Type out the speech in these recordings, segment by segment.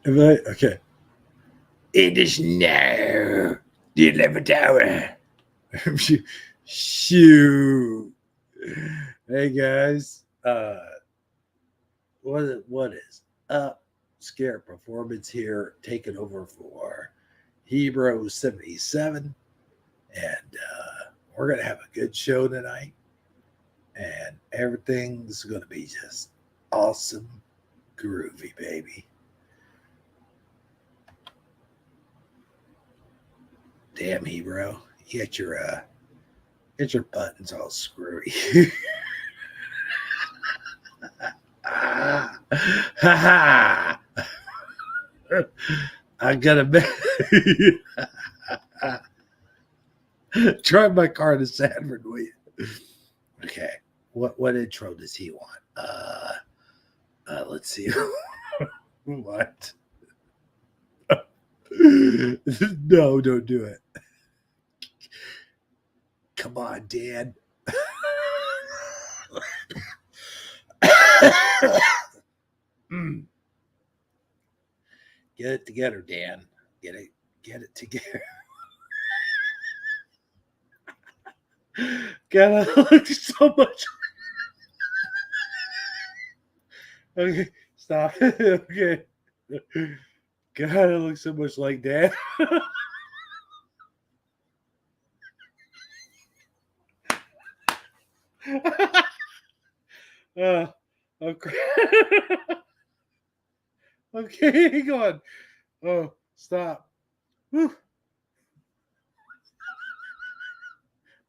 Okay. It is now the 11th hour. Shoo. Hey guys. What is up? Scare Performance here, taking over for Hebrew 77. And we're going to have a good show tonight. And everything's going to be just awesome, groovy, baby. Damn, Hebrew. You get your buttons all screwy. Ha ha! I gotta drive my car to Sanford with you. Okay, what intro does he want? Let's see. What? No, don't do it. Come on, Dan. Mm. Get it together, Dan. Get it together. God, I look so much. Okay, stop. Okay. God, I look so much like Dan. uh, okay. Okay, hang on. Oh, stop. Whew.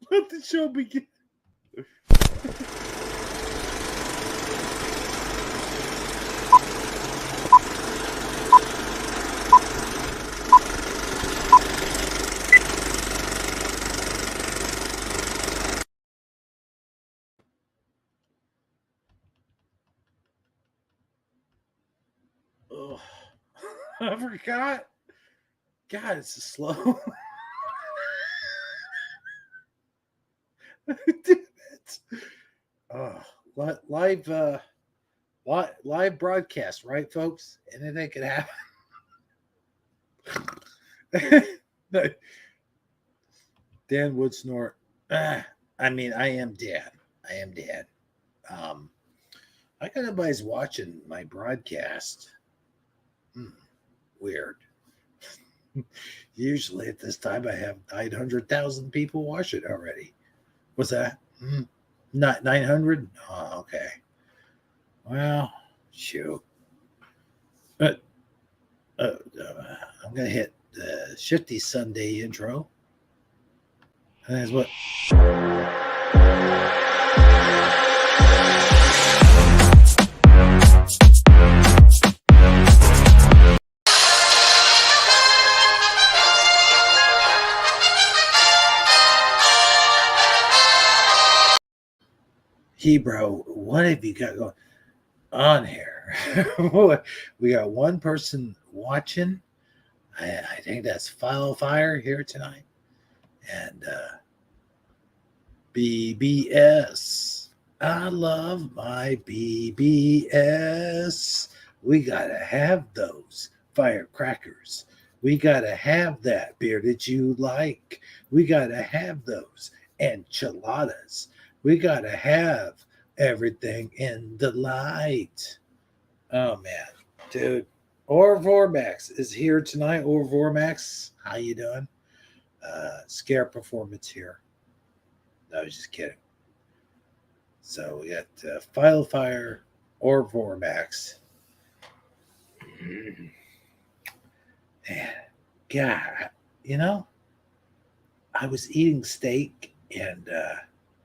Let the show begin. Oh, I forgot. God, it's so slow. Damn it. Oh, live, live broadcast, right, folks? Anything can happen. Dan would snort. I mean, I am Dan. I am Dan. Um, I got everybody's watching my broadcast. Hmm, weird. Usually at this time, I have 900,000 people watch it already. What's that? Not 900? Oh, okay. Well, shoot. But I'm going to hit the Shifty Sunday intro. And that's what. Hebrew, what have you got going on here? We got one person watching. I think that's File Fire here tonight. And BBS. I love my BBS. We got to have those firecrackers. We got to have that beer that you like. We got to have those enchiladas. We got to have everything in the light. Oh, man. Dude, Orvormax is here tonight. Orvormax, how you doing? Scare Performance here. No, I was just kidding. So we got File Fire or Vormax. And God, you know, I was eating steak and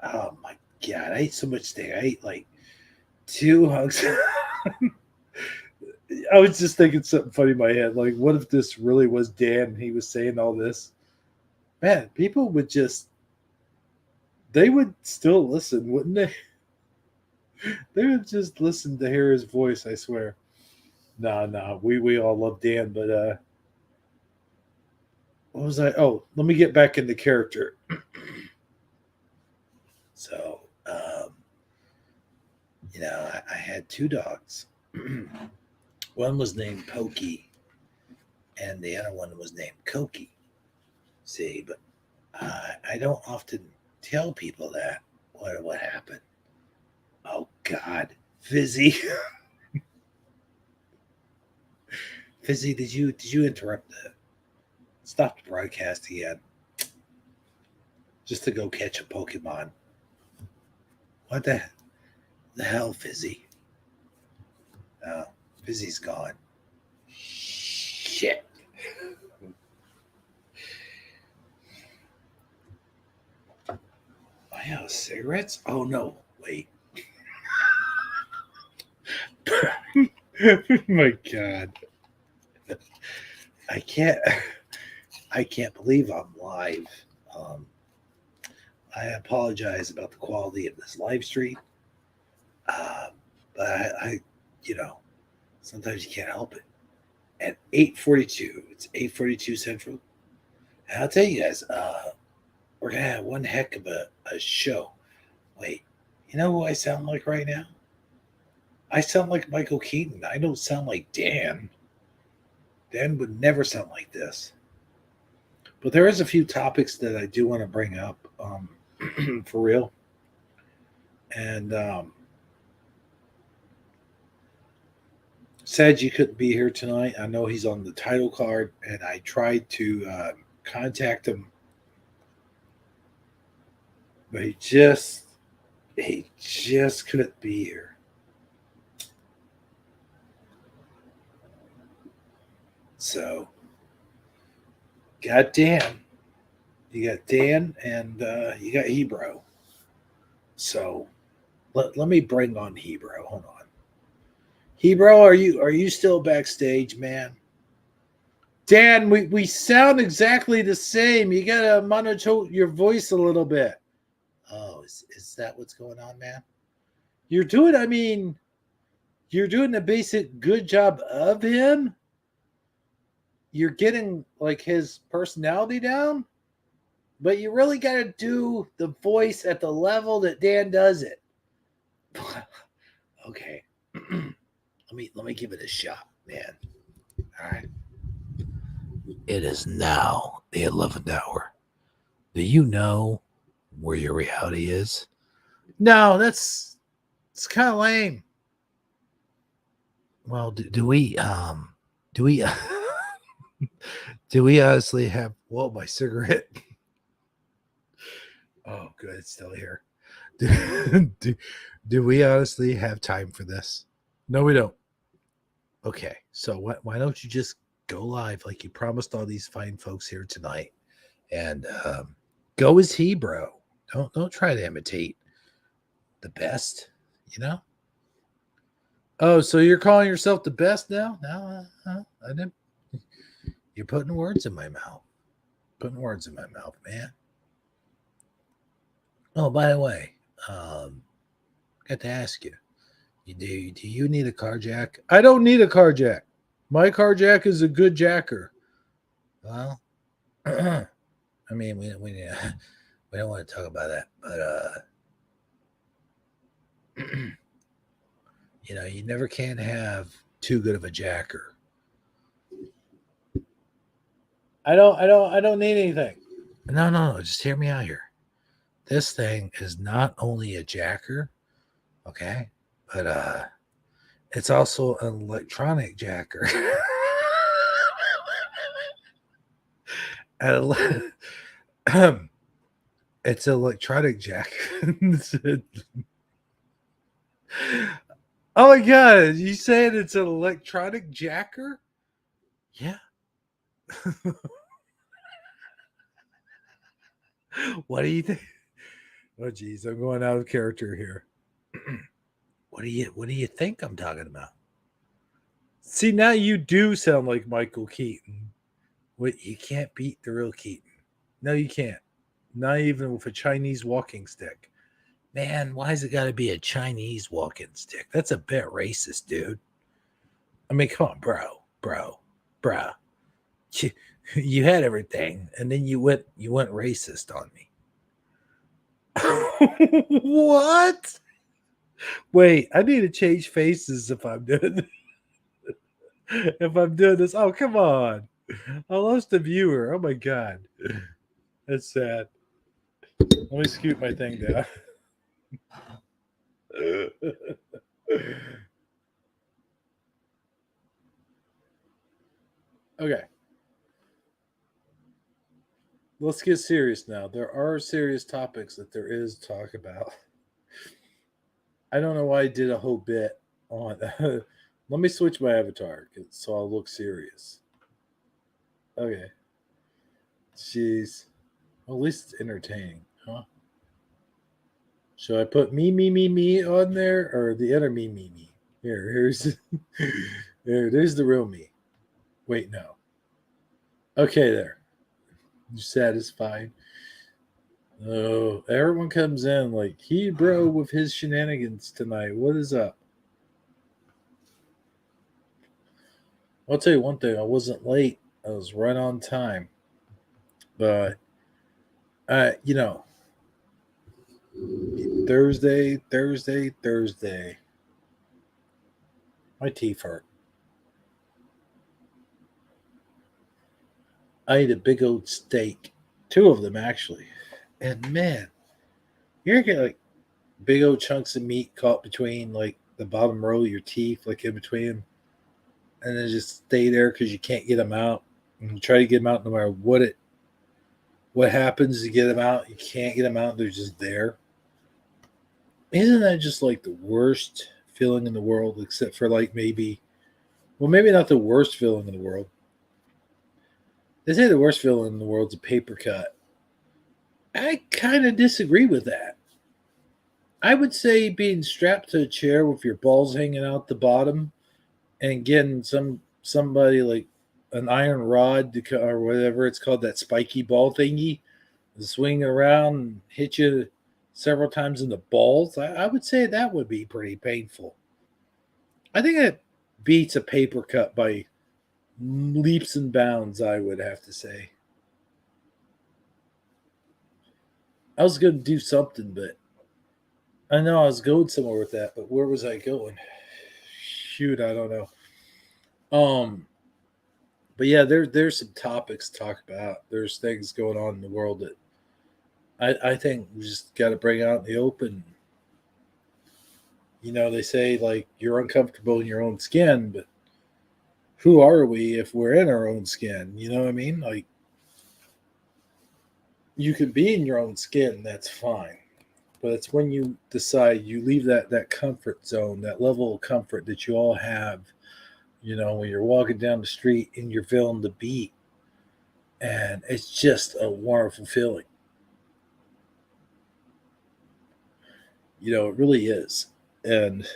oh my God, I ate so much steak. I ate like 2 hunks. I was just thinking something funny in my head. Like, what if this really was Dan and he was saying all this? Man, people would just, they would still listen, wouldn't they? They would just listen to hear his voice, I swear. No, we all love Dan, but what was I? Oh, let me get back into character. So, I had 2 dogs. One was named Pokey, and the other one was named Koki. See, but I don't often tell people that what happened. Oh God, Fizzy, Fizzy, did you interrupt the stop the broadcast again just to go catch a Pokemon? What the hell, Fizzy? Oh, Fizzy's gone. Shit. I have cigarettes? Oh no, wait. My God. I can't I can't believe I'm live. Um, I apologize about the quality of this live stream. Uh, but you know, sometimes you can't help it. At 8:42, it's 8:42 Central. And I'll tell you guys, we're gonna have one heck of a show. Wait, you know who I sound like right now? I sound like Michael Keaton. I don't sound like Dan. Dan would never sound like this. But there is a few topics that I do want to bring up, for real. And sad you couldn't be here tonight. I know he's on the title card, and I tried to contact him, but he just couldn't be here. So, got Dan. You got Dan, and you got Hebrew. So, let me bring on Hebrew. Hold on, Hebrew. Are you still backstage, man? Dan, we sound exactly the same. You gotta monotone your voice a little bit. Oh, is that what's going on, man? You're doing. I mean, you're doing a basic good job of him. You're getting like his personality down, but you really got to do the voice at the level that Dan does it. Okay, let me give it a shot, man. All right. It is now the 11th hour. Do you know where your reality is? No, it's kind of lame. Well, do we do we honestly have? Whoa, my cigarette. Oh, good, it's still here. Do, do we honestly have time for this? No, we don't. Okay, so why don't you just go live like you promised all these fine folks here tonight, and go as he, bro. Don't try to imitate the best. You know. Oh, so you're calling yourself the best now? No, I didn't. You're putting words in my mouth. Putting words in my mouth, man. Oh, by the way, um, got to ask you. Do you need a car jack? I don't need a car jack. My car jack is a good jacker. Well, I mean, we we don't want to talk about that, but you never can have too good of a jacker. I don't need anything. No. Just hear me out here. This thing is not only a jacker, okay, but it's also an electronic jacker. And it's an electronic jacker. Oh my god, you saying it's an electronic jacker? Yeah. What do you think? Oh geez, I'm going out of character here. What do you think I'm talking about? See, now you do sound like Michael Keaton. Wait, you can't beat the real Keaton. No, you can't. Not even with a Chinese walking stick. Man, why's it got to be a Chinese walking stick? That's a bit racist, dude. I mean, come on, bro. You had everything, and then you went racist on me. What? Wait, I need to change faces if I'm doing this. Oh, come on. I lost a viewer. Oh my god, that's sad. Let me scoot my thing down. Okay, let's get serious now. There are serious topics that there is to talk about. I don't know why I did a whole bit on. Let me switch my avatar so I'll look serious. Okay, jeez. Well, at least it's entertaining, huh? Should I put me on there or the other me? Here's there's the real me. Wait, no. Okay, there. You satisfied? Oh, everyone comes in like he bro with his shenanigans tonight. What is up? I'll tell you one thing. I wasn't late. I was right on time. But you know, Thursday. My teeth hurt. I ate a big old steak, two of them actually, and man, you're getting like big old chunks of meat caught between like the bottom row of your teeth, like in between them, and then just stay there because you can't get them out. And you try to get them out no matter what happens to get them out. You can't get them out; they're just there. Isn't that just like the worst feeling in the world? Except for like maybe not the worst feeling in the world. They say the worst feeling in the world is a paper cut. I kind of disagree with that. I would say being strapped to a chair with your balls hanging out the bottom and getting somebody like an iron rod or whatever it's called, that spiky ball thingy, swinging around and hit you several times in the balls. I would say that would be pretty painful. I think it beats a paper cut by leaps and bounds, I would have to say. I was going to do something, but I know I was going somewhere with that, but where was I going? Shoot, I don't know. Um, but yeah, there's some topics to talk about. There's things going on in the world that I think we just got to bring out in the open. They say like you're uncomfortable in your own skin, but who are we if we're in our own skin? You know what I mean? Like you can be in your own skin, that's fine. But it's when you decide you leave that comfort zone, that level of comfort that you all have, when you're walking down the street and you're feeling the beat. And it's just a wonderful feeling. It really is. And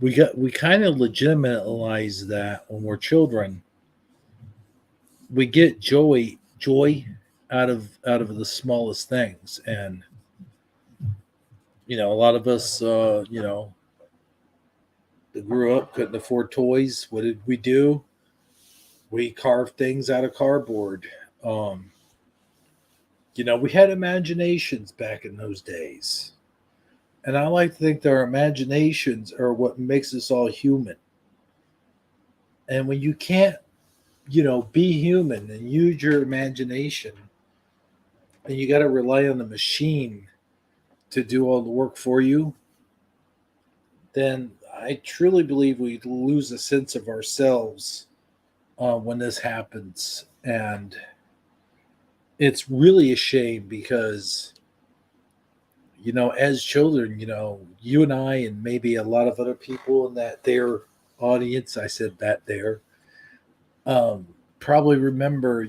we kind of legitimize that when we're children. We get joy out of the smallest things. And a lot of us that grew up couldn't afford toys. What did we do? We carved things out of cardboard. um we had imaginations back in those days, and I like to think that our imaginations are what makes us all human. And when you can't be human and use your imagination, and you got to rely on the machine to do all the work for you, then I truly believe we lose a sense of ourselves when this happens. And it's really a shame because, as children, you and I, and maybe a lot of other people in that their audience, I said that there, um, probably remember,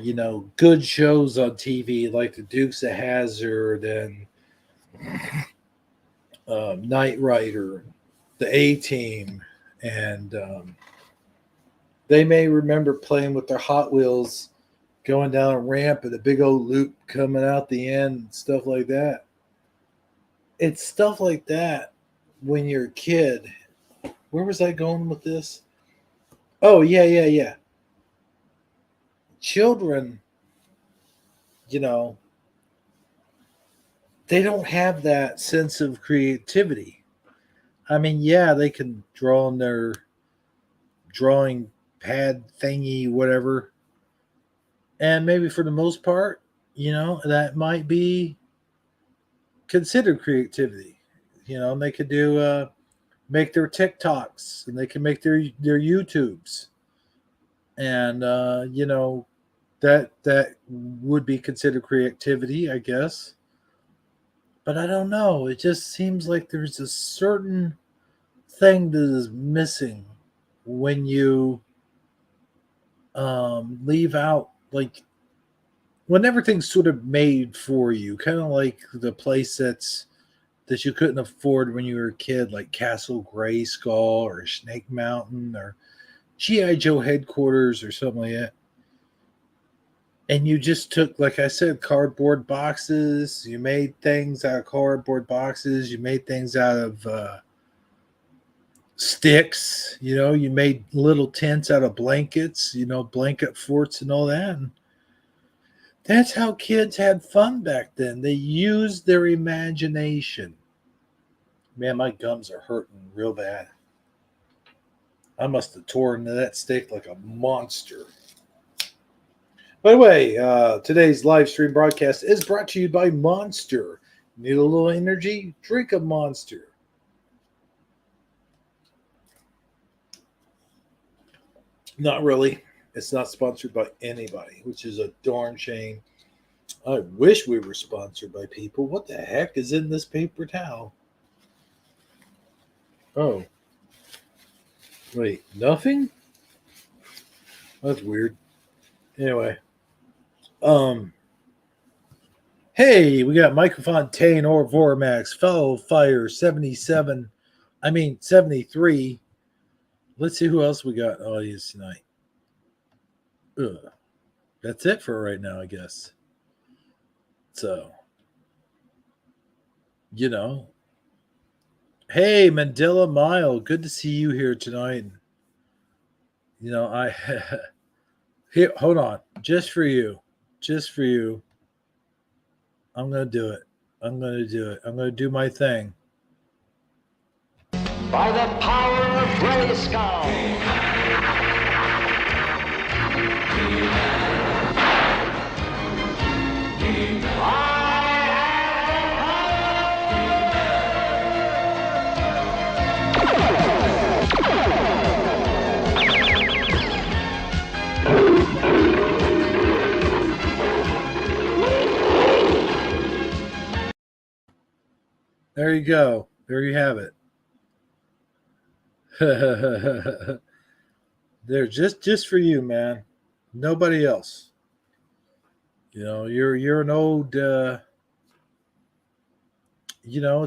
good shows on TV like the Dukes of Hazard and Knight Rider, the A Team, and they may remember playing with their Hot Wheels, going down a ramp and a big old loop coming out the end, and stuff like that. It's stuff like that when you're a kid. Where was I going with this? Oh, yeah. Children, you know, they don't have that sense of creativity. I mean, yeah, they can draw on their drawing pad thingy, whatever. And maybe for the most part, that might be considered creativity. And they could do make their TikToks, and they can make their YouTubes, and that would be considered creativity, I guess. But I don't know. It just seems like there's a certain thing that is missing when you leave out, like, when everything's sort of made for you, kind of like the play sets that you couldn't afford when you were a kid, like Castle Grayskull or Snake Mountain or G.I. Joe Headquarters or something like that. And you just took, like I said, cardboard boxes. You made things out of cardboard boxes. You made things out of sticks. You made little tents out of blankets, blanket forts and all that. And that's how kids had fun back then. They used their imagination. Man, my gums are hurting real bad. I must have torn that steak like a monster. By the way, today's live stream broadcast is brought to you by Monster. Need a little energy? Drink a Monster. Not really. It's not sponsored by anybody, which is a darn shame. I wish we were sponsored by people. What the heck is in this paper towel? Oh. Wait, nothing? That's weird. Anyway. Hey, we got Michael Fontaine or Vormax, Fellow Fire 73. Let's see who else we got in audience tonight. Ugh. That's it for right now, I guess. So, hey, Mandela Mile, good to see you here tonight. Here, hold on, just for you, I'm going to do it. I'm going to do my thing. By the power of Grayskull. There you go. There you have it. They're just for you, man. Nobody else. You're an old. It's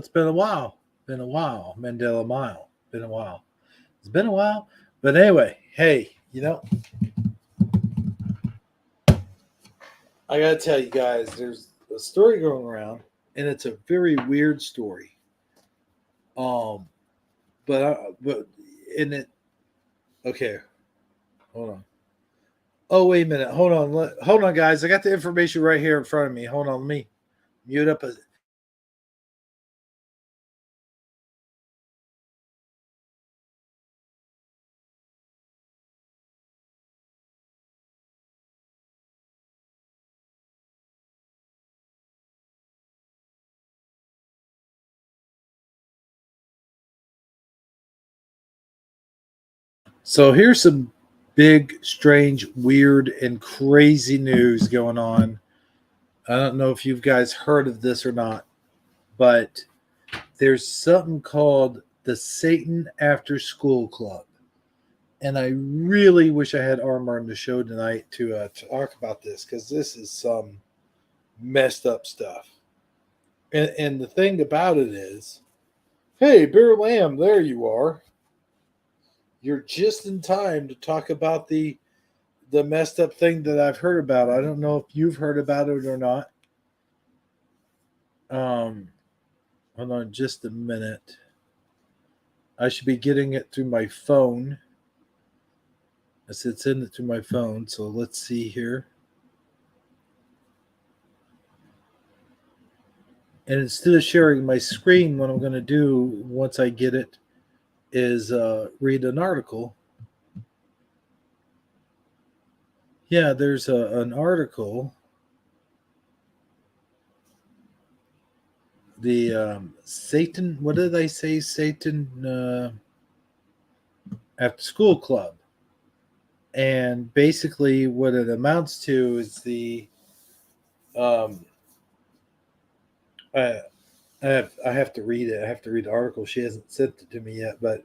been a while. Mandela Mile. Been a while. It's been a while. But anyway, hey, I gotta tell you guys, there's a story going around, and it's a very weird story. But in it, okay, hold on. Oh, wait a minute, hold on, guys. I got the information right here in front of me. Hold on, let me mute up. So here's some big, strange, weird, and crazy news going on. I don't know if you guys heard of this or not, but there's something called the Satan After School Club. And I really wish I had Armor on the show tonight to talk about this, because this is some messed up stuff. And the thing about it is, hey, Bear Lamb, there you are. You're just in time to talk about the messed up thing that I've heard about. I don't know if you've heard about it or not. Hold on just a minute. I should be getting it through my phone. It's in it through my phone. So let's see here. And instead of sharing my screen, what I'm going to do once I get it is read an article. Yeah, there's an article. The Satan, what did I say? Satan after school club. And basically, what it amounts to is um, I, I have to read it. I have to read the article. She hasn't sent it to me yet, but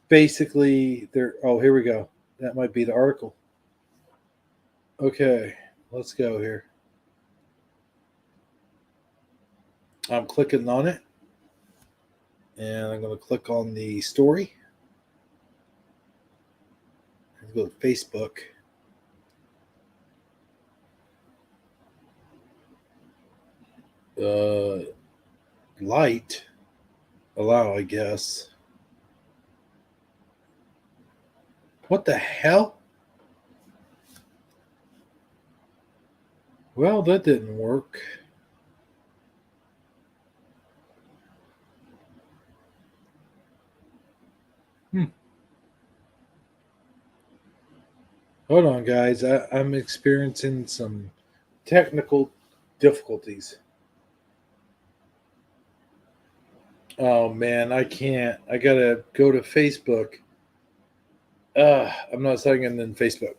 basically, there. Oh, here we go. That might be the article. Okay, let's go here. I'm clicking on it, and I'm going to click on the story. Let's go to Facebook. Light allow, I guess. What the hell? Well, that didn't work. Hold on, guys. I'm experiencing some technical difficulties. Oh man, I can't. I gotta go to Facebook. I'm not signing in Facebook.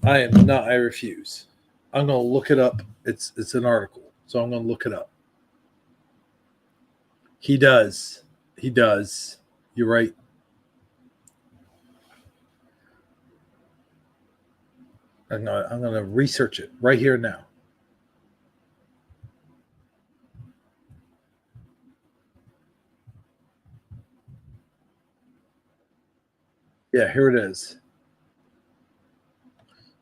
I am not. I refuse. I'm gonna look it up. It's an article, so I'm gonna look it up. He does. He does. You're right. I'm gonna research it right here now. Yeah, here it is.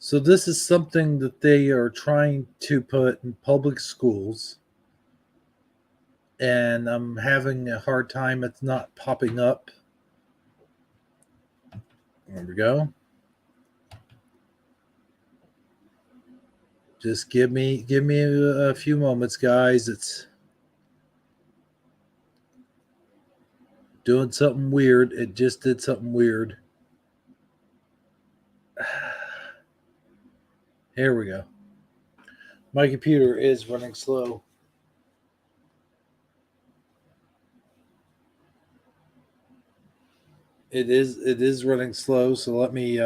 So this is something that they are trying to put in public schools, and I'm having a hard time. It's not popping up. There we go. Just give me a few moments, guys. It's doing something weird. It just did something weird. Here we go. My computer is running slow. It is running slow. So let me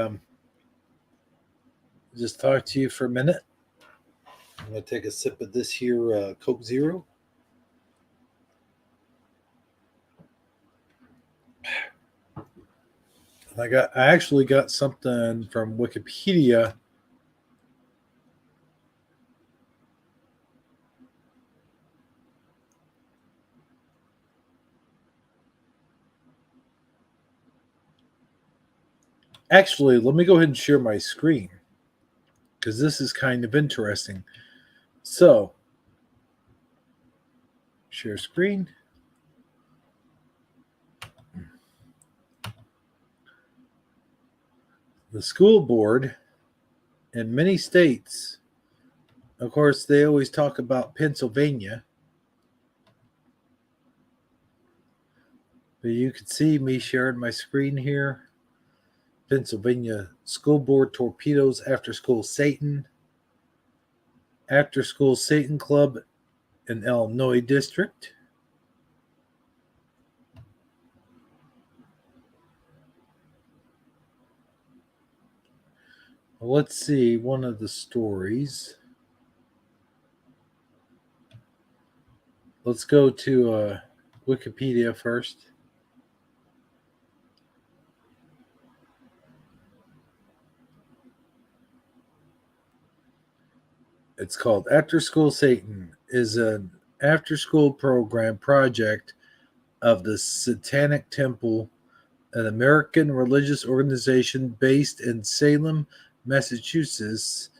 just talk to you for a minute. I'm gonna take a sip of this here Coke Zero. I actually got something from Wikipedia. Actually, let me go ahead and share my screen because this is kind of interesting. So, share screen. The school board in many states, of course, they always talk about Pennsylvania, but you can see me sharing my screen here. Pennsylvania School Board torpedoes after school Satan Club in Illinois District. Let's see one of the stories. Let's go to Wikipedia first. It's called After School Satan is an after school program project of the Satanic Temple, an American religious organization based in Salem, Massachusetts,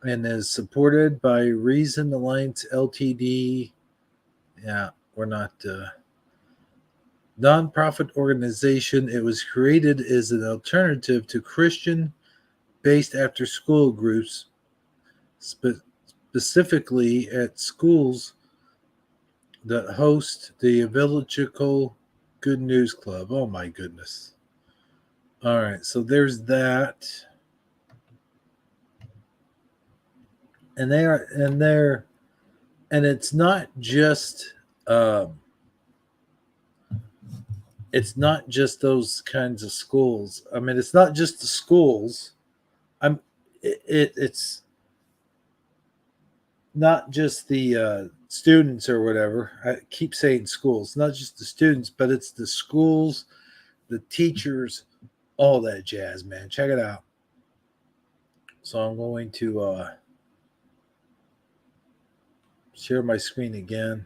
and is supported by Reason Alliance Ltd. Yeah, we're not nonprofit organization. It was created as an alternative to Christian-based after-school groups, specifically at schools that host the Evangelical Good News Club. Oh my goodness. All right, so there's that. And it's not just those kinds of schools. I mean, it's not just the schools. It's not just the students or whatever. I keep saying schools, not just the students, but it's the schools, the teachers, all that jazz, man. Check it out. So I'm going to share my screen again.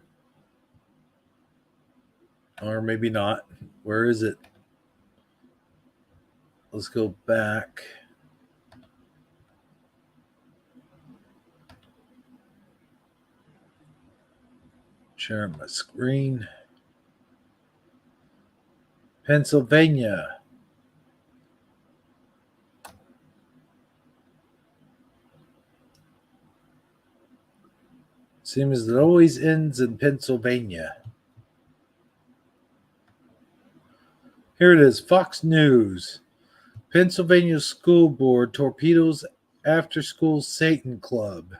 Or maybe not. Where is it? Let's go back. Share my screen. Pennsylvania. Seems it always ends in Pennsylvania. Here it is, Fox News. Pennsylvania School Board torpedoes after-school Satan Club.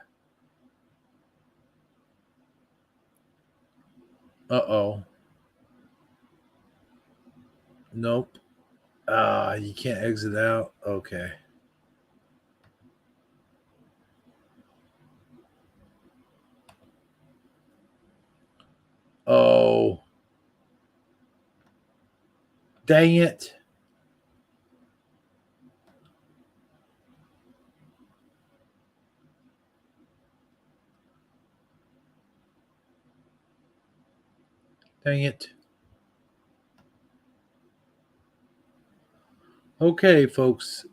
Uh-oh. Nope. You can't exit out. Okay. Oh. Dang it. Dang it. Okay, folks.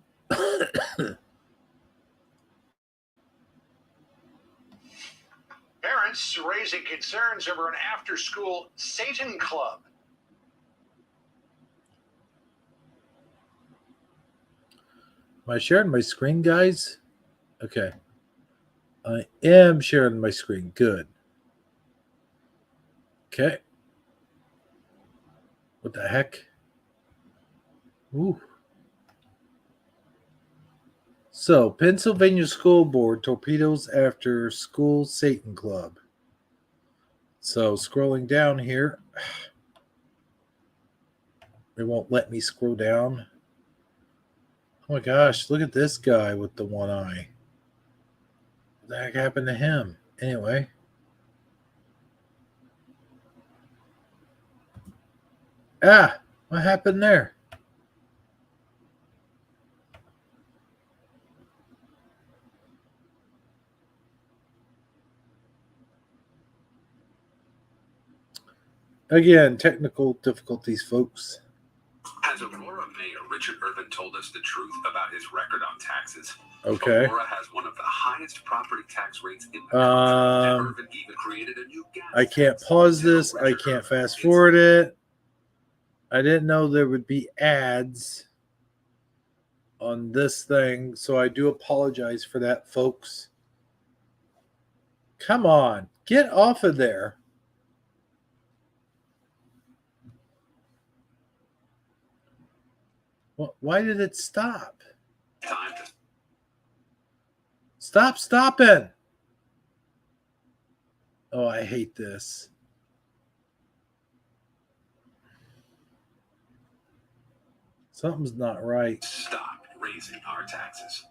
Parents raising concerns over an after-school Satan club. Am I sharing my screen, guys? Okay. I am sharing my screen. Good. Okay. What the heck? Ooh. So, Pennsylvania School Board torpedoes after school Satan Club. So, scrolling down here, it won't let me scroll down. Oh my gosh, look at this guy with the one eye. What the heck happened to him? Anyway. Ah, what happened there? Again, technical difficulties, folks. As Aurora Mayor Richard Irvin told us the truth about his record on taxes. Okay. Aurora has one of the highest property tax rates in the country. And Irvin even created a new gas I can't tax. pause this. Tell I Richard can't Irvin fast forward it. I didn't know there would be ads on this thing, so I do apologize for that, folks. Come on, get off of there. Why did it stop? Stop stopping. Oh, I hate this. Something's not right. Stop raising our taxes.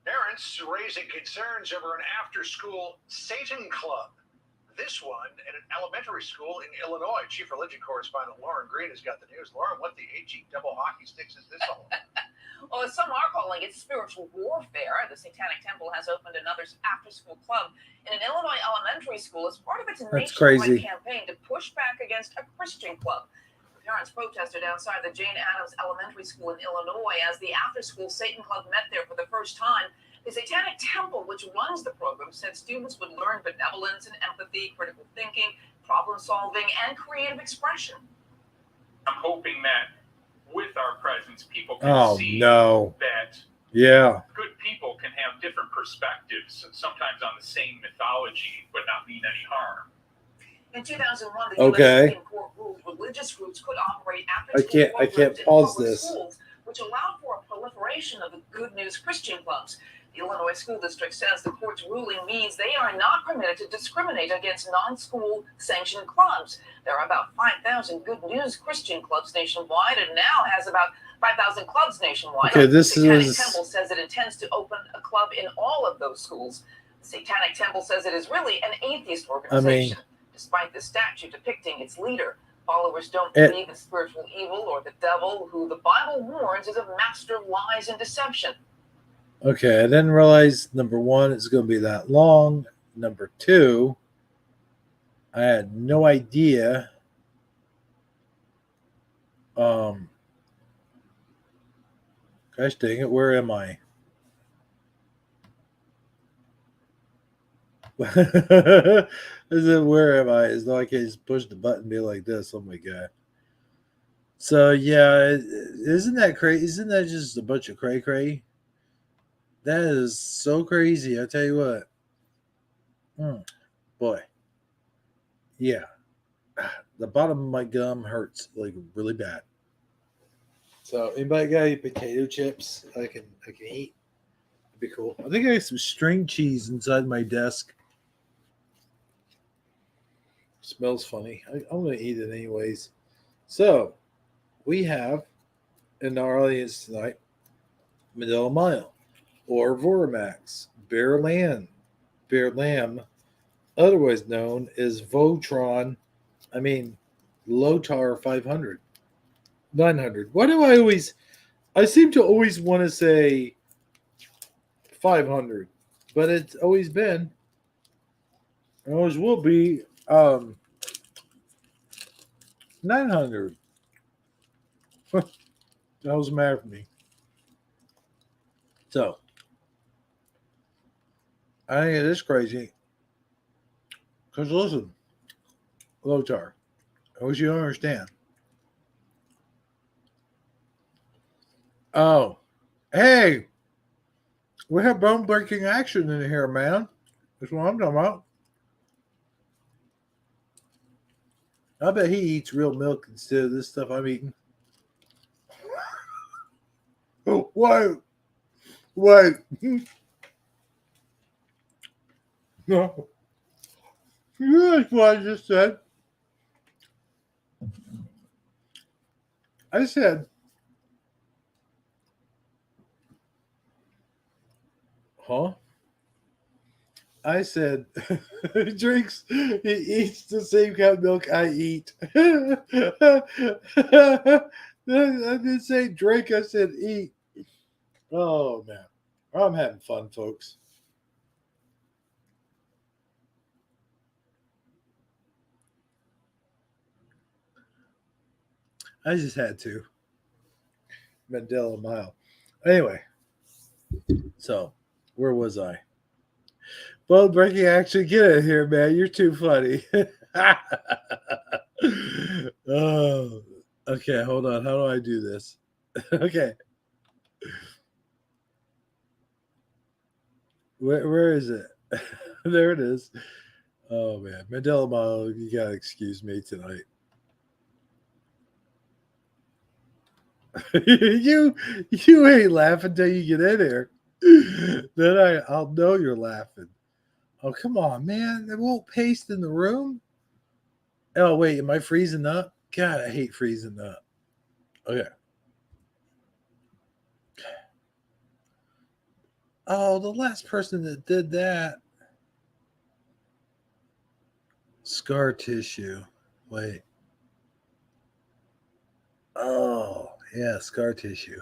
Parents raising concerns over an after-school Satan club. This one at an elementary school in Illinois. Chief Religion Correspondent Lauren Green has got the news. Lauren, what the HE double hockey sticks is this all about? Well, as some are calling it spiritual warfare, the Satanic Temple has opened another after-school club in an Illinois elementary school as part of its nationwide campaign to push back against a Christian club. Parents protested outside the Jane Addams Elementary School in Illinois as the after-school Satan Club met there for the first time. The Satanic Temple, which runs the program, said students would learn benevolence and empathy, critical thinking, problem solving, and creative expression. I'm hoping that with our presence, people can see that good people can have different perspectives, sometimes on the same mythology, but not mean any harm. In 2001, the U.S. Supreme Court ruled religious groups could operate after-school programs in public schools, which allowed for a proliferation of the Good News Christian clubs. The Illinois School District says the court's ruling means they are not permitted to discriminate against non-school sanctioned clubs. There are about 5,000 Good News Christian clubs nationwide, and now has about 5,000 clubs nationwide. Okay, this Satanic is... Temple says it intends to open a club in all of those schools. The Satanic Temple says it is really an atheist organization. Despite the statue depicting its leader, followers don't believe in spiritual evil or the devil, who the Bible warns is a master of lies and deception. Okay, I didn't realize, number one, it's going to be that long. Number two, I had no idea. Gosh dang it, where am I? Is it where am I? As though I can just push the button and be like this. Oh my god. So yeah, isn't that crazy? Isn't that just a bunch of cray? That is so crazy. I tell you what. Boy. Yeah. The bottom of my gum hurts like really bad. So anybody got any potato chips I can eat? That'd be cool. I think I have some string cheese inside my desk. Smells funny. I'm going to eat it anyways. So, we have in our audience tonight Medela Mile, or Voramax, Bear Lamb, otherwise known as Lotar 500, 900. Why do I seem to always want to say 500, but it's always been, and always will be, 900. That doesn't matter for me. So, I think it is crazy. Because listen, Lotar, I wish you don't understand. Oh, hey, we have bone-breaking action in here, man. That's what I'm talking about. I bet he eats real milk instead of this stuff I'm eating. Oh, wait. No. You realize what I just said? I said, huh? I said, he eats the same kind of milk I eat. I didn't say drink, I said eat. Oh, man. I'm having fun, folks. I just had to. Medela Mile. Anyway, so where was I? Bone breaking action. Get it here, man. You're too funny. Oh, okay. Hold on. How do I do this? Okay. Where is it? There it is. Oh man, Medela Mile, you gotta excuse me tonight. you ain't laughing till you get in here. Then I'll know you're laughing. Oh, come on, man. It won't paste in the room. Oh, wait. Am I freezing up? God, I hate freezing up. Okay. Oh, the last person that did that. Scar tissue. Wait. Oh, yeah, scar tissue.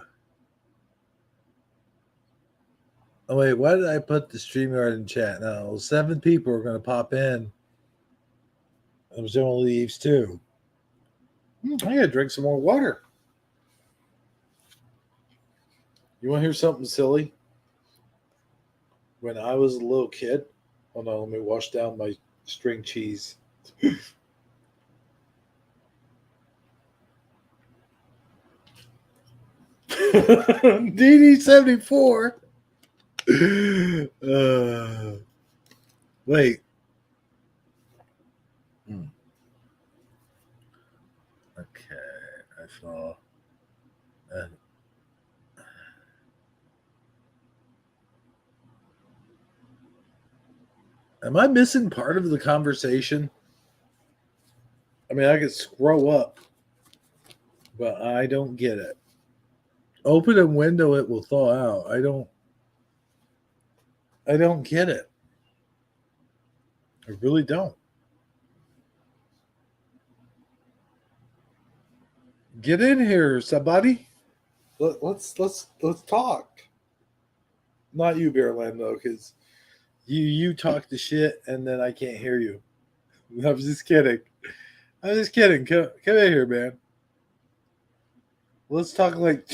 Oh, wait, why did I put the StreamYard in chat? No, 7 people are going to pop in. I was going to leaves too. I got to drink some more water. You want to hear something silly? When I was a little kid, hold on, let me wash down my string cheese. DD74. Wait. I saw. And am I missing part of the conversation? I mean, I could scroll up, but I don't get it. Open a window, it will thaw out. I don't get it. I really don't. Get in here, somebody. Let's talk. Not you, Bearland, though, because you talk the shit and then I can't hear you. I'm just kidding. I'm just kidding. Come in here, man. Let's talk like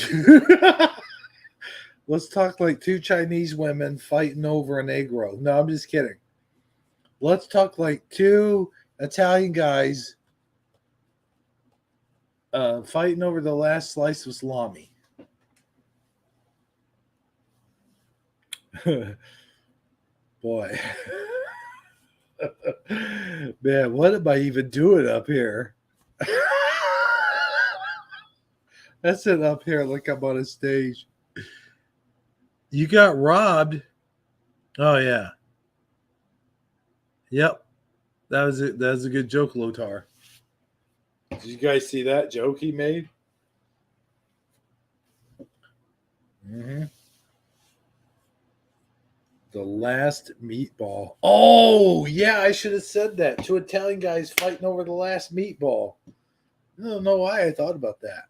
let's talk like two Chinese women fighting over an egg roll. No, I'm just kidding. Let's talk like two Italian guys fighting over the last slice of salami. Boy. Man, what am I even doing up here? I sit up here like I'm on a stage. You got robbed. Oh yeah. Yep. That was it. That was a good joke, Lotar. Did you guys see that joke he made? Mm-hmm. The last meatball. Oh, yeah, I should have said that. Two Italian guys fighting over the last meatball. I don't know why I thought about that.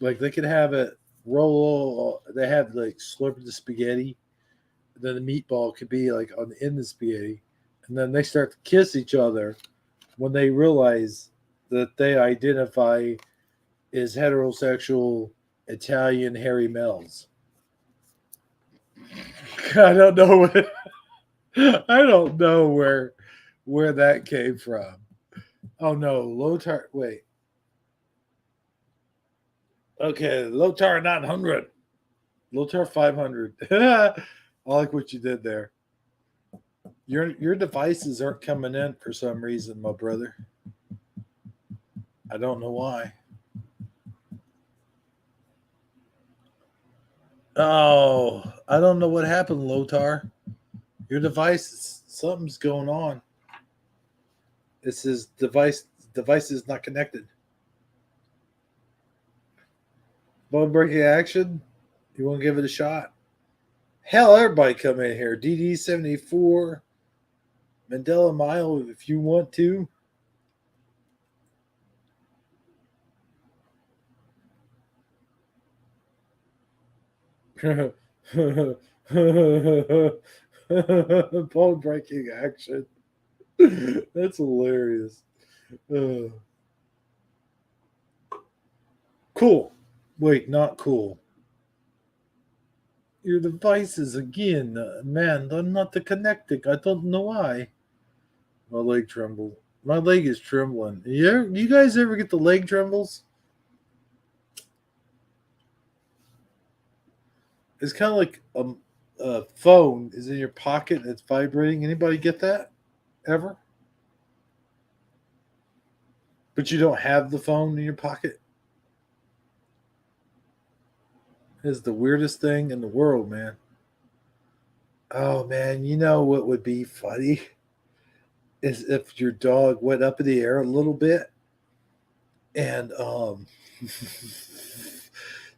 Like, they could have it roll, they have, like, slurp the spaghetti. Then the meatball could be, like, in the spaghetti. And then they start to kiss each other when they realize that they identify as heterosexual Italian hairy males. I don't know. I don't know where that came from. Oh no, Lotar. Wait. Okay, Lotar 900. Lotar 500. I like what you did there. Your devices aren't coming in for some reason, my brother. I don't know why. Oh, I don't know what happened, Lotar. Your device, something's going on. It says device is not connected. Bone breaking action? You want to give it a shot? Hell, everybody come in here. DD74, Mandela Mile, if you want to. Bone breaking action. That's hilarious. Cool. Wait, not cool. Your devices again, man. They're not connected. I don't know why. My leg trembled. My leg is trembling. You guys ever get the leg trembles? It's kind of like a phone is in your pocket and it's vibrating. Anybody get that? Ever? But you don't have the phone in your pocket? It's the weirdest thing in the world, man. Oh, man, you know what would be funny? Is if your dog went up in the air a little bit and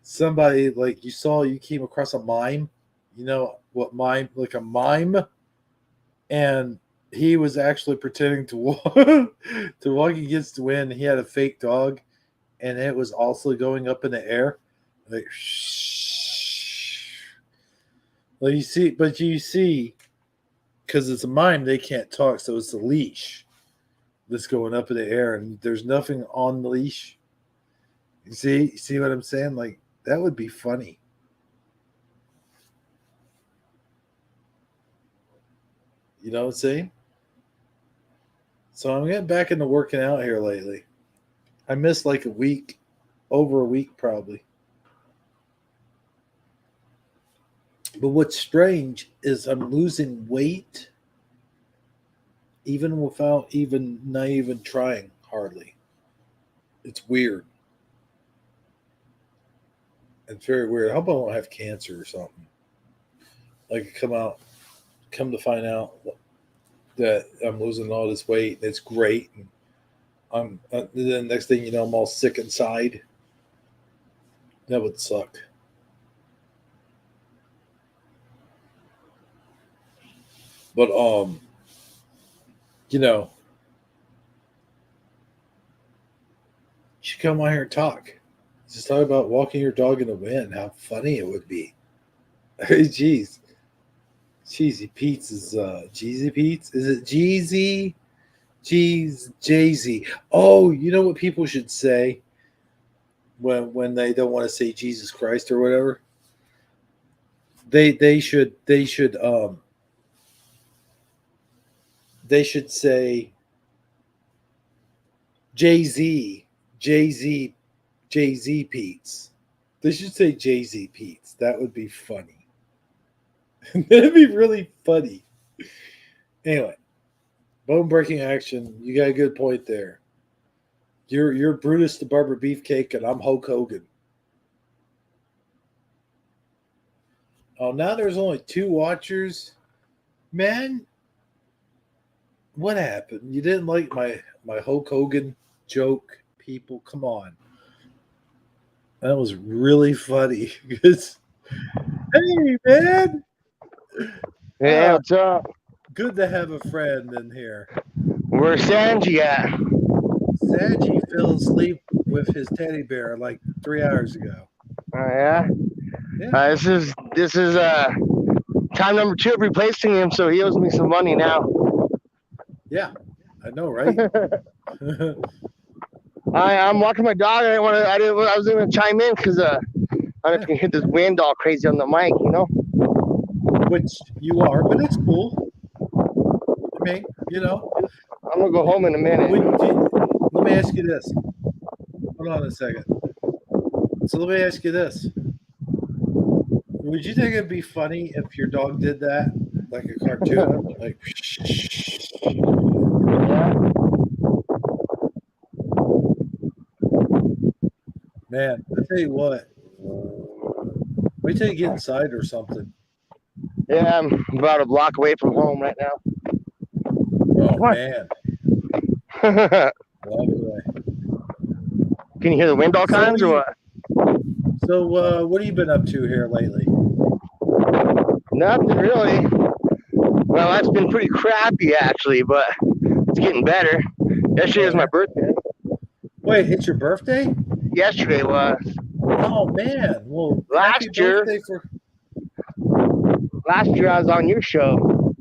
somebody like you came across a mime, you know what mime, like a mime, and he was actually pretending to walk against the wind. He had a fake dog and it was also going up in the air. Like, well, you see, because it's a mime, they can't talk, so it's the leash that's going up in the air, and there's nothing on the leash. You see what I'm saying? Like, that would be funny. You know what I'm saying? So I'm getting back into working out here lately. I missed like a week, over a week probably. But what's strange is I'm losing weight even without not even trying hardly. It's weird. It's very weird. I hope I don't have cancer or something. Like come to find out that I'm losing all this weight. It's great. And the next thing you know, I'm all sick inside. That would suck. But you know, you should come on here and talk. Just talk about walking your dog in the wind. How funny it would be. Jeez. Cheesy Pete's is Jeezy Pete's? Is it Jeezy? Jay-Z. Oh, you know what people should say when they don't want to say Jesus Christ or whatever? They should say Jay-Z Pete's. They should say Jay-Z Pete's. That would be funny. That'd be really funny. Anyway, bone breaking action. You got a good point there. You're Brutus the Barber Beefcake, and I'm Hulk Hogan. Oh, now there's only 2 watchers. Man, what happened? You didn't like my Hulk Hogan joke, people? Come on. That was really funny. Hey, man. Hey, what's up? Good to have a friend in here. Where's Sanji at? Sanji fell asleep with his teddy bear like 3 hours ago. Oh yeah. Yeah. This is time number 2 of replacing him, so he owes me some money now. Yeah, I know, right? I'm walking my dog. I was gonna chime in because I don't know if you can hear this wind all crazy on the mic, you know. Which you are, but it's cool. I mean, you know. I'm gonna go home in a minute. Let me ask you this. Hold on a second. So let me ask you this. Would you think it'd be funny if your dog did that? Like a cartoon? Like, man, I tell you what. Wait till you get inside or something. Yeah, I'm about a block away from home right now. Oh, man. Can you hear the wind all kinds or what? So, what have you been up to here lately? Nothing really. Well, that's been pretty crappy actually, but it's getting better. Yesterday was my birthday. Wait, it's your birthday? Yesterday was. Oh man! Well, last year I was on your show.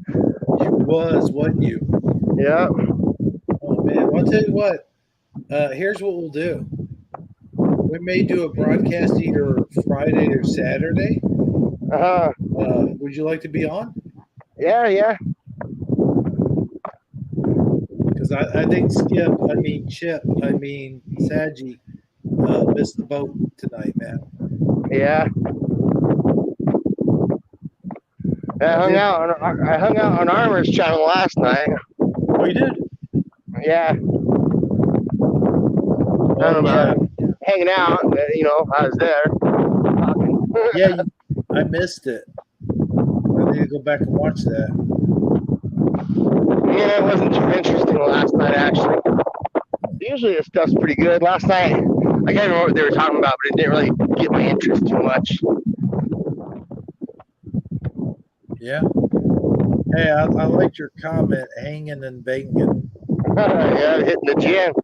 You was, wasn't you? Yeah. Oh man! Well, I'll tell you what. Here's what we'll do. We may do a broadcast either Friday or Saturday. Would you like to be on? Yeah. Because I think Chip, Saji missed the boat tonight, man. Yeah. I hung out on Armor's channel last night. Oh, you did? Yeah. Hanging out, you know, I was there. Yeah, I missed it. I need to go back and watch that. Yeah, it wasn't too interesting last night, actually. Usually this stuff's pretty good. Last night, I can't remember what they were talking about, but it didn't really get my interest too much. Yeah. Hey, I liked your comment, hanging and banging. Yeah, hitting the gym.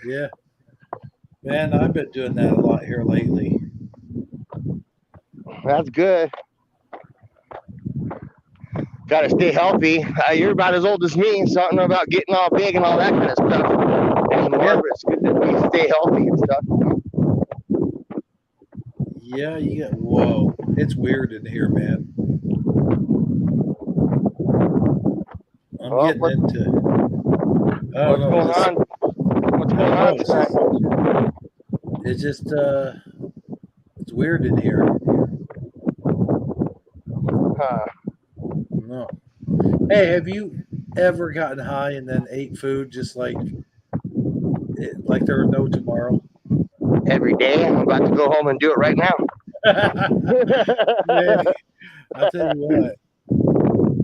Yeah. Man, I've been doing that a lot here lately. That's good. Got to stay healthy. You're about as old as me, so I don't know about getting all big and all that kind of stuff anymore, yeah. But it's good that we stay healthy and stuff. Yeah, whoa. It's weird in here, man. Getting into... What's going on? What's going on tonight? It's just, it's weird in here. No. Hey, have you ever gotten high and then ate food just like there was no tomorrow? every day. I'm about to go home and do it right now. Man, I'll tell you what.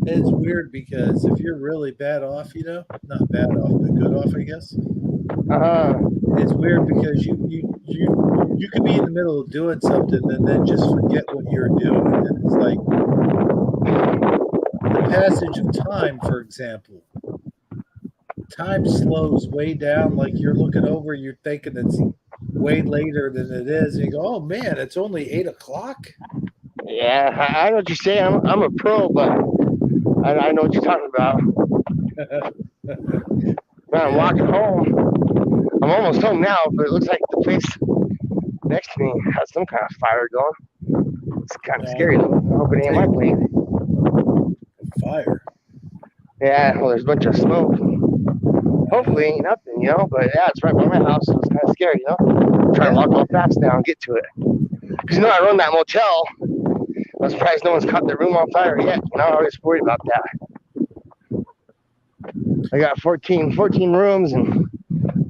It's weird because if you're really bad off, not bad off, but good off, I guess. It's weird because you could be in the middle of doing something and then just forget what you're doing. And it's like the passage of time, for example. Time slows way down. Like you're looking over, you're thinking it's way later than it is. And you go, oh man, it's only 8 o'clock. Yeah, I know what you're saying. I'm a pro, but I know what you're talking about. When I'm walking home, I'm almost home now, but it looks like the place next to me has some kind of fire going. It's kind of scary though. I hope it ain't my place. Fire. Yeah, well, there's a bunch of smoke. Hopefully ain't nothing, but yeah, it's right by my house, so it's kind of scary, I'm trying to walk all fast now and get to it. Because, I run that motel. I'm surprised no one's caught their room on fire yet. I'm always worried about that. I got 14 rooms, and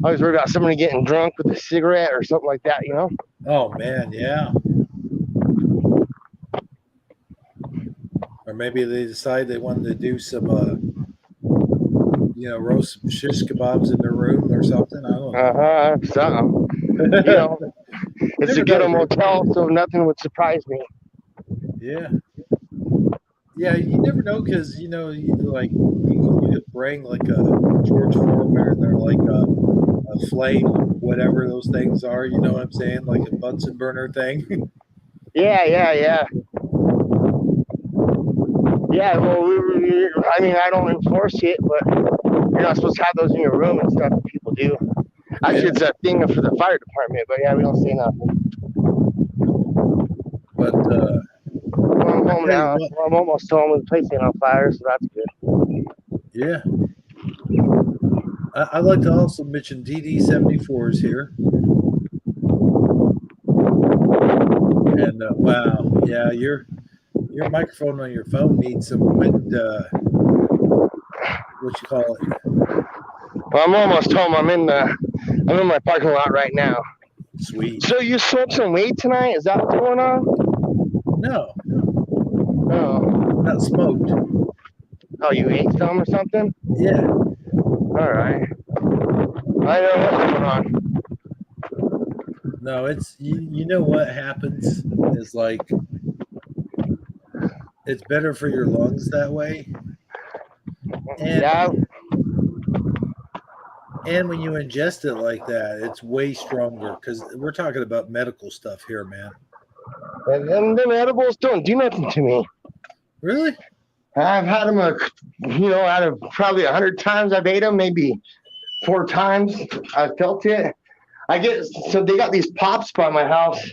I always worry about somebody getting drunk with a cigarette or something like that, Oh, man, yeah. Or maybe they decide they wanted to do some, roast some shish kebabs in their room or something. I don't know. Something. It's a ghetto motel, so nothing would surprise me. Yeah. Yeah, you never know because, you could bring like a George Foreman or like a flame, whatever those things are, you know what I'm saying? Like a Bunsen burner thing. Yeah. Yeah, well, I don't enforce it, but you're not supposed to have those in your room and stuff that people do. Actually, it's a thing for the fire department, but yeah, we don't say nothing. But, I'm home now. I'm almost home with the place ain't on fire, so that's good. Yeah. I'd like to also mention DD74 is here. And, wow, yeah, your microphone on your phone needs some wind, what you call it? Well, I'm almost home. I'm in my parking lot right now. Sweet. So you smoked some weed tonight? Is that what's going on? No. Oh. Not smoked. Oh, you ate some or something? Yeah. All right. I know what's going on. No, it's you know what happens is like it's better for your lungs that way. And and when you ingest it like that, it's way stronger because we're talking about medical stuff here, man. And then them edibles don't do nothing to me. Really? I've had them, out of probably 100 times I've ate them, maybe 4 times I felt it. So they got these pops by my house.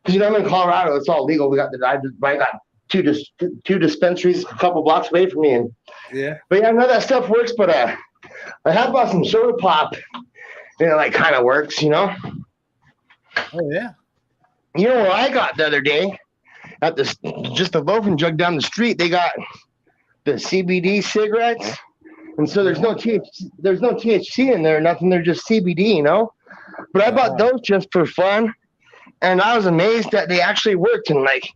Because, I'm in Colorado, it's all legal. I got two dispensaries a couple blocks away from me. And, but yeah, I know that stuff works, but I have bought some soda pop, and it like kind of works, Oh, yeah. You know what I got the other day? At just a loaf and jug down the street, they got the CBD cigarettes, and so there's no THC in there, nothing. They're just CBD, But I bought those just for fun, and I was amazed that they actually worked. And like,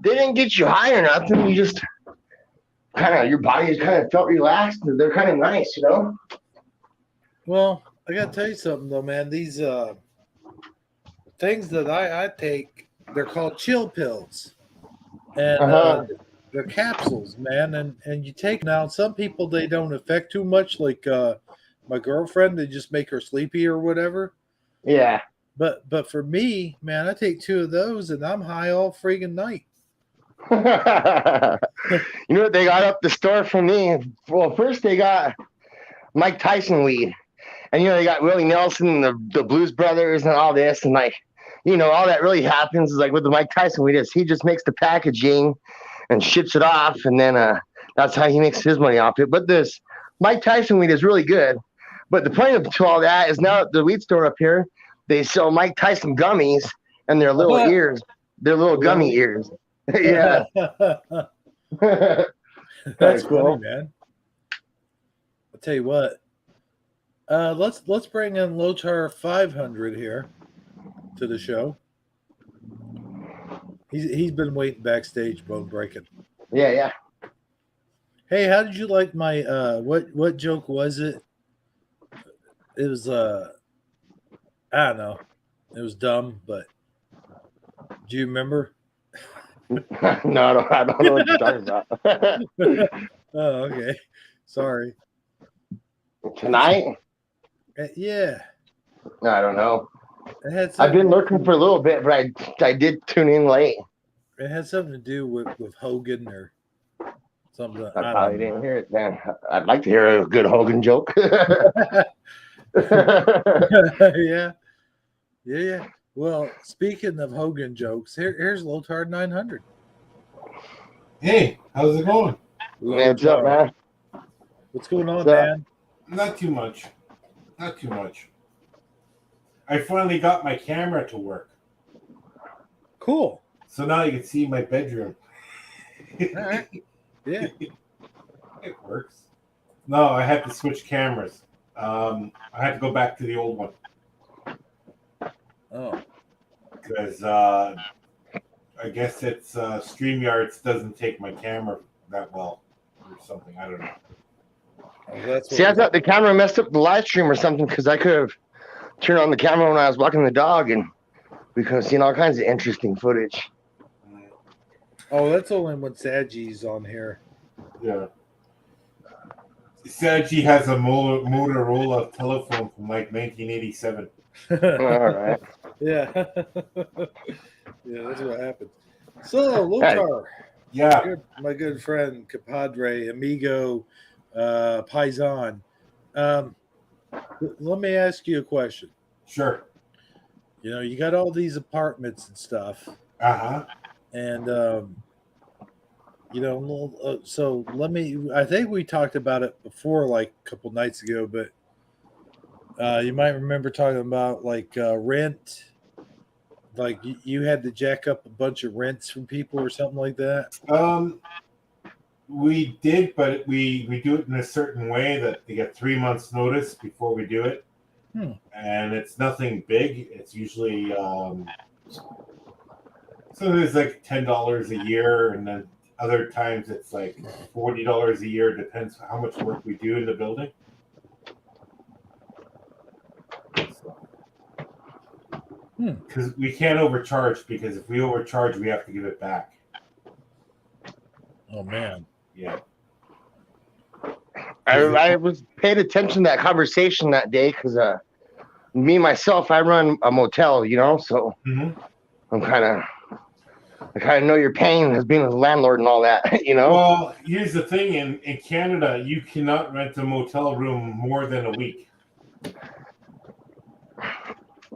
they didn't get you high or nothing. You just your body kind of felt relaxed. And they're kind of nice, Well, I gotta tell you something though, man. These things that I take, they're called chill pills. And they're capsules, man, and you take them out. Some people, they don't affect too much, like my girlfriend, they just make her sleepy or whatever. Yeah. But for me, man, I take 2 of those and I'm high all friggin' night. You know what they got up the store for me? Well, first they got Mike Tyson weed, and they got Willie Nelson and the Blues Brothers and all this, and like, all that really happens is like with the Mike Tyson weed is he just makes the packaging and ships it off, and then that's how he makes his money off it. But this Mike Tyson weed is really good. But the point to all that is now at the weed store up here, they sell Mike Tyson gummies and their little ears, their little gummy ears. Yeah. That's cool, man. I'll tell you what. Let's bring in Lotar 500 here. to the show. He's been waiting backstage, bone breaking. Yeah. Hey, how did you like my what joke was it? It was I don't know. It was dumb, but do you remember? No, I don't know what you're talking about. Oh, okay. Sorry. Tonight? Yeah. No, I don't know. I've been looking for a little bit, but I did tune in late. It had something to do with Hogan or something. I probably didn't hear it then. I'd like to hear a good Hogan joke. Yeah. Well, speaking of Hogan jokes, here's Lotard 900. Hey, how's it going? What's up, man? What's going on, man? Not too much. I finally got my camera to work. Cool. So now you can see my bedroom. All right. Yeah. It works. No, I had to switch cameras. I had to go back to the old one. Oh. Because I guess it's StreamYards doesn't take my camera that well or something. I don't know. See, I thought the camera messed up the live stream or something because I could have turned on the camera when I was walking the dog and we could have seen all kinds of interesting footage. Oh, that's only when Sadgie's on here. Yeah. Sadgie has a Motorola telephone from like 1987. All right. Yeah. Yeah, that's what happened. So, Lothar. Yeah. My good friend, compadre, amigo, paisan. Let me ask you a question. Sure. You know, you got all these apartments and stuff. Uh-huh. And, you know, so I think we talked about it before, like a couple nights ago, but you might remember talking about like rent. Like you had to jack up a bunch of rents from people or something like that. We did, but we do it in a certain way that they get 3 months notice before we do it. And it's nothing big. It's usually so there's like $10 a year, and then other times it's like $40 a year. Depends how much work we do in the building. Because we can't overcharge, because if we overcharge, we have to give it back. Oh man. Yeah. I was paid attention to that conversation that day because me myself, I run a motel, you know, so I kind of know your pain as being a landlord and all that, you know. Well, here's the thing: in Canada, you cannot rent a motel room more than a week.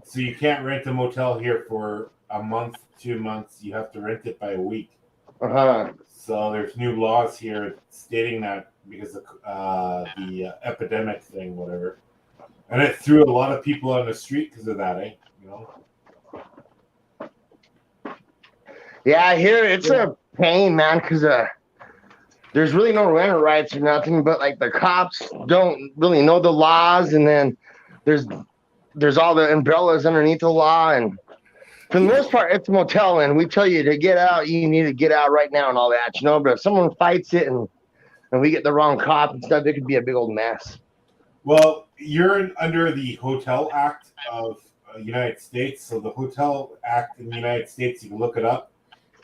So you can't rent a motel here for a month, 2 months. You have to rent it by a week. So there's new laws here stating that because of the epidemic thing, whatever. And it threw a lot of people on the street because of that, you know? Yeah, I hear it's a pain, man, because there's really no renter rights or nothing, but like the cops don't really know the laws, and then there's all the umbrellas underneath the law, and for the most part, it's a motel, and we tell you to get out, you need to get out right now and all that, you know, but if someone fights it and we get the wrong cop and stuff, it could be a big old mess. Well, you're under the Hotel Act of the United States. So the Hotel Act in the United States, you can look it up,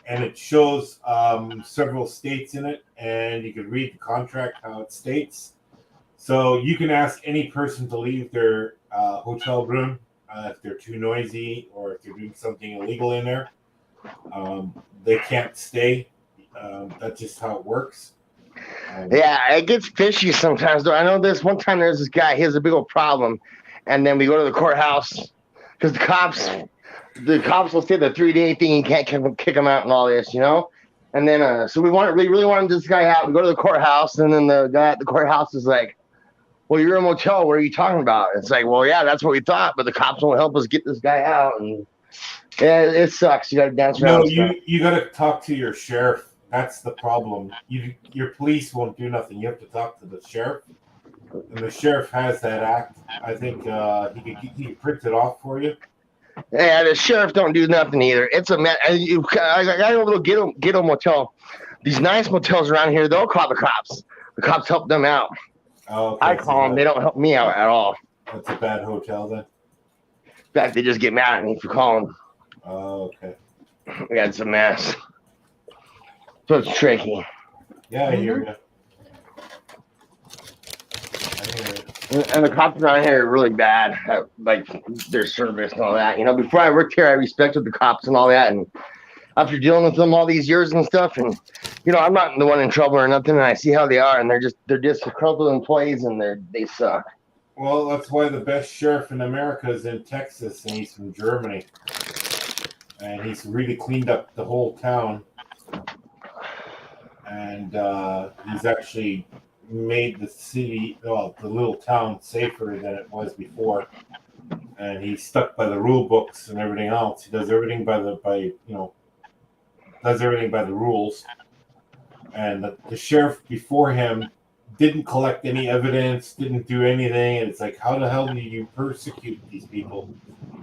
and it shows several states in it, and you can read the contract, how it states. So you can ask any person to leave their hotel room if they're too noisy or if they're doing something illegal in there. They can't stay. That's just how it works. Yeah, it gets fishy sometimes, though. I know this one time there's this guy, he has a big old problem, and then we go to the courthouse because the cops will say the 3-day thing, you can't kick him out and all this, you know? And then, so we really wanted this guy out. We go to the courthouse, and then the guy at the courthouse is like, well, you're a motel. What are you talking about? It's like, well, yeah, that's what we thought, but the cops won't help us get this guy out. And yeah, it sucks. You got to dance around. No, you got to talk to your sheriff. That's the problem. Your police won't do nothing. You have to talk to the sheriff, and the sheriff has that act. I think he could print it off for you. Yeah, the sheriff don't do nothing either. It's a man. I got a little ghetto motel. These nice motels around here, they'll call the cops. The cops help them out. Oh, okay, I call them. They don't help me out at all. That's a bad hotel then. In fact, they just get mad at me for calling. Oh, okay. Yeah, it's a mess. So it's tricky. Yeah, I hear you. And the cops around here are really bad at, like, their service and all that. You know, before I worked here, I respected the cops and all that. And after dealing with them all these years and stuff, and, you know, I'm not the one in trouble or nothing, and I see how they are, and they're disgruntled employees, and they suck. Well, that's why the best sheriff in America is in Texas, and he's from Germany. And he's really cleaned up the whole town. And he's actually made the city, well, the little town safer than it was before. And he's stuck by the rule books and everything else. He does everything by the rules. And the sheriff before him didn't collect any evidence, didn't do anything. And it's like, how the hell do you persecute these people?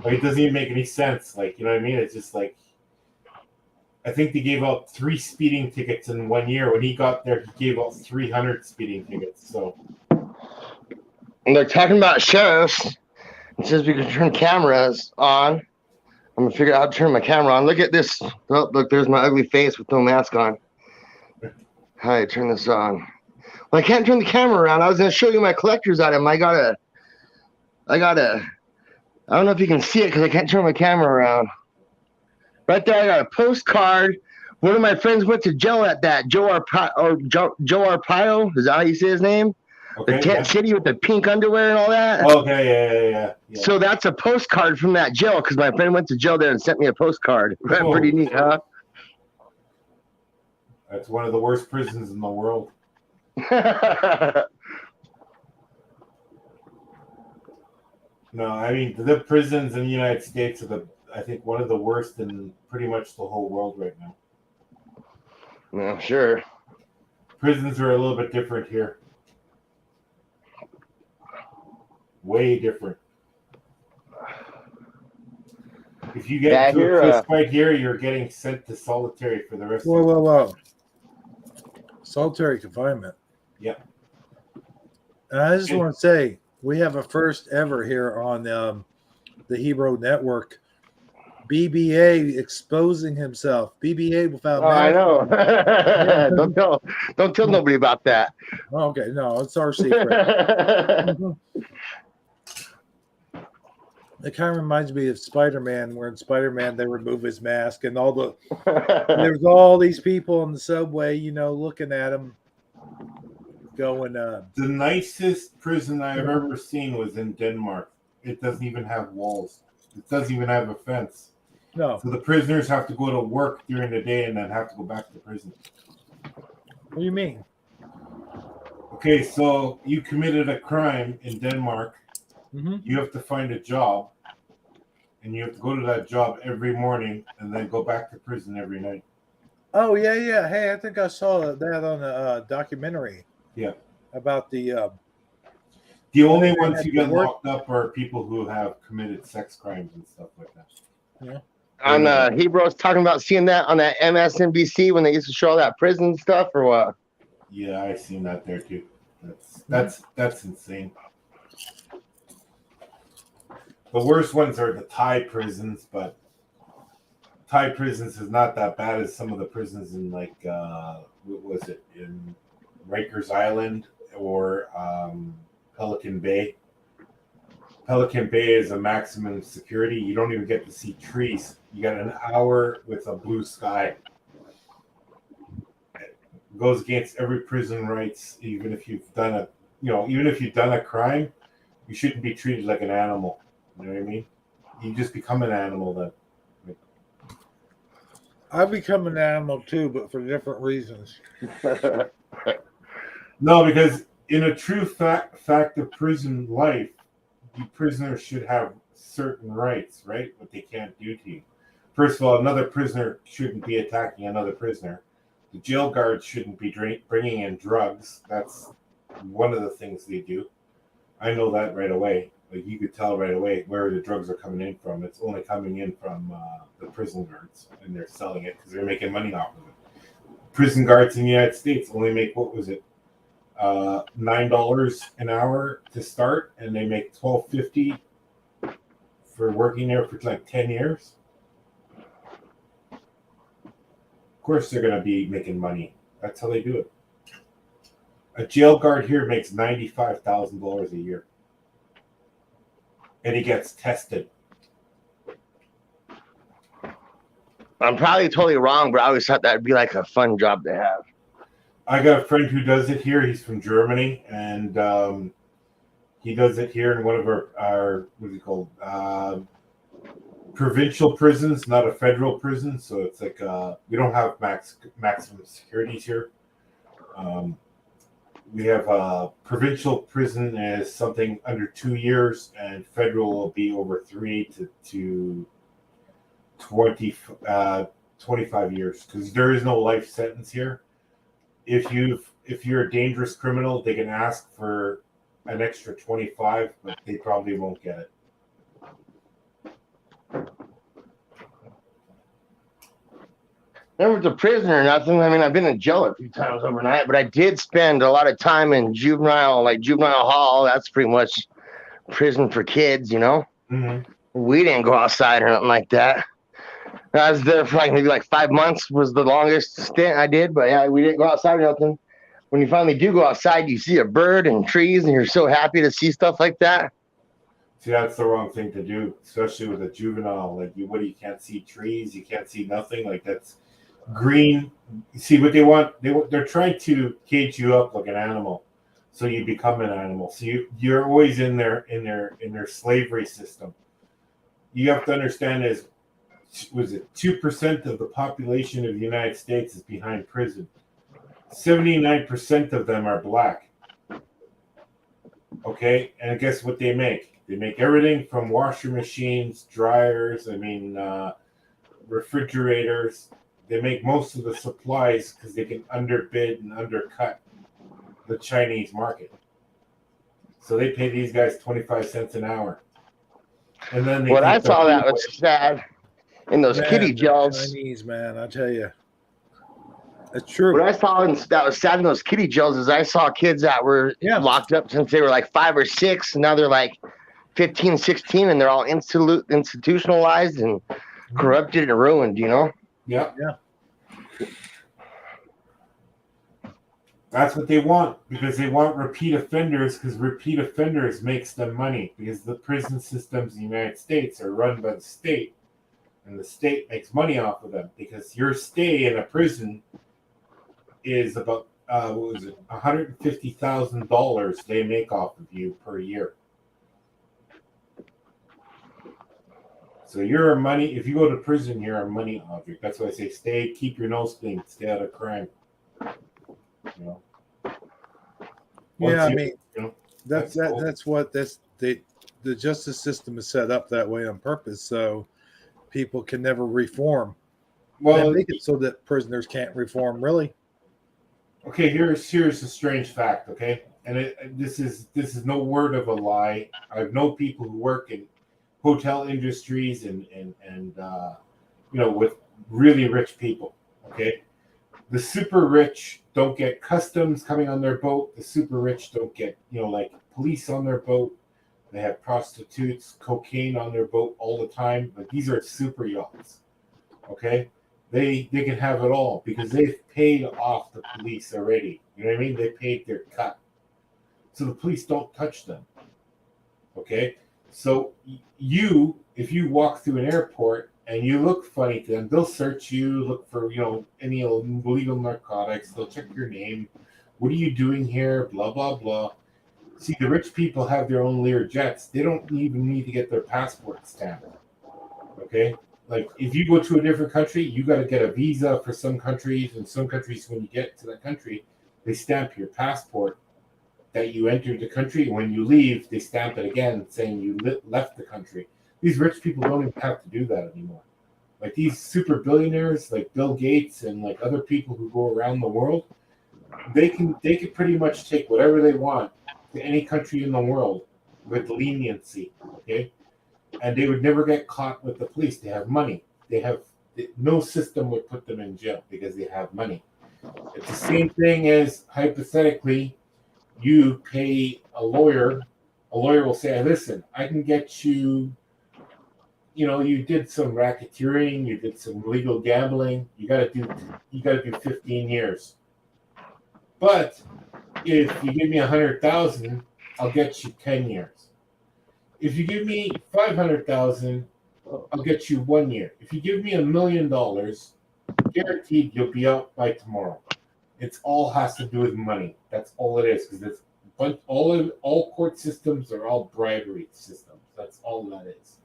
Like, it doesn't even make any sense. Like, you know what I mean? It's just like, I think they gave out 3 speeding tickets in 1 year. When he got there, he gave out 300 speeding tickets. So, and they're talking about sheriffs. It says we can turn cameras on. I'm gonna figure out how to turn my camera on. Look at this. Oh, look, there's my ugly face with no mask on. How do I turn this on? Well, I can't turn the camera around. I was gonna show you my collector's item. I don't know if you can see it because I can't turn my camera around. Right there, I got a postcard. One of my friends went to jail at that. Joe Arpaio. Is that how you say his name? okay, The tent city with the pink underwear and all that. Okay, yeah. So that's a postcard from that jail because my friend went to jail there and sent me a postcard. Oh. Pretty neat, huh? That's one of the worst prisons in the world. No, I mean, the prisons in the United States are I think one of the worst in pretty much the whole world right now. Yeah, sure. Prisons are a little bit different here. Way different. If you get into a fist fight here, you're getting sent to solitary for the rest of your life. Whoa. Solitary confinement. Yep. And I just want to say, we have a first ever here on the Hebrew Network. BBA exposing himself. BBA without. I know. Don't tell nobody about that. Okay, no, it's our secret. It kind of reminds me of Spider-Man, where in Spider-Man they remove his mask and there's all these people in the subway, you know, looking at him, going. The nicest prison I've ever seen was in Denmark. It doesn't even have walls. It doesn't even have a fence. No. So the prisoners have to go to work during the day and then have to go back to prison. What do you mean? Okay, so you committed a crime in Denmark. Mm-hmm. You have to find a job, and you have to go to that job every morning and then go back to prison every night. Oh, yeah. Hey, I think I saw that on a documentary. Yeah. About the only ones who get locked up are people who have committed sex crimes and stuff like that. Yeah. On Hebrews talking about seeing that on that MSNBC when they used to show all that prison stuff or what? Yeah, I seen that there too. That's insane. The worst ones are the Thai prisons, but Thai prisons is not that bad as some of the prisons in like what was it, in Rikers Island or Pelican Bay. Pelican Bay is a maximum security. You don't even get to see trees. You got an hour with a blue sky. It goes against every prison rights. Even if you've done a crime, you shouldn't be treated like an animal. You know what I mean? You just become an animal then. I become an animal too, but for different reasons. No, because in a true fact of prison life, the prisoners should have certain rights, right? What they can't do to you. First of all, another prisoner shouldn't be attacking another prisoner. The jail guards shouldn't be bringing in drugs. That's one of the things they do. I know that right away. Like you could tell right away where the drugs are coming in from. It's only coming in from the prison guards, and they're selling it because they're making money off of it. Prison guards in the United States only make, what was it, $9 an hour to start, and they make $12.50 for working there for like 10 years. Of course, they're going to be making money. That's how they do it. A jail guard here makes $95,000 a year. And he gets tested. I'm probably totally wrong, but I always thought that'd be like a fun job to have. I got a friend who does it here. He's from Germany, and he does it here in one of our what's it called? Provincial prisons, not a federal prison. So it's like we don't have maximum securities here. We have a provincial prison as something under 2 years, and federal will be over 3 to 25 years, because there is no life sentence here. If you're a dangerous criminal, they can ask for an extra 25, but they probably won't get it. Never to prison or nothing. I mean, I've been in jail a few times overnight, but I did spend a lot of time in juvenile hall. That's pretty much prison for kids, you know. Mm-hmm. We didn't go outside or nothing like that. I was there for maybe 5 months was the longest stint I did, but yeah, we didn't go outside or nothing. When you finally do go outside, you see a bird and trees, and you're so happy to see stuff like that. See, that's the wrong thing to do, especially with a juvenile. You can't see trees, you can't see nothing. That's green. See what they want? They're trying to cage you up like an animal, so you become an animal. So you're always in their slavery system. You have to understand is, was it 2% of the population of the United States is behind prison? 79% of them are black. Okay, and guess what they make? They make everything from washer machines, dryers, refrigerators. They make most of the supplies because they can underbid and undercut the Chinese market. So they pay these guys 25 cents an hour. And then what I saw that was sad in those kitty jails. Chinese, man, I tell you. It's true. What I saw that was sad in those kitty jails is I saw kids that were locked up since they were 5 or 6. And now they're 15, 16, and they're all institutionalized and corrupted and ruined, you know? Yeah. That's what they want, because they want repeat offenders, because repeat offenders makes them money, because the prison systems in the United States are run by the state, and the state makes money off of them, because your stay in a prison is about $150,000 they make off of you per year. So you're a money. If you go to prison, you're a money object. That's why I say keep your nose clean, stay out of crime. You know. That's what the justice system is set up that way on purpose, so people can never reform. Well, they make it so that prisoners can't reform, really. Okay, here's a strange fact. Okay, and this is no word of a lie. I know people who work in hotel industries and with really rich people. Okay, the super rich don't get customs coming on their boat. The super rich don't get police on their boat. They have prostitutes, cocaine on their boat all the time. But these are super yachts. Okay, they can have it all because they've paid off the police already. You know what I mean? They paid their cut, so the police don't touch them. Okay. So if you walk through an airport and you look funny to them, they'll search you, look for any illegal narcotics. They'll check your name. What are you doing here? Blah blah blah. See, the rich people have their own Lear jets. They don't even need to get their passport stamped. Okay, if you go to a different country, you got to get a visa for some countries, and some countries when you get to that country, they stamp your passport that you entered the country. When you leave, they stamp it again saying you left the country. These rich people don't even have to do that anymore. These super billionaires like Bill Gates and other people who go around the world, they can pretty much take whatever they want to any country in the world with leniency, okay? And they would never get caught with the police. They have money. No system would put them in jail because they have money. It's the same thing as, hypothetically, you pay a lawyer. A lawyer will say, listen, I can get you, you did some racketeering, you did some legal gambling, you gotta do 15 years. But if you give me 100,000, I'll get you 10 years. If you give me 500,000, I'll get you 1 year. If you give me $1 million, guaranteed you'll be out by tomorrow. It's all has to do with money. That's all it is, because all court systems are all bribery systems. That's all that is.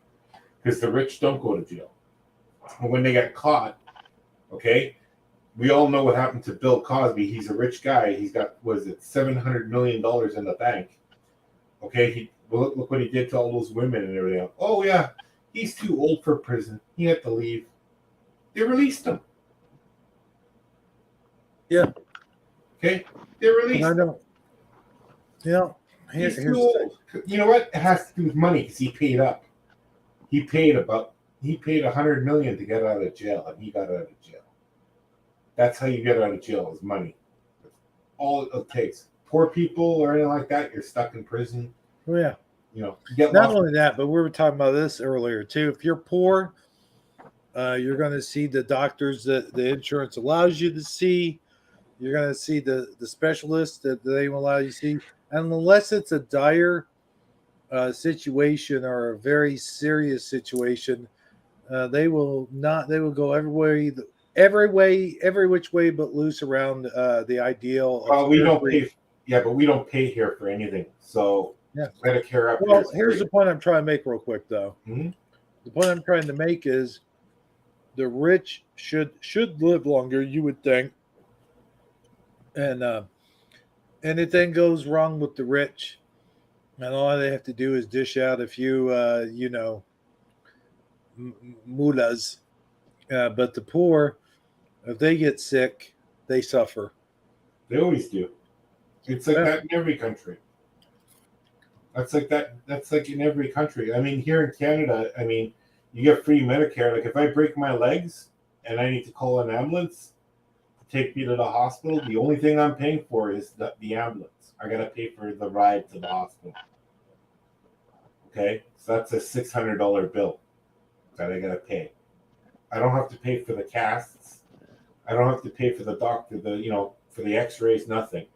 Because the rich don't go to jail. And when they get caught, okay, we all know what happened to Bill Cosby. He's a rich guy. He's got, $700 million in the bank. Okay, look what he did to all those women and everything. Oh, yeah, he's too old for prison. He had to leave. They released him. Yeah. Okay, they released him. He's too old. You know what? It has to do with money because he paid up. He paid $100 million to get out of jail, and he got out of jail. That's how you get out of jail, is money. That's all it takes. Poor people or anything like that, you're stuck in prison. Oh, yeah. You get not only that, but we were talking about this earlier too. If you're poor, you're going to see the doctors that the insurance allows you to see. You're going to see the specialists that they will allow you to see. And unless it's a dire situation or a very serious situation, they will not. They will go every which way but loose around the ideal. We don't pay. Yeah, but we don't pay here for anything. So yeah, Medicare. Well, here's the point I'm trying to make real quick, though. Mm-hmm. The point I'm trying to make is the rich should live longer. You would think, and anything goes wrong with the rich, and all they have to do is dish out a few, mullahs. But the poor, if they get sick, they suffer. They always do. It's like that in every country. That's like that. That's like in every country. I mean, here in Canada, you get free Medicare. Like if I break my legs and I need to call an ambulance to take me to the hospital, the only thing I'm paying for is the ambulance. I gotta pay for the ride to the hospital. Okay, so that's a $600 bill that I gotta pay. I don't have to pay for the casts. I don't have to pay for the doctor. For the X-rays, nothing.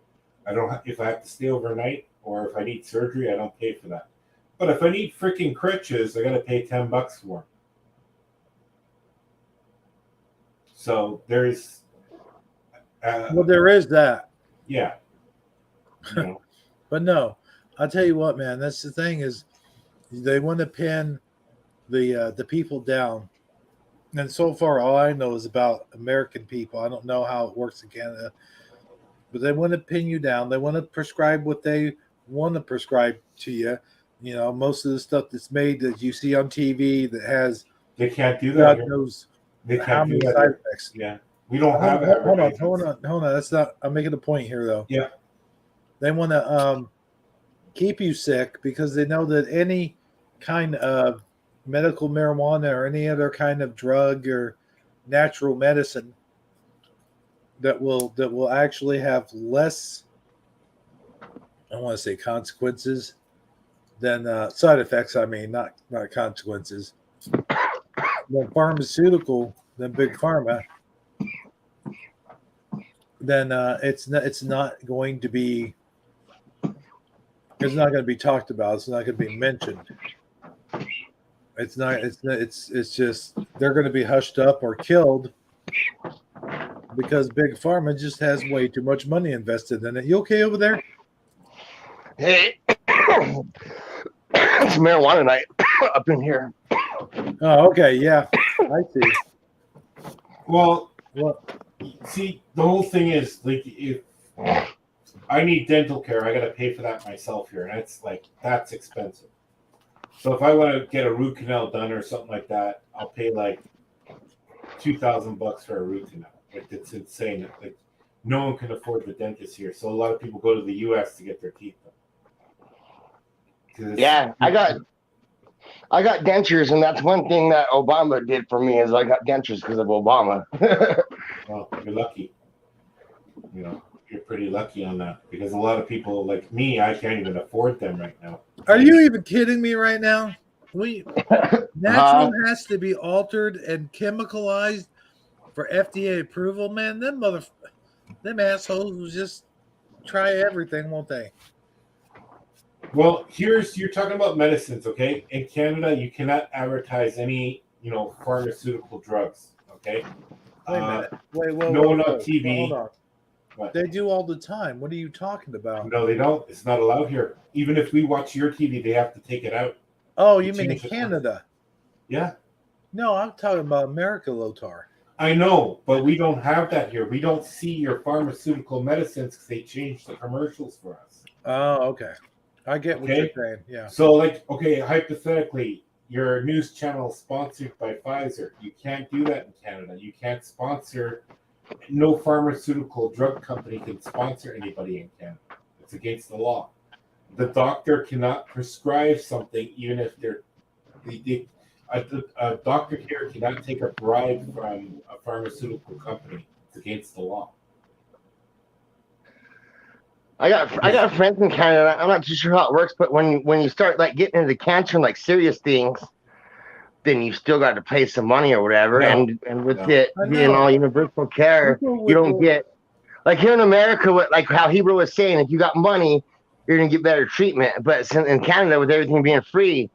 If I have to stay overnight or if I need surgery, I don't pay for that. But if I need freaking crutches, I got to pay $10 for them. So there's. There is that. Yeah. But no, I'll tell you what, man. That's the thing is, they want to pin the people down, and so far, all I know is about American people. I don't know how it works in Canada. But they want to pin you down. They want to prescribe what they want to prescribe to you. Most of the stuff that's made that you see on TV that has they can't do that. God knows they can't how do many that. side effects. Yeah, we don't have. Hold on. That's not. I'm making a point here, though. Yeah, they want to keep you sick because they know that any kind of medical marijuana or any other kind of drug or natural medicine that will actually have less, I want to say consequences than side effects. I mean, not consequences. Than pharmaceutical, than big pharma. Then it's not going to be. It's not going to be talked about. It's not going to be mentioned. It's just they're going to be hushed up or killed because big pharma just has way too much money invested in it. You okay over there? Hey, it's marijuana night up in here. Oh, okay, yeah, I see. Well, see, the whole thing is like if I need dental care, I got to pay for that myself here, and that's expensive. So if I want to get a root canal done or something like that, I'll pay like $2,000 for a root canal. Like it's insane. Like no one can afford the dentist here, so a lot of people go to the U.S. to get their teeth done. Yeah, I got dentures, and that's one thing that Obama did for me is I got dentures because of Obama. Well, you're lucky. You know, you're pretty lucky on that because a lot of people like me, I can't even afford them right now. Are you even kidding me right now? Natural has to be altered and chemicalized for FDA approval, man. Them assholes will just try everything, won't they? Well, you're talking about medicines, okay? In Canada, you cannot advertise any, pharmaceutical drugs, okay? Wait a minute. No one on TV. Hold on. What? They do all the time. What are you talking about? No, they don't. It's not allowed here. Even if we watch your TV, they have to take it out. Oh, you mean in Canada? Yeah. No, I'm talking about America, Lotar. I know, but we don't have that here. We don't see your pharmaceutical medicines because they change the commercials for us. Oh, okay. I get what you're saying. Yeah. So, hypothetically, your news channel is sponsored by Pfizer. You can't do that in Canada. You can't sponsor. No pharmaceutical drug company can sponsor anybody in Canada. It's against the law. The doctor cannot prescribe something, even if a doctor here cannot take a bribe from a pharmaceutical company. It's against the law. I got friends in Canada. I'm not too sure how it works, but when you start getting into cancer and serious things, then you still got to pay some money or whatever. No. And with it being all universal care, you don't get here in America. What how Hebrew was saying, if you got money, you're gonna get better treatment. But in Canada, with everything being free,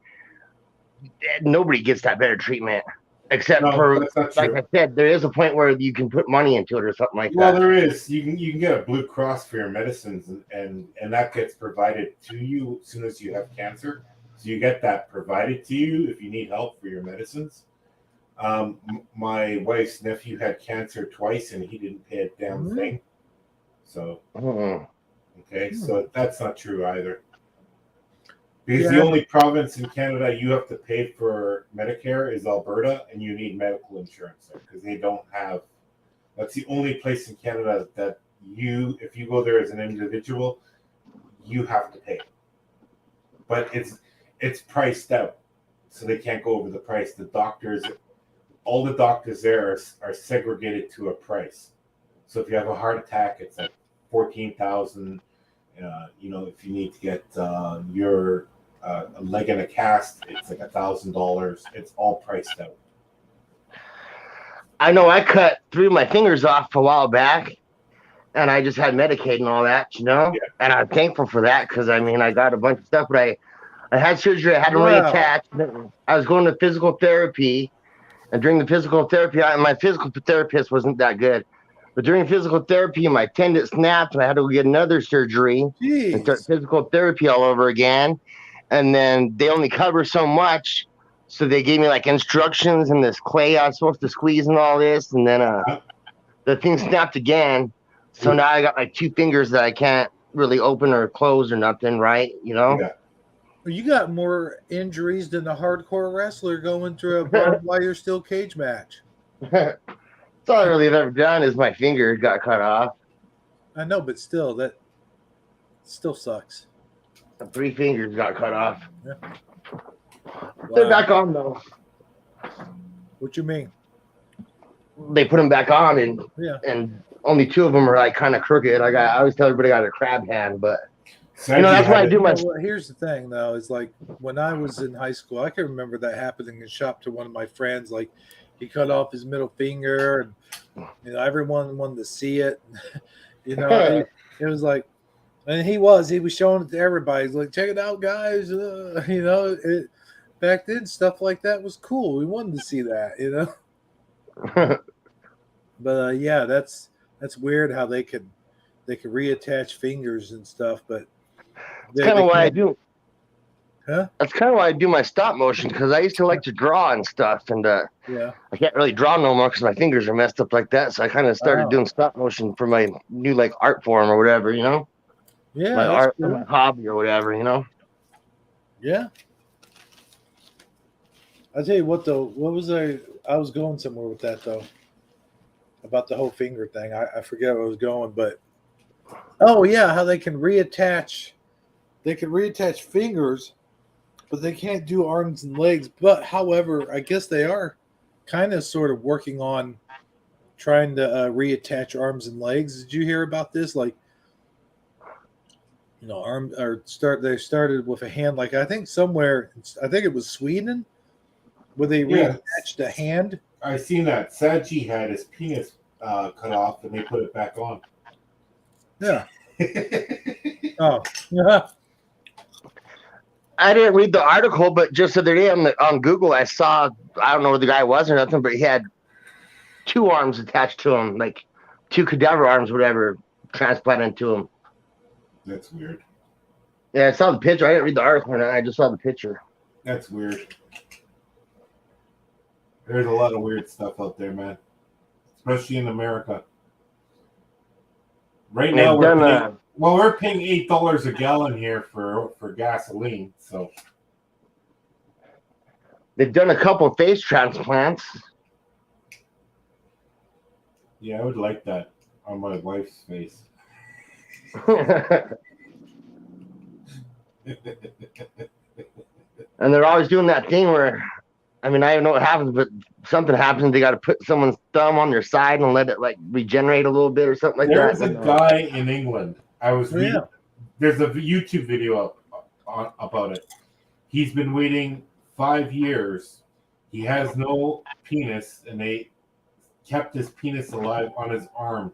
nobody gets that better treatment. Except for, I said, there is a point where you can put money into it or something like that. Well, there is. You can get a Blue Cross for your medicines, and that gets provided to you as soon as you have cancer. So you get that provided to you if you need help for your medicines. My wife's nephew had cancer twice, and he didn't pay a damn thing. So, so that's not true either. Because the only province in Canada you have to pay for Medicare is Alberta, and you need medical insurance there because they don't have. That's the only place in Canada that if you go there as an individual, you have to pay. But it's priced out, so they can't go over the price. All the doctors there are segregated to a price. So if you have a heart attack, it's at $14,000. If you need to get your a leg in a cast, it's like $1,000. It's all priced out. I know I cut 3 of my fingers off a while back, and I just had Medicaid and all that, and I'm thankful for that because I got a bunch of stuff, but I had surgery. I had to reattach. I was going to physical therapy, and during the physical therapy, my physical therapist wasn't that good. But during physical therapy, my tendon snapped, and I had to go get another surgery and start physical therapy all over again. And then they only cover so much, so they gave me instructions and this clay I was supposed to squeeze and all this, and then the thing snapped again. So now I got 2 fingers that I can't really open or close or nothing, right? You got more injuries than a hardcore wrestler going through a barbed wire steel cage match. That's all I really have ever done is my finger got cut off. I know, but still, that still sucks. 3 fingers got cut off. Yeah. Wow. They're back on though. What you mean? They put them back on, and only 2 of them are kind of crooked. I always tell everybody I got a crab hand, but that's why I do my. Well, here's the thing, though, is when I was in high school, I can remember that happening in shop to one of my friends. He cut off his middle finger, and everyone wanted to see it. It was and he was showing it to everybody. He's check it out, guys. Back then, stuff like that was cool. We wanted to see that, But that's weird how they could reattach fingers and stuff. But that's kind of why I do. Huh? That's kind of why I do my stop motion because I used to like to draw and stuff, and I can't really draw no more because my fingers are messed up like that. So I kind of started doing stop motion for my new art form or whatever, Yeah, my art, my hobby or whatever, Yeah. I'll tell you what though. What was I was going somewhere with that though. About the whole finger thing. I forget where I was going, but how they can reattach. They can reattach fingers but they can't do arms and legs. But however, I guess they are kind of sort of working on trying to reattach arms and legs. Did you hear about this? Like, you know, they started with a hand. Like I think somewhere, I think it was Sweden, where they reattached a hand. I seen that. Saji had his penis cut off, and they put it back on. Yeah. Oh, yeah. I didn't read the article, but just the other day on Google, I saw, I don't know who the guy was or nothing, but he had 2 arms attached to him, like 2 cadaver arms, whatever, transplanted to him. That's weird. Yeah, I saw the picture. I didn't read the article, I just saw the picture. That's weird. There's a lot of weird stuff out there, man. Especially in America. Right now, we're paying $8 a gallon here for gasoline. So they've done a couple of face transplants. Yeah, I would like that on my wife's face. And they're always doing that thing where, I mean, I don't know what happens, but something happens. They got to put someone's thumb on their side and let it like regenerate a little bit or something like that. There's a guy in England. There's a YouTube video about it. He's been waiting 5 years. He has no penis, and they kept his penis alive on his arm.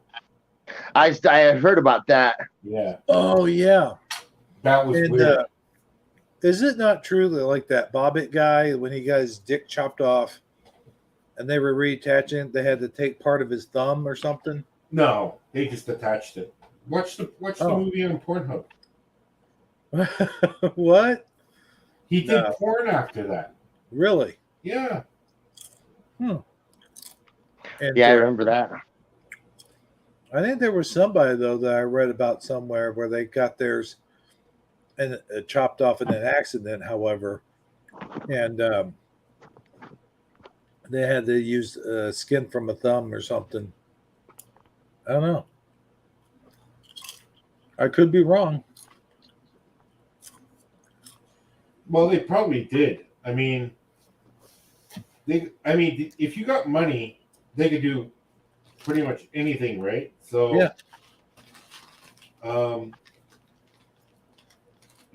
I have heard about that. Yeah. Oh yeah. That was weird. Is it not true that like that Bobbitt guy, when he got his dick chopped off and they were reattaching, they had to take part of his thumb or something? No, they just attached it. Watch the movie on Pornhub. What? He did porn after that. Really? Yeah. And yeah, I remember that. I think there was somebody though that I read about somewhere where they got theirs and chopped off in an accident, however, and they had to use skin from a thumb or something. I don't know. I could be wrong. Well, they probably did. I mean, if you got money, they could do pretty much anything, right? So, yeah.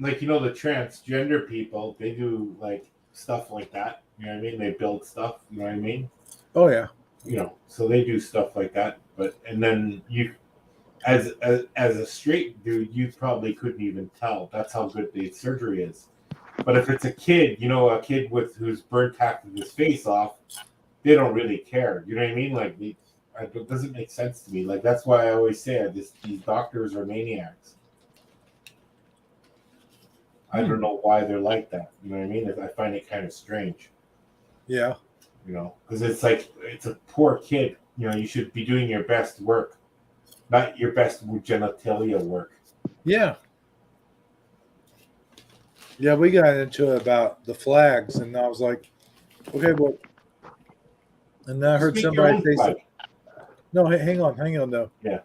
Like, you know, the transgender people, they do like stuff like that. You know what I mean? They build stuff. You know what I mean? Oh yeah. You know, so they do stuff like that. But and then you, as a straight dude, you probably couldn't even tell. That's how good the surgery is. But if it's a kid, you know, who's burnt half of his face off, they don't really care. You know what I mean? Like, it doesn't make sense to me. Like, that's why I always say these doctors are maniacs. I don't know why they're like that. You know what I mean? I find it kind of strange. Yeah. You know, because it's like, it's a poor kid. You know, you should be doing your best work, not your best genitalia work. Yeah. Yeah, we got into it about the flags, and I was like, okay, well, and then I heard somebody say something. No, hang on, though. Yeah.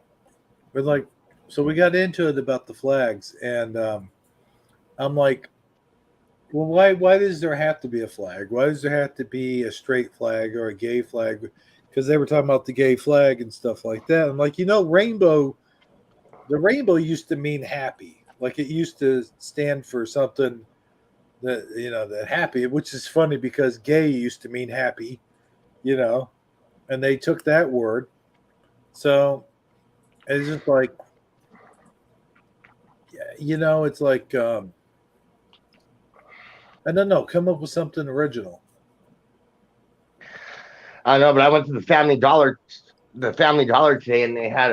But like, so we got into it about the flags, and I'm like, well, why does there have to be a flag? Why does there have to be a straight flag or a gay flag? Because they were talking about the gay flag and stuff like that. I'm like, you know, the rainbow used to mean happy. Like it used to stand for something that, you know, that happy, which is funny because gay used to mean happy, you know, and they took that word. So it's just like, you know, it's like, I don't know, come up with something original. I know, but I went to the Family Dollar today, and they had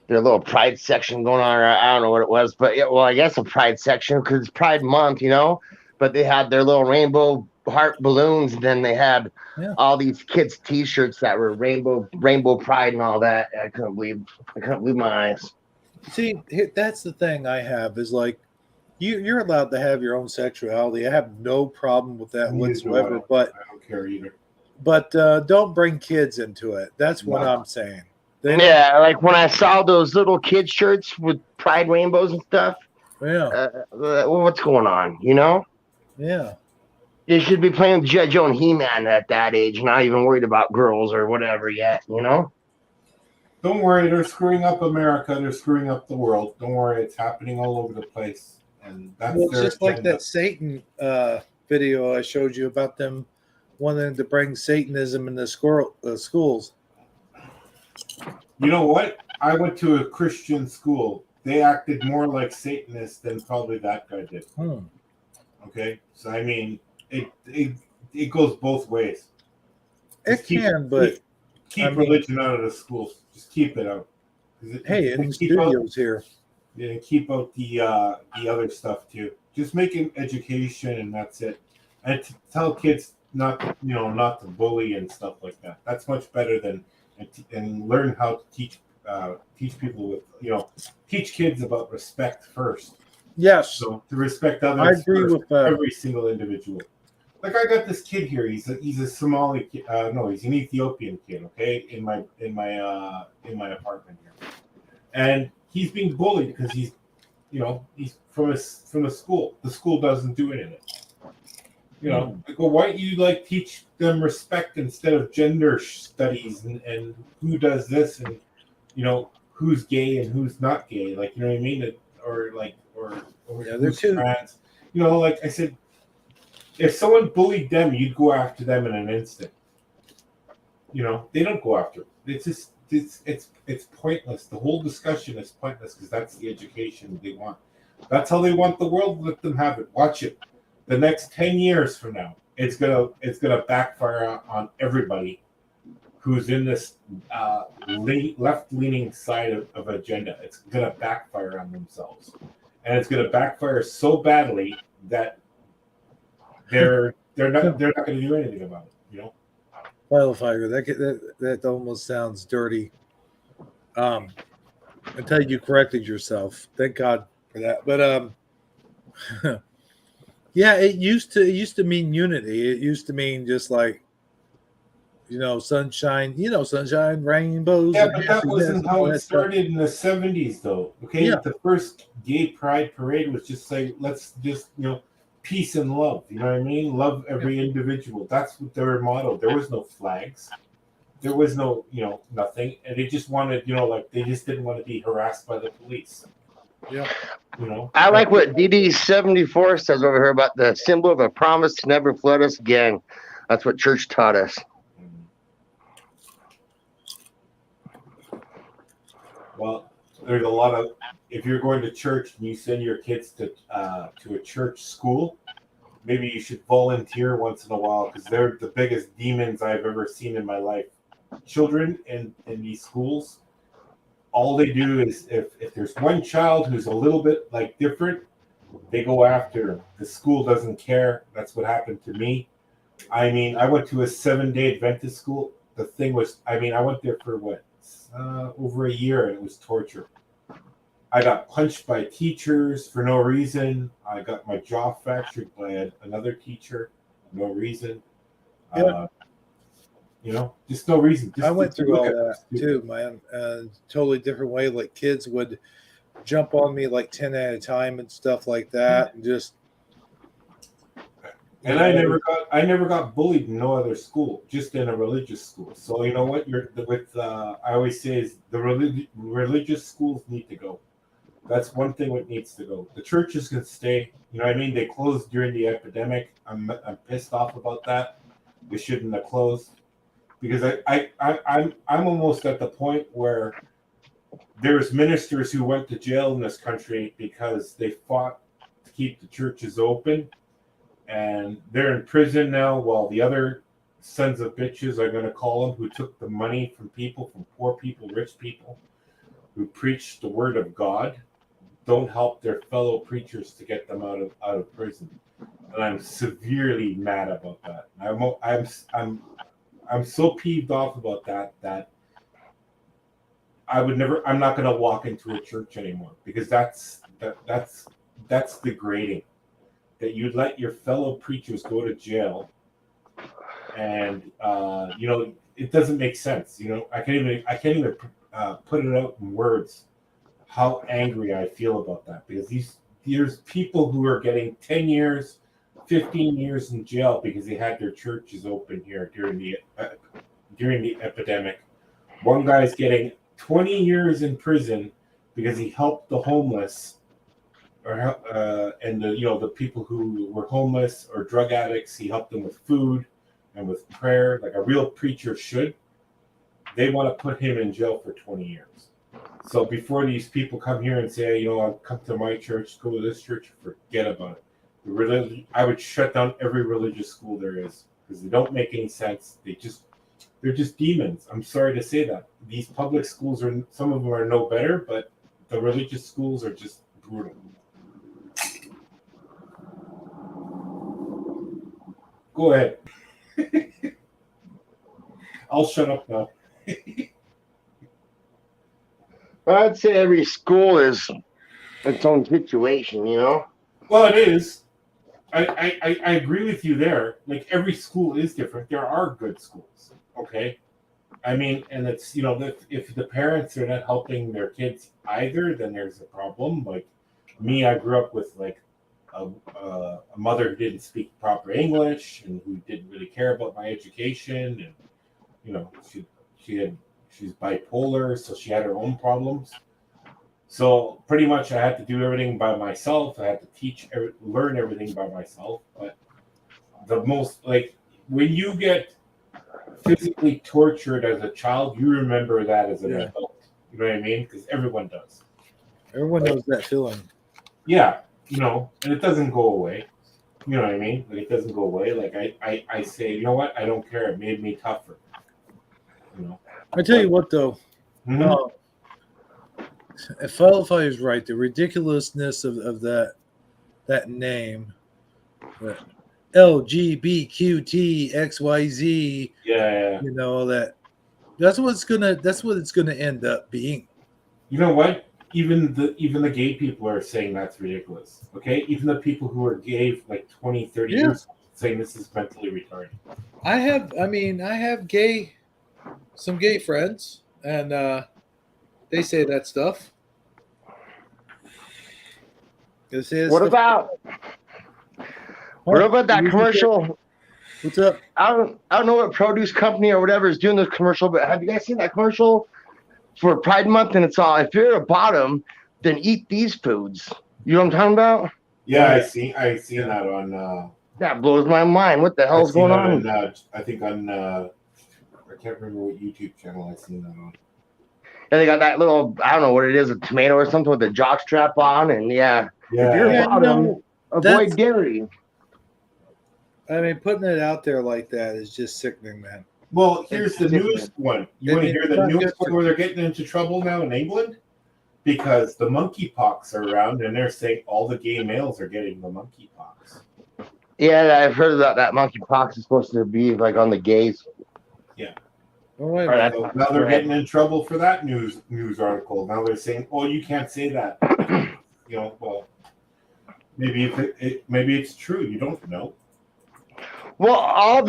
their little Pride section going on. I don't know what it was, but yeah, well, I guess a Pride section because it's Pride Month, you know. But they had their little rainbow heart balloons, and then they had all these kids' T-shirts that were rainbow Pride and all that. I couldn't believe my eyes. See, that's the thing I have is like, you're allowed to have your own sexuality. I have no problem with that whatsoever. But I don't care either. But don't bring kids into it. That's what I'm saying. Yeah, like when I saw those little kid shirts with pride rainbows and stuff. Yeah. What's going on? You know? Yeah. They should be playing G.I. Joe and He-Man at that age, not even worried about girls or whatever yet, you know? Don't worry, they're screwing up America. They're screwing up the world. Don't worry, it's happening all over the place, and that's Well, it's their just like agenda. that Satan video I showed you about them wanting to bring Satanism in the schools. You know what? I went to a Christian school. They acted more like Satanists than probably that guy did. Okay, so I mean, it goes both ways. It can, but keep religion out of the schools. Just keep it out. Hey, in the studios here. Yeah, keep out the other stuff too. Just make an education, and that's it. And to tell kids not to bully and stuff like that. That's much better than and learn how to teach people with teach kids about respect first. Yes. So to respect others. I agree first, with every single individual. Like I got this kid here. He's a Somali kid. No, he's an Ethiopian kid. Okay, in my apartment here, and he's being bullied because he's from the school. The school doesn't do anything. I go, why don't you teach them respect instead of gender studies and who does this and who's gay and who's not gay, you know what I mean, or who's trans. Like I said, if someone bullied them, you'd go after them in an instant. They don't go after. It's just it's pointless. The whole discussion is pointless because that's the education they want. That's how they want the world. Let them have it. Watch it. The next 10 years from now, it's gonna backfire on everybody who's in this left-leaning side of agenda. It's gonna backfire on themselves, and it's gonna backfire so badly that they're not going to do anything about it. Wildfire. That almost sounds dirty. Until you corrected yourself. Thank God for that. But yeah, it used to mean unity. It used to mean just like sunshine. Sunshine, rainbows. Yeah, but that wasn't how it started in the 70s, though. Okay, yeah. The first gay pride parade was just like, let's just peace and love. You know what I mean? Love every individual. That's what their motto. There was no flags. There was no, nothing. And they just wanted, they just didn't want to be harassed by the police. Yeah. I like what DD74 says over here about the symbol of a promise to never flood us again. That's what church taught us. Well, there's a lot of, if you're going to church and you send your kids to a church school, maybe you should volunteer once in a while because they're the biggest demons I've ever seen in my life. Children in these schools, all they do is if there's one child who's a little bit different, they go after. The school doesn't care. That's what happened to me. I mean, I went to a 7-day Adventist school. The thing was, I went there for over a year, and it was torture. I got punched by teachers for no reason. I got my jaw fractured by another teacher, no reason. Yeah. Just no reason. I went through all that too, man. Totally different way. Like kids would jump on me 10 at a time and stuff like that, and just. And I never got bullied in no other school, just in a religious school. So you know what? I always say is the religious schools need to go. That's one thing that needs to go. The churches can stay. You know what I mean? They closed during the epidemic. I'm pissed off about that. They shouldn't have closed because I'm almost at the point where there's ministers who went to jail in this country because they fought to keep the churches open. And they're in prison now while the other sons of bitches, I'm going to call them, who took the money from people, from poor people, rich people, who preach the word of God, don't help their fellow preachers to get them out of prison. And I'm severely mad about that. I'm so peeved off about that I'm not going to walk into a church anymore because that's degrading. That you'd let your fellow preachers go to jail, and it doesn't make sense. I can't even put it out in words how angry I feel about that because there's people who are getting 10 years, 15 years in jail because they had their churches open here during the epidemic. One guy's getting 20 years in prison because he helped the homeless, and the people who were homeless or drug addicts. He helped them with food and with prayer, like a real preacher should. They want to put him in jail for 20 years. So before these people come here and say, I'll come to my church, go to this church, forget about it. I would shut down every religious school there is because they don't make any sense. They're just demons. I'm sorry to say that. These public schools some of them are no better, but the religious schools are just brutal. Go ahead. I'll shut up now. I'd say every school is its own situation, Well, it is. I agree with you there. Like, every school is different. There are good schools, okay? I mean, and it's, if the parents are not helping their kids either, then there's a problem. Like me, I grew up with like a mother who didn't speak proper English and who didn't really care about my education, and she's bipolar, so she had her own problems. So pretty much I had to do everything by myself. I had to learn everything by myself. But the most, like, when you get physically tortured as a child, you remember that as an adult. You know what I mean? Because everyone does. Everyone knows that feeling. Yeah, and it doesn't go away. You know what I mean? Like, it doesn't go away. Like, I say, you know what? I don't care. It made me tougher. I tell you what, though. Mm-hmm. If Falify is right, the ridiculousness of that name, LGBTQTXYZ. Yeah. That's what it's gonna end up being. You know what? Even the gay people are saying that's ridiculous. Okay? Even the people who are gay like 20, 30 years saying this is mentally retarded. I have some gay friends, and they say that stuff. What about that commercial? What's up? I don't know what produce company or whatever is doing this commercial, but have you guys seen that commercial for Pride Month? And it's all, if you're a bottom, then eat these foods. You know what I'm talking about? Yeah, I seen that on. That blows my mind. What the hell's going on? I think on. I can't remember what YouTube channel I seen that on. And they got that little, I don't know what it is, a tomato or something with a jock strap on, and if you're a bottom, avoid dairy. I mean, putting it out there like that is just sickening, man. Well, here's the newest one. You want to hear the newest one where they're getting into trouble now in England? Because the monkeypox are around, and they're saying all the gay males are getting the monkeypox. Yeah, I've heard about that. Monkeypox is supposed to be like on the gays. Yeah. So now they're getting in trouble for that news article. Now they're saying, "Oh, you can't say that." Well, maybe maybe it's true. You don't know. Well, all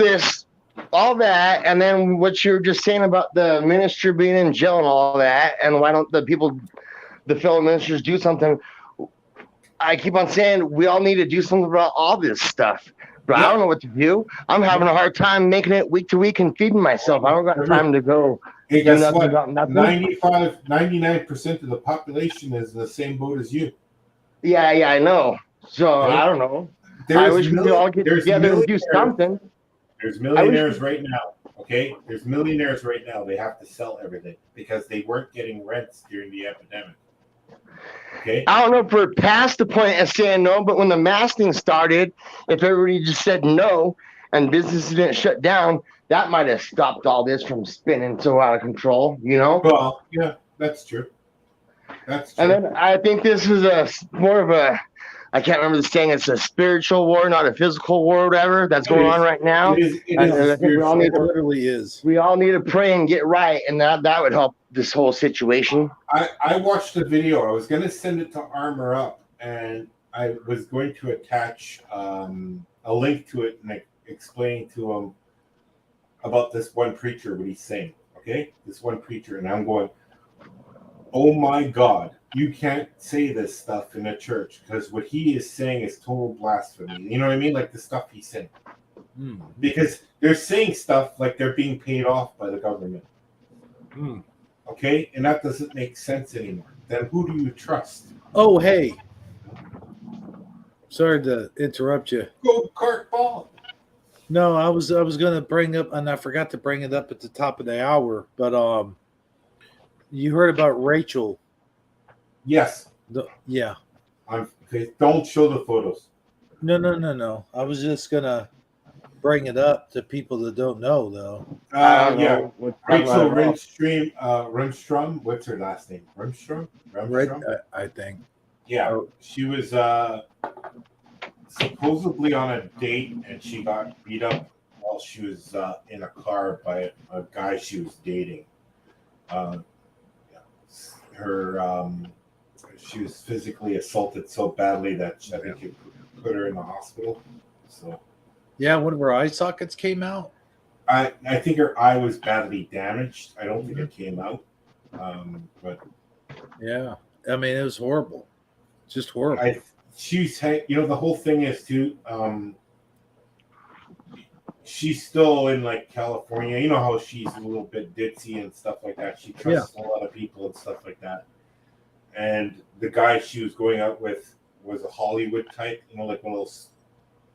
that, and then what you were just saying about the minister being in jail and all that, and why don't the fellow ministers do something? I keep on saying we all need to do something about all this stuff. But I don't know what to do. I'm having a hard time making it week to week and feeding myself. I don't got time to go. Hey, guess what? 99% of the population is in the same boat as you. Yeah, I know. So I don't know. I wish we could all get together and do something. There's millionaires right now. Okay, there's millionaires right now. They have to sell everything because they weren't getting rents during the epidemic. Okay. I don't know if we're past the point of saying no, but when the masking started, if everybody just said no and businesses didn't shut down, that might have stopped all this from spinning so out of control, Well, yeah, that's true. That's true. And then I think this is more of a, I can't remember the saying, it's a spiritual war, not a physical war or whatever that's going on right now. We all need to pray and get right, and that would help this whole situation. I watched the video. I was going to send it to Armor Up, and I was going to attach a link to it and explain to him about this one preacher, what he's saying. Okay? This one preacher. And I'm going, oh my God, you can't say this stuff in a church because what he is saying is total blasphemy. You know what I mean? Like the stuff he's saying. Because they're saying stuff like they're being paid off by the government. Okay? And that doesn't make sense anymore. Then who do you trust? Oh, hey. Sorry to interrupt you. Go Kurt Ball. No, I was going to bring up, and I forgot to bring it up at the top of the hour, but you heard about Rachel. Yes. Yeah. Okay, don't show the photos. No. I was just going to bring it up to people that don't know, though. Yeah. Rachel Rimstrom. What's her last name? Rimstrom? I think. Yeah. She was supposedly on a date, and she got beat up while she was in a car by a guy she was dating. She was physically assaulted so badly that I think it put her in the hospital. So yeah, one of her eye sockets came out. I think her eye was badly damaged. I don't think it came out, but yeah, I mean it was horrible, just horrible. The whole thing is too. She's still in like California. You know how she's a little bit ditzy and stuff like that. She trusts a lot of people and stuff like that. And the guy she was going out with was a Hollywood type. You know, like one of those.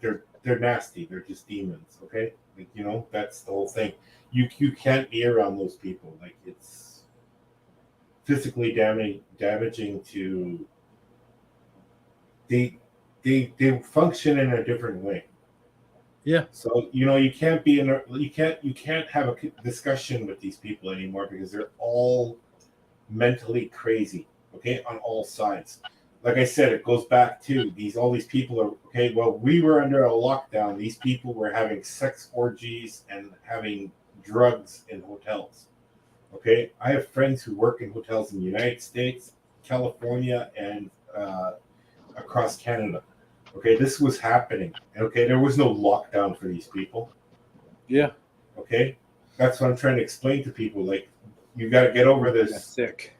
They're nasty. They're just demons. Okay, like that's the whole thing. You can't be around those people. Like it's physically damaging to. They function in a different way. Yeah. So you can't be you can't have a discussion with these people anymore because they're all mentally crazy. Okay, on all sides. Like I said, it goes back to all these people are okay. Well, we were under a lockdown. These people were having sex orgies and having drugs in hotels. Okay, I have friends who work in hotels in the United States, California, and across Canada. Okay, this was happening. Okay, there was no lockdown for these people. Yeah. Okay, that's what I'm trying to explain to people. Like, you got to get over this. That's sick.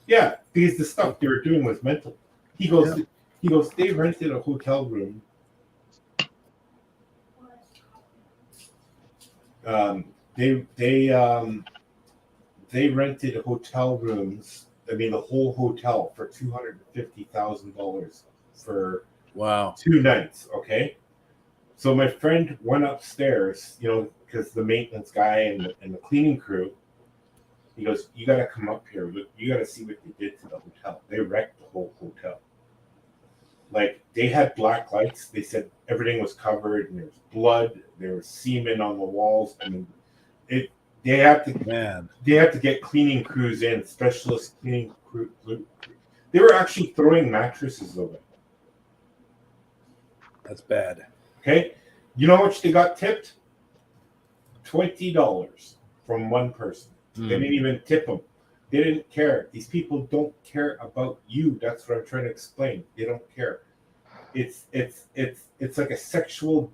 Yeah, because the stuff they were doing was mental. He goes. They rented a hotel room. They rented hotel rooms. I mean, the whole hotel for $250,000 for 2 nights. Okay, so my friend went upstairs, because the maintenance guy and the cleaning crew. He goes, "You got to come up here. You got to see what they did to the hotel. They wrecked the whole hotel. Like they had black lights. They said everything was covered, and there was blood. There was semen on the walls. I mean, They have to get cleaning crews in, specialist cleaning crew. They were actually throwing mattresses away. That's bad. Okay, you know how much they got tipped? $20 from one person. They didn't even tip them. They didn't care. These people don't care about you. That's what I'm trying to explain. They don't care. It's like a sexual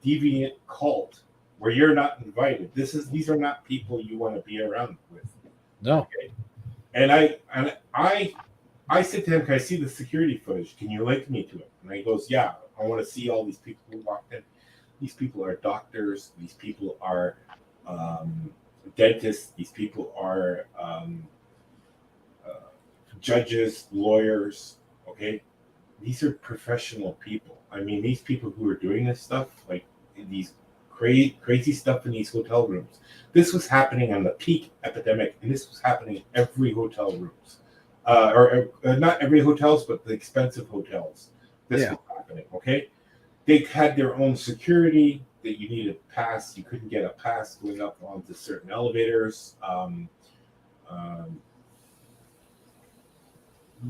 deviant cult where you're not invited. These are not people you want to be around with. No. Okay? And I said to him, "Can I see the security footage? Can you link me to it?" And he goes, "Yeah, I want to see all these people who walked in. These people are doctors. These people are dentists. These people are judges, lawyers. Okay, these are professional people. I mean, these people who are doing this stuff, like these crazy stuff in these hotel rooms. This was happening on the peak epidemic, and this was happening in every hotel rooms, or not every hotels, but the expensive hotels. This was happening. Okay, they had their own security that you needed a pass. You couldn't get a pass going up onto certain elevators.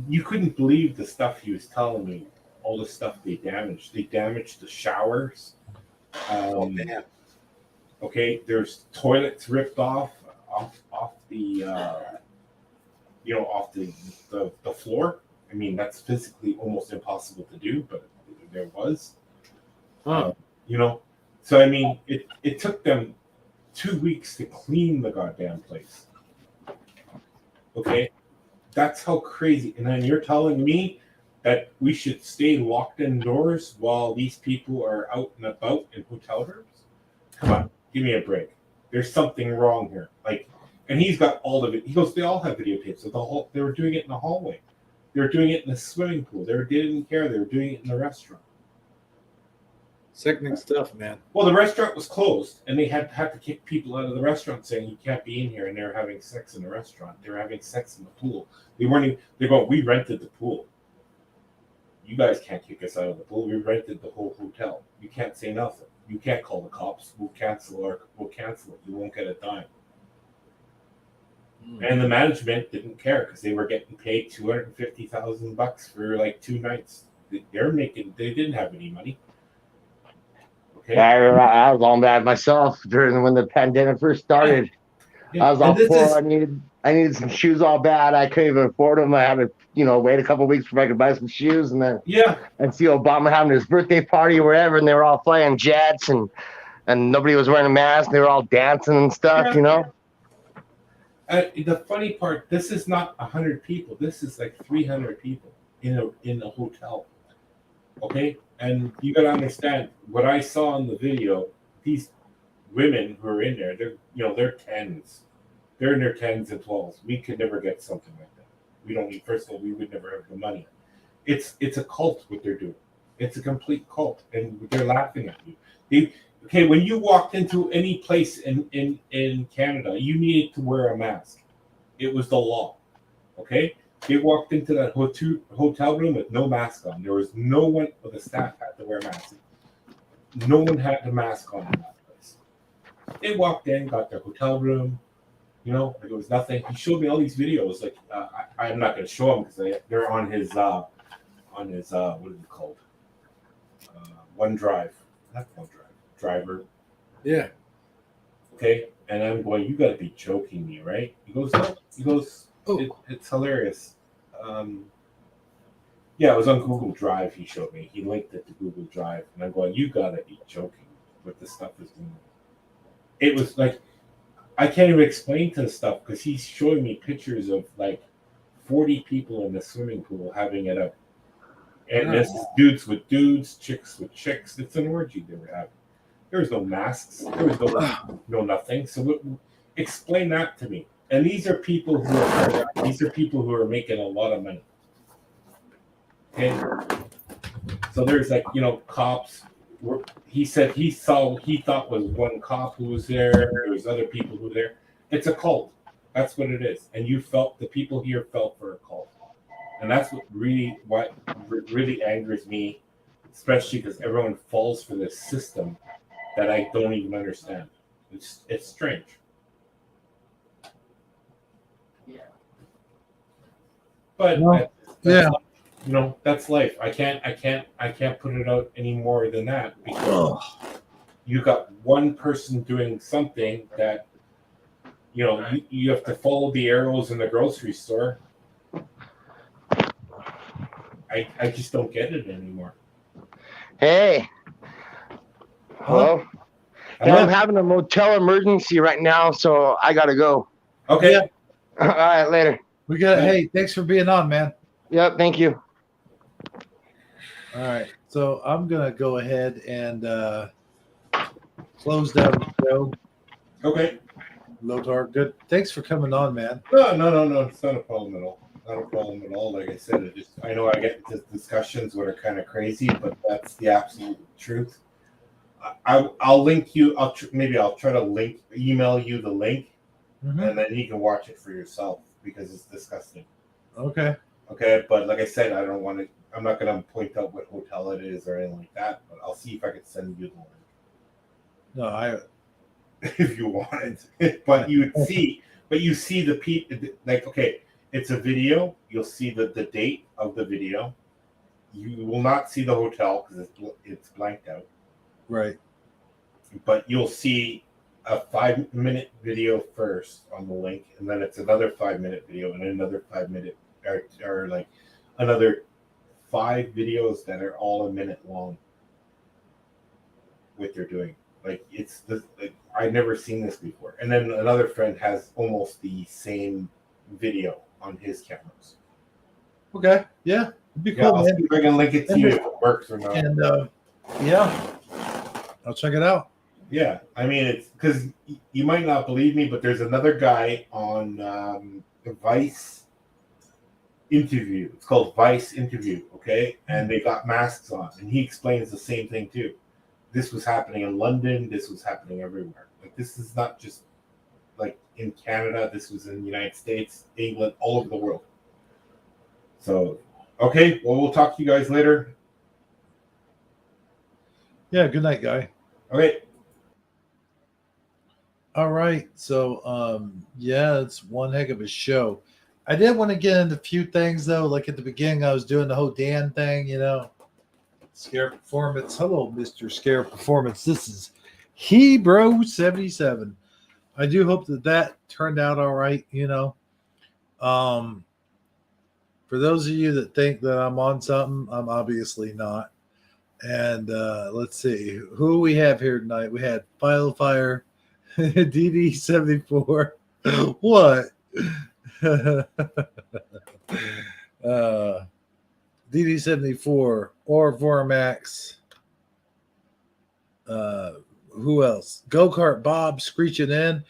You couldn't believe the stuff he was telling me. All the stuff they damaged. They damaged the showers. Man. Okay, there's toilets ripped off the off the floor. I mean, that's physically almost impossible to do, but there was. So I mean, it took them 2 weeks to clean the goddamn place. Okay, That's how crazy. And then you're telling me that we should stay locked indoors while these people are out and about in hotel rooms? Come on, give me a break. There's something wrong here. Like, and he's got all of it. He goes, they all have videotapes. So they were doing it in the hallway. They were doing it in the swimming pool. They didn't care. They were doing it in the restaurant. Sickening stuff, man. Well, the restaurant was closed, and they had to kick people out of the restaurant saying you can't be in here. And they were having sex in the restaurant. They were having sex in the pool. They weren't even. They go, we rented the pool. You guys can't kick us out of the pool. We rented the whole hotel. You can't say nothing. You can't call the cops. We'll cancel it. You won't get a dime. And the management didn't care because they were getting paid $250,000 for like 2 nights. They didn't have any money. Okay. I was all mad myself during when the pandemic first started. Yeah. I was all poor. I needed some shoes all bad. I couldn't even afford them. I had to, wait a couple of weeks before I could buy some shoes, and then and see Obama having his birthday party or wherever, and they were all flying jets, and nobody was wearing a mask. They were all dancing and stuff, The funny part, this is not 100 people. This is like 300 people in a hotel. Okay, and you gotta understand what I saw in the video. These women who are in there, they're tens. They're in their 10s and 12s. We could never get something like that. We don't need. First of all, we would never have the money. It's a cult what they're doing. It's a complete cult, and they're laughing at you. When you walked into any place in Canada, you needed to wear a mask. It was the law. Okay? They walked into that hotel room with no mask on. There was no one, but the staff had to wear masks. No one had the mask on in that place. They walked in, got their hotel room. Like it was nothing. He showed me all these videos. Like I'm not going to show them because they're on his what is it called? OneDrive, not OneDrive, Driver. Yeah. Okay, and I'm going. You got to be joking me, right? He goes, no. He goes, it's hilarious. Yeah, it was on Google Drive. He showed me. He linked it to Google Drive, and I'm going. You got to be joking what this stuff is doing. It was like. I can't even explain to the stuff because he's showing me pictures of like 40 people in the swimming pool having it up. And this is dudes with dudes, chicks with chicks. It's an orgy they were having. There was no masks. There was no nothing. So explain that to me. And these are people who are making a lot of money. Okay. So there's like, cops. He said he thought was one cop who was there. There was other people who were there. It's a cult. That's what it is. And the people here felt for a cult. And that's what really angers me, especially because everyone falls for this system that I don't even understand. It's strange. Yeah. But yeah. That's life. I can't put it out any more than that because you got one person doing something that you have to follow the arrows in the grocery store. I just don't get it anymore. Hey. Hello? I'm having a motel emergency right now, so I gotta go. Okay. Yeah. All right, later. Hey, thanks for being on, man. Yep, thank you. All right, so I'm gonna go ahead and close down the show. Okay. Lothar, good. Thanks for coming on, man. No. It's not a problem at all. Not a problem at all. Like I said, I know I get into discussions that are kind of crazy, but that's the absolute truth. I'll link you. I'll try to email you the link, and then you can watch it for yourself because it's disgusting. Okay. But like I said, I don't want to. I'm not going to point out what hotel it is or anything like that. But I'll see if I can send you the link. No, if you want it, but you see the people. Like, okay, it's a video. You'll see the date of the video. You will not see the hotel because it's blanked out. Right. But you'll see a 5-minute video first on the link, and then it's another 5-minute video, and another 5-minute, or like another 5 videos that are all a minute long. What they're doing, like it's I've never seen this before. And then another friend has almost the same video on his cameras. Okay, yeah, it'd be Yeah, cool, I'll man. see if I can link it to you if it works or not. And yeah, I'll check it out. Yeah, I mean, it's because you might not believe me, but there's another guy on the Vice interview. It's called Vice Interview, okay? And they got masks on, and he explains the same thing too. This was happening in London. This was happening everywhere. Like, this is not just like in Canada. This was in the United States, England, all over the world. So, okay, well, we'll talk to you guys later. Yeah, good night, guy. Okay. All right. So, yeah, it's one heck of a show. I did want to get into a few things, though. Like at the beginning, I was doing the whole Dan thing, Scare Performance. Hello, Mr. Scare Performance. This is Hebrew77. I do hope that turned out all right, For those of you that think that I'm on something, I'm obviously not. And let's see. Who we have here tonight? We had Fire DD74. What? DD74 or Vormax. Who else? Go-Kart Bob screeching in.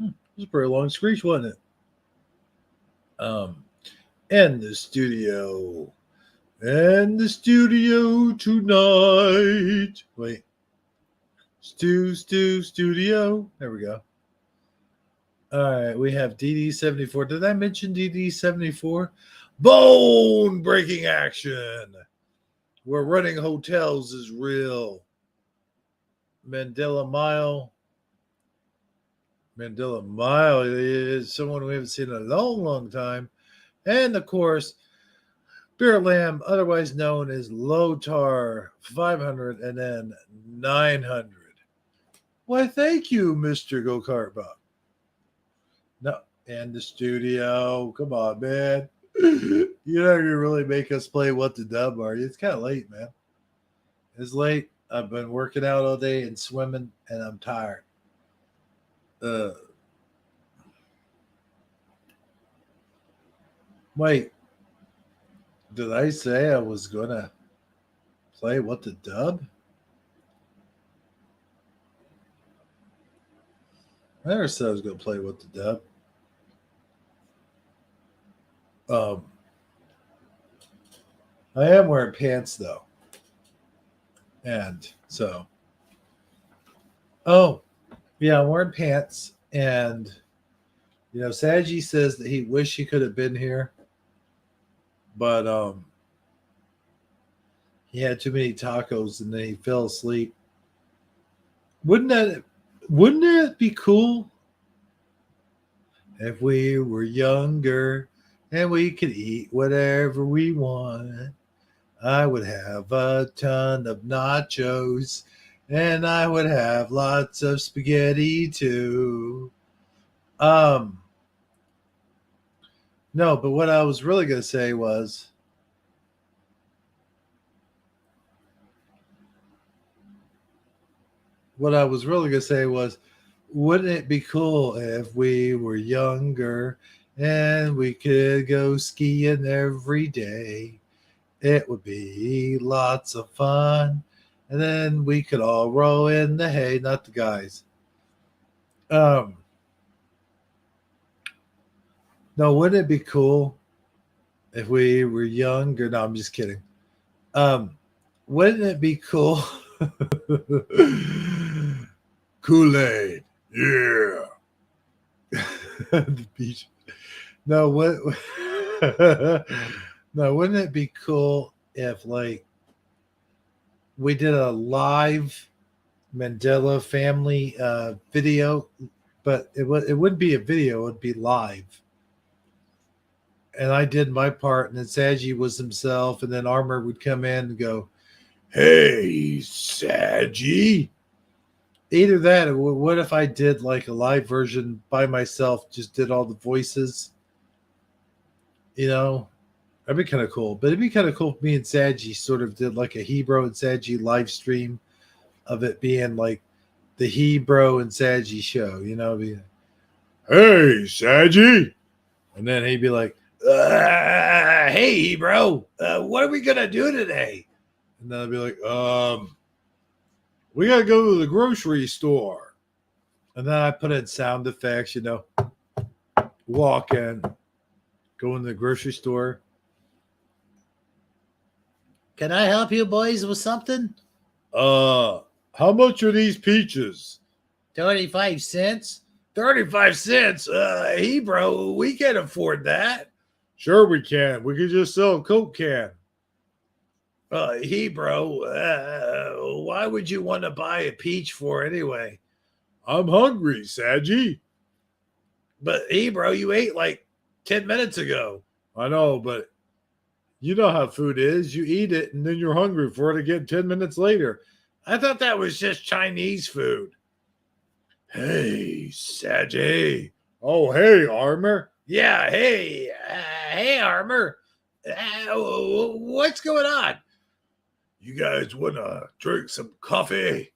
It was a pretty long screech, wasn't it? In the studio tonight. Wait. Studio. There we go. All right, we have DD74. Did I mention DD74? Bone breaking action. We're running hotels is real. Mandela Mile is someone we haven't seen in a long time. And of course, Beer Lamb, otherwise known as Lotar 500 and then 900. Why, thank you, Mr. Go-Kart Bob. No, and the studio. Come on, man. You're not going to really make us play What the Dub, are you? It's kind of late, man. It's late. I've been working out all day and swimming, and I'm tired. Wait. Did I say I was going to play What the Dub? I never said I was going to play What the Dub. I am wearing pants, though. And so, yeah, I'm wearing pants. And, Saji says that he wished he could have been here. But he had too many tacos and then he fell asleep. Wouldn't it be cool if we were younger and we could eat whatever we want? I would have a ton of nachos and I would have lots of spaghetti too. No, but what I was really going to say was, wouldn't it be cool if we were younger and we could go skiing every day? It would be lots of fun. And then we could all row in the hay, not the guys. No, wouldn't it be cool if we were younger? No, I'm just kidding. Wouldn't it be cool? Kool-Aid, yeah. The beach. No, no, wouldn't it be cool if we did a live Mandela family video, but it wouldn't be a video, it would be live. And I did my part, and then Saji was himself, and then Armor would come in and go, "Hey, Saji." Either that, or what if I did like a live version by myself, just did all the voices? That'd be kind of cool. But it'd be kind of cool if me and Saji sort of did like a Hebrew and Saji live stream of it being like the Hebro and Saggy show, you know, be hey, Saggy. And then he'd be like, hey, Hebro, what are we going to do today? And then I'd be like, we got to go to the grocery store. And then I put in sound effects, you know, walk in, go in the grocery store. Can I help you boys with something? How much are these peaches? 35 cents. 35 cents? Hey, bro, we can't afford that. Sure we can. We could just sell a Coke can. Hey, bro, why would you want to buy a peach for anyway? I'm hungry, Saggy. But, hey, bro, you ate like 10 minutes ago. I know, but you know how food is. You eat it, and then you're hungry for it again 10 minutes later. I thought that was just Chinese food. Hey, Saggy. Oh, hey, Armor. Yeah, hey. Hey, Armor. What's going on? You guys want to drink some coffee?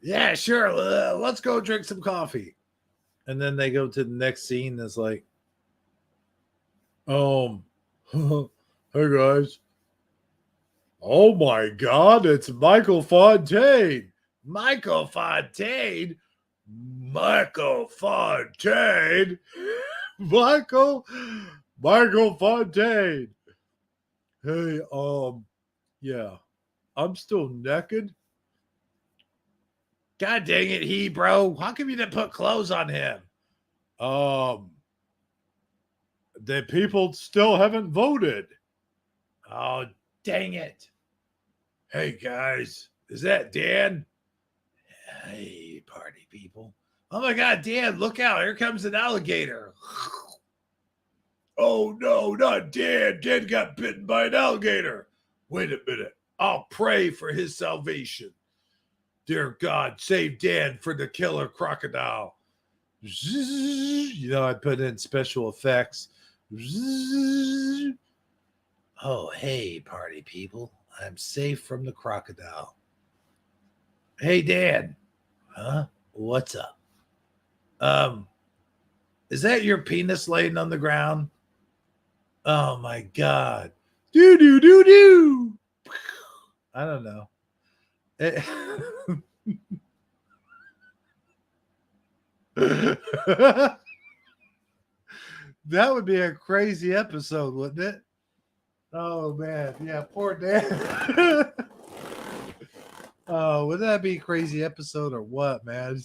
Yeah, sure. Let's go drink some coffee. And then they go to the next scene that's like, hey, guys. Oh my God, it's Michael Fontaine. Michael Fontaine? Michael Fontaine? Michael Fontaine. Hey, yeah. I'm still naked. God dang it, bro. How come you didn't put clothes on him? The people still haven't voted. Oh, dang it. Hey, guys, is that Dan? Hey, party people. Oh, my God, Dan, look out. Here comes an alligator. Oh, no, not Dan. Dan got bitten by an alligator. Wait a minute. I'll pray for his salvation. Dear God, save Dan for the killer crocodile. You know, I put in special effects. Oh, hey, party people. I'm safe from the crocodile. Hey, Dan. Huh? What's up? Is that your penis laying on the ground? Oh, my God. Do. I don't know. That would be a crazy episode, wouldn't it? Oh, man. Yeah, poor Dan. Oh, would that be a crazy episode or what, man?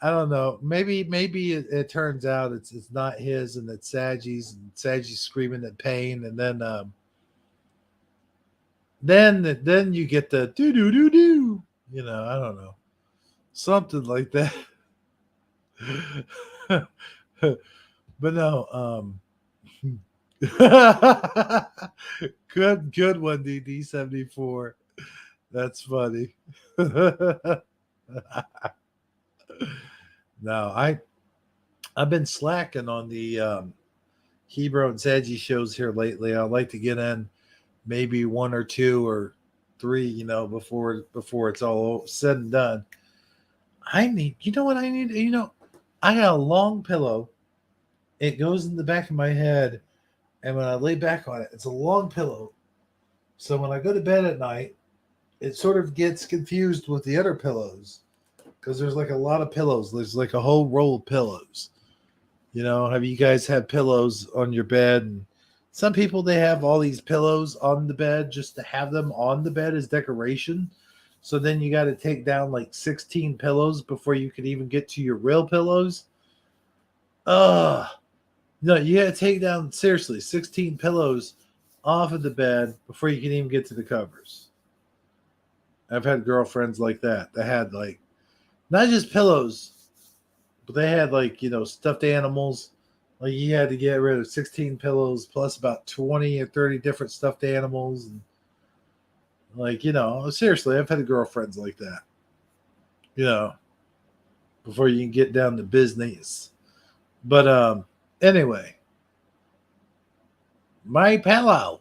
I don't know. Maybe it turns out it's not his and it's Saggy's, and Saggy's screaming in pain, and then you get the do. You know, I don't know. Something like that. But no, good one, DD74. That's funny. No, I've been slacking on the Hebro and Saggy shows here lately. I'd like to get in maybe one or two or three, you know, before it's all said and done. You know what I need? You know, I got a long pillow. It goes in the back of my head, and when I lay back on it, it's a long pillow. So when I go to bed at night, it sort of gets confused with the other pillows because there's like a lot of pillows. There's like a whole roll of pillows. You know, have you guys had pillows on your bed? And some people, they have all these pillows on the bed just to have them on the bed as decoration. So then you got to take down like 16 pillows before you can even get to your real pillows. No, you got to take down, seriously, 16 pillows off of the bed before you can even get to the covers. I've had girlfriends like that. They had like, not just pillows, but they had like, you know, stuffed animals. Like you had to get rid of 16 pillows plus about 20 or 30 different stuffed animals. And like, you know, seriously, I've had girlfriends like that. You know, before you can get down to business. But anyway, my pillow.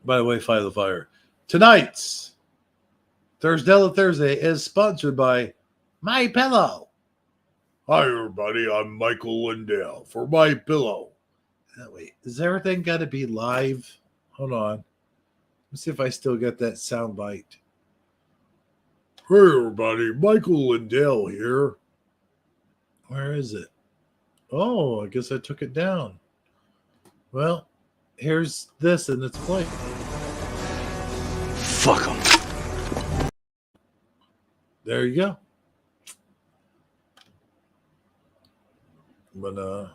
By the way, Fight the Fire. Tonight's Thurdela Thursday is sponsored by My Pillow. Hi, everybody. I'm Michael Lindell for My Pillow. Wait, is everything got to be live? Hold on. Let's see if I still get that sound bite. Hey, everybody. Michael Lindell here. Where is it? Oh, I guess I took it down. Well, here's this in its place. Fuck them. There you go. But,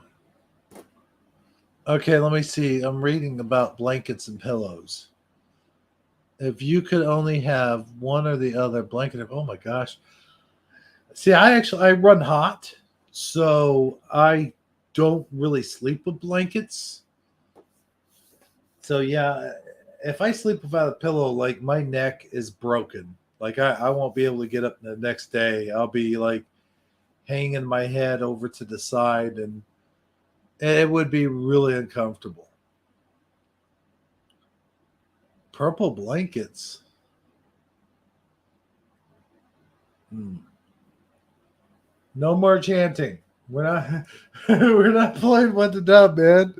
okay, let me see. I'm reading about blankets and pillows. If you could only have one or the other blanket, oh my gosh. See, I run hot, so I don't really sleep with blankets. So yeah, if I sleep without a pillow, like my neck is broken. Like I won't be able to get up the next day. I'll be like hanging my head over to the side, and it would be really uncomfortable. Purple blankets. No more chanting. We're not playing What the Dub, man.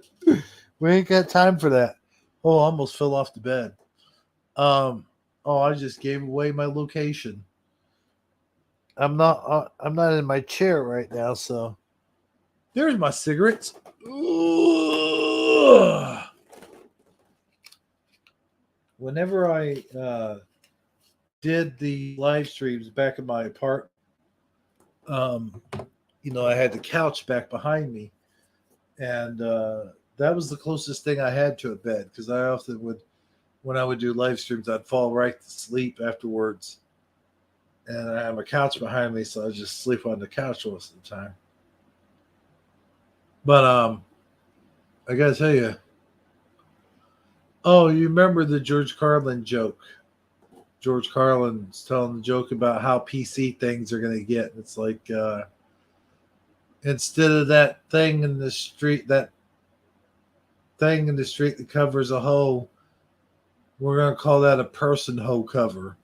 We ain't got time for that. Oh, I almost fell off the bed. I just gave away my location. I'm not in my chair right now, so there's my cigarettes. Ugh. Whenever I did the live streams back in my apartment, I had the couch back behind me, and that was the closest thing I had to a bed, because I often would, when I would do live streams, I'd fall right to sleep afterwards. And I have a couch behind me, so I just sleep on the couch most of the time. But I gotta tell you, you remember the George Carlin joke? George Carlin's telling the joke about how PC things are gonna get. It's like instead of that thing in the street that covers a hole, we're gonna call that a person hole cover.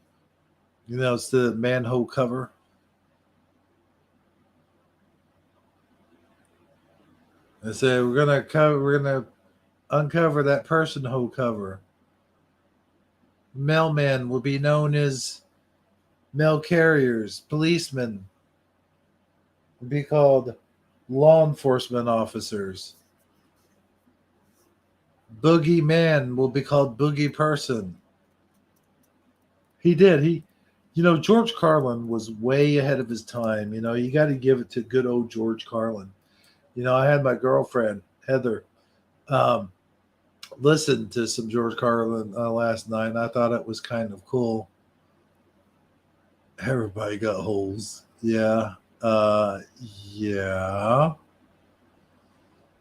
Instead of manhole cover. I said we're gonna uncover that person hole cover. Mailmen will be known as mail carriers. Policemen will be called law enforcement officers. Boogie man will be called boogie person. He did. George Carlin was way ahead of his time. You got to give it to good old George Carlin. I had my girlfriend, Heather, listen to some George Carlin last night, and I thought it was kind of cool. Everybody got holes. Yeah. Yeah.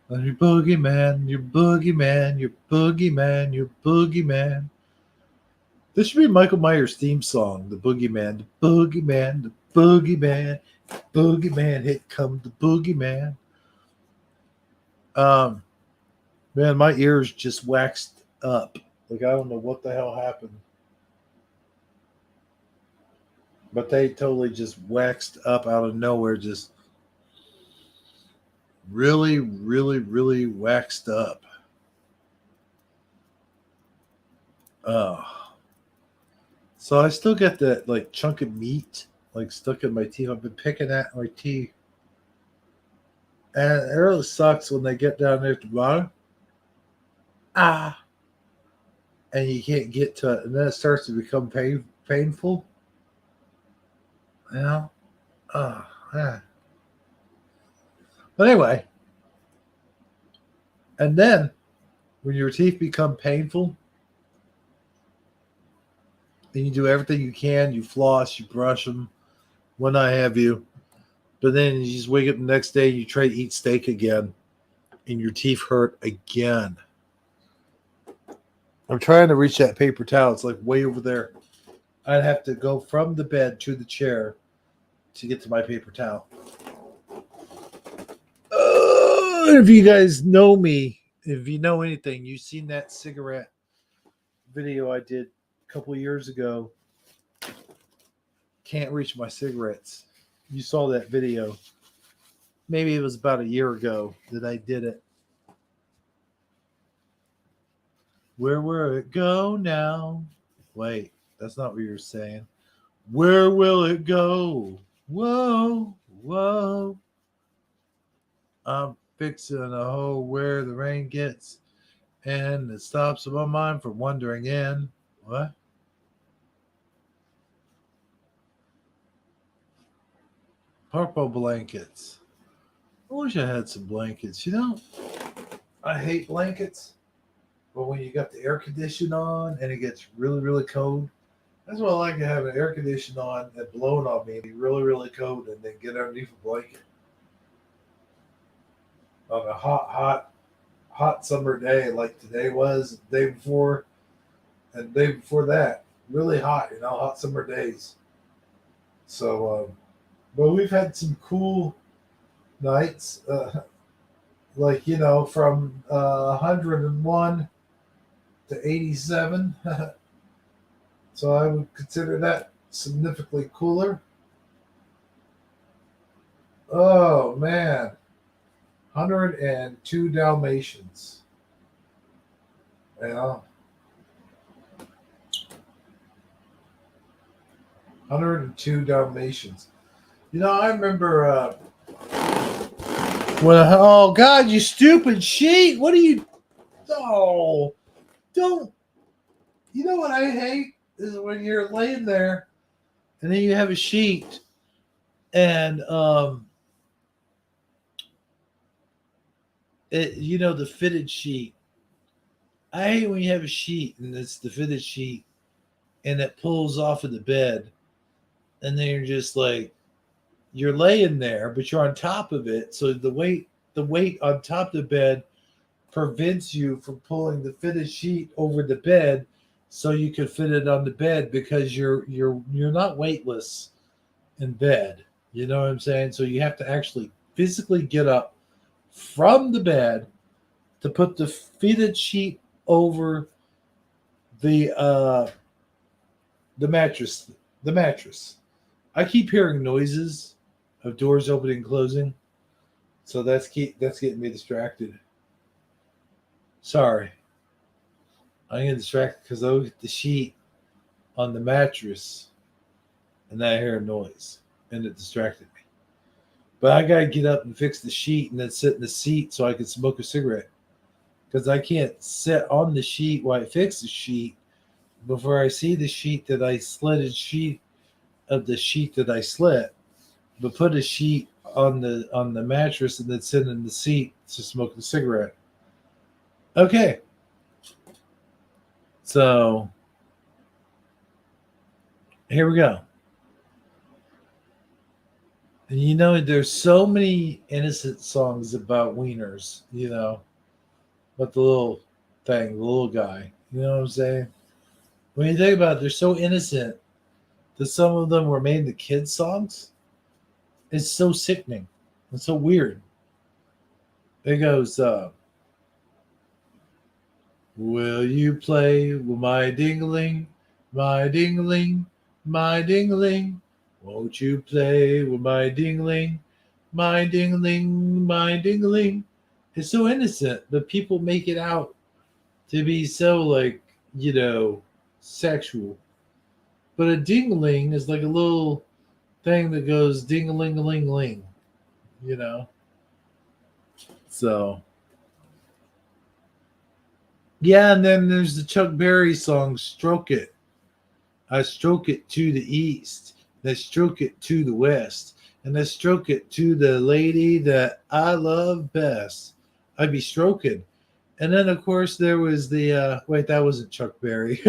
You're boogeyman, you're boogeyman, you're boogeyman, you're boogeyman. This should be Michael Myers' theme song, the boogeyman, the boogeyman, the boogeyman, boogeyman, here come the boogeyman. Man, my ears just waxed up. Like, I don't know what the hell happened. But they totally just waxed up out of nowhere. Just really, really, really waxed up. So I still get that, like, chunk of meat, like, stuck in my teeth. I've been picking at my teeth. And it really sucks when they get down there at the bottom. And you can't get to it. And then it starts to become painful. Yeah. But anyway. And then, when your teeth become painful, then you do everything you can. You floss, you brush them, when I have you. But then you just wake up the next day and you try to eat steak again. And your teeth hurt again. I'm trying to reach that paper towel. It's like way over there. I'd have to go from the bed to the chair to get to my paper towel. If you guys know me, if you know anything, you've seen that cigarette video I did a couple years ago. Can't reach my cigarettes. You saw that video. Maybe it was about a year ago that I did it. Where will it go now? Wait, that's not what you're saying. Where will it go? Whoa, whoa. I'm fixing a hole where the rain gets, and it stops my mind from wandering in. What? Purple blankets. I wish I had some blankets. You know, I hate blankets, but when you got the air conditioner on and it gets really, really cold, that's why I like to have an air conditioner on and blowing on me and be really, really cold and then get underneath a blanket. On a hot summer day like today was, the day before, and the day before that. Really hot, hot summer days. So, but we've had some cool nights, like, from 101 to 87. So I would consider that significantly cooler. Oh, man. 102 Dalmatians. Yeah. 102 Dalmatians. I remember oh, God, you stupid sheet. What are you? Oh, don't. You know what I hate is when you're laying there and then you have a sheet and, the fitted sheet. I hate when you have a sheet and it's the fitted sheet and it pulls off of the bed and then you're just like, you're laying there, but you're on top of it. So the weight on top of the bed prevents you from pulling the fitted sheet over the bed so you could fit it on the bed because you're not weightless in bed. You know what I'm saying? So you have to actually physically get up from the bed to put the fitted sheet over the mattress. The mattress. I keep hearing noises of doors opening and closing, so that's getting me distracted. Sorry, I get distracted because I look at the sheet on the mattress, and I hear a noise, and it distracted me. But I gotta get up and fix the sheet, and then sit in the seat so I can smoke a cigarette, because I can't sit on the sheet while I fix the sheet before I see the sheet that I slitted sheet of the sheet that I slit. But put a sheet on the mattress and then sit in the seat to smoke a cigarette. Okay. So here we go. And there's so many innocent songs about wieners, but the little thing, the little guy. You know what I'm saying? When you think about it, they're so innocent that some of them were made into kids' songs. It's so sickening. It's so weird. It goes, will you play with my ding-a-ling, my ding-a-ling, my ding-a-ling? Won't you play with my ding-a-ling, my ding-a-ling, my ding-a-ling? It's so innocent, but people make it out to be so, sexual. But a ding-a-ling is like a little thing that goes ding-a-ling-a-ling-ling, So, yeah, and then there's the Chuck Berry song, Stroke It. I stroke it to the east, I stroke it to the west, and I stroke it to the lady that I love best. I'd be stroking. And then, of course, there was the, wait, that wasn't Chuck Berry.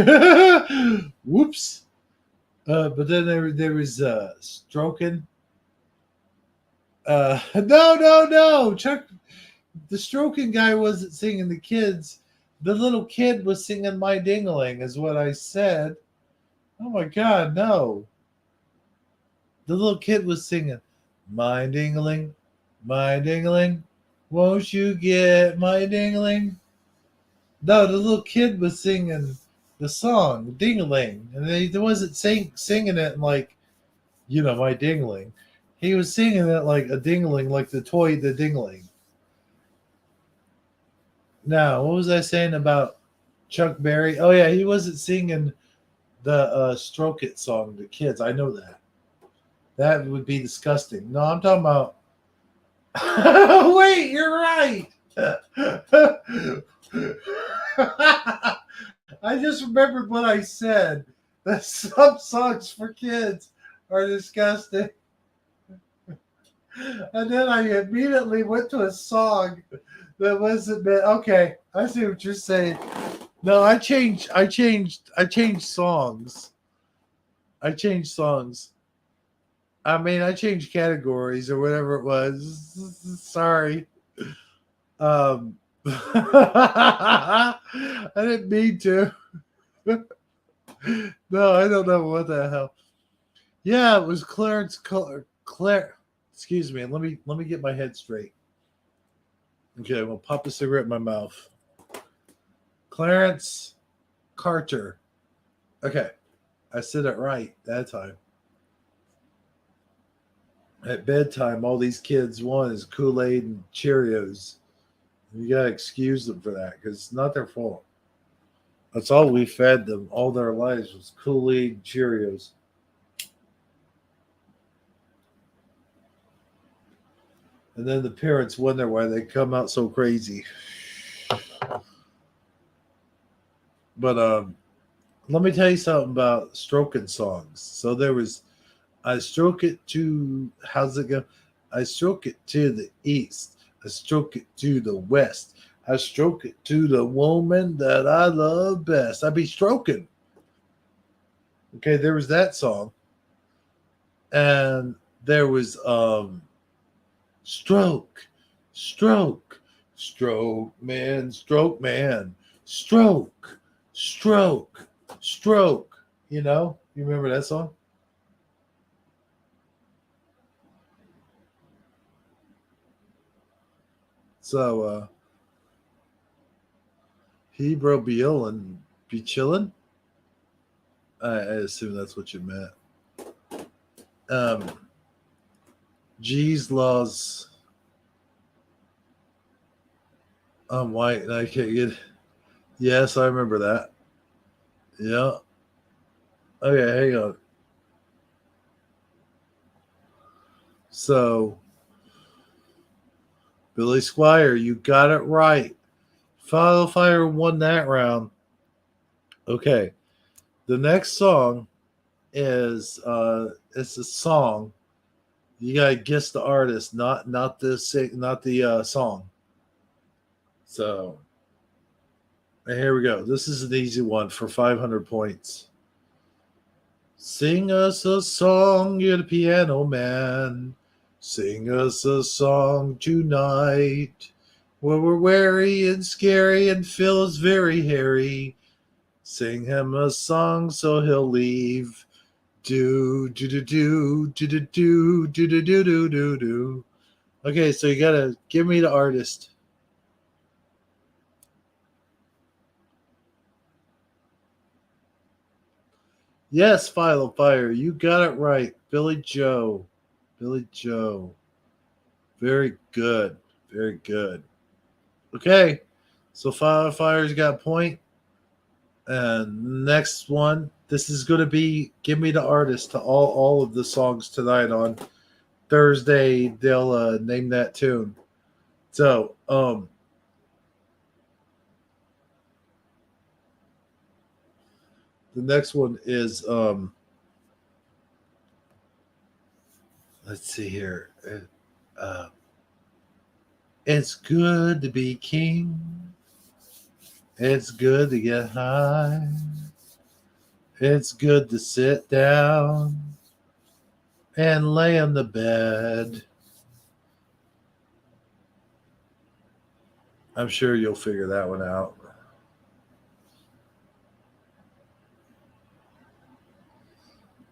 Whoops. But then there was stroking. No. Chuck, the stroking guy wasn't singing the kids. The little kid was singing My Ding-a-ling, is what I said. Oh my God, no. The little kid was singing My Ding-a-ling, my ding-a-ling. Won't you get my ding-a-ling? No, the little kid was singing the song Ding-a-ling, and he wasn't singing it like, my dingling. He was singing it like a dingling, like the toy, the dingling. Now, what was I saying about Chuck Berry? Oh yeah, he wasn't singing the Stroke It song to kids. I know that. That would be disgusting. No, I'm talking about. Wait, you're right. I just remembered what I said. That some songs for kids are disgusting. And then I immediately went to a song that wasn't meant. Okay, I see what you're saying. No, I changed songs. I changed songs. I mean, I changed categories or whatever it was. Sorry. I didn't mean to. No, I don't know what the hell. Yeah, it was Clarence Claire. Excuse me. Let me get my head straight. Okay, I'm gonna pop a cigarette in my mouth. Clarence Carter. Okay, I said it right that time. At bedtime, all these kids want is Kool-Aid and Cheerios. You gotta excuse them for that because it's not their fault. That's all we fed them all their lives was Kool-Aid and Cheerios. And then the parents wonder why they come out so crazy. But let me tell you something about stroking songs. So there was, I stroke it to, how's it go? I stroke it to the east. I stroke it to the west. I stroke it to the woman that I love best. I be stroking. Okay, there was that song. And there was stroke, stroke, stroke, man, stroke, man, stroke, stroke, stroke. You know? You remember that song? So, Hebrew be chillin', be chillin'. I assume that's what you meant. G's laws. I'm white and I can't get. Yes, I remember that. Yeah. Okay, hang on. So, Billy Squire, you got it right. Follow Fire won that round. Okay. The next song is it's a song. You gotta guess the artist, not the song. So here we go. This is an easy one for 500 points. Sing us a song, you're the piano man. Sing us a song tonight. Where we're wary and scary and Phil is very hairy. Sing him a song so he'll leave. Do do do do do do do do do do do do do. Okay, so you gotta give me the artist. Yes, Philo Fire, you got it right. Billy Joe. Billy Joe. Very good. Very good. Okay, so Philo Fire's got a point. And next one, this is going to be Give Me the Artist to all of the songs tonight on Thursday. They'll name that tune. So, the next one is, let's see here. It's good to be king. It's good to get high. It's good to sit down and lay on the bed. I'm sure you'll figure that one out.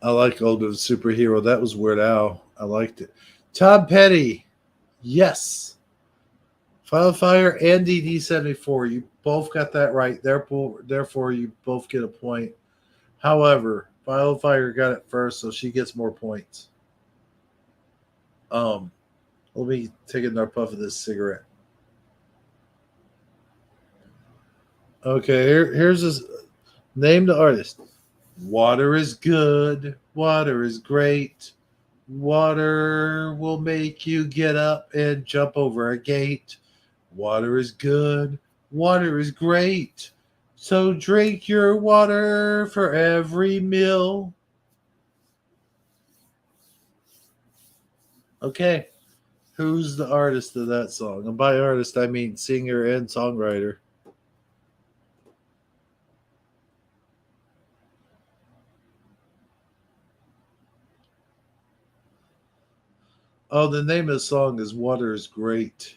I like Ultimate Superhero. That was Weird Al. I liked it. Tom Petty. Yes. Fire Andy D74. both got that right. Therefore, you both get a point. However, Wildfire got it first, so she gets more points. Let me take another puff of this cigarette. Okay, here's this. Name the artist. Water is good. Water is great. Water will make you get up and jump over a gate. Water is good. Water is great. So drink your water for every meal. Okay. Who's the artist of that song? And by artist, I mean singer and songwriter. Oh, the name of the song is Water is Great.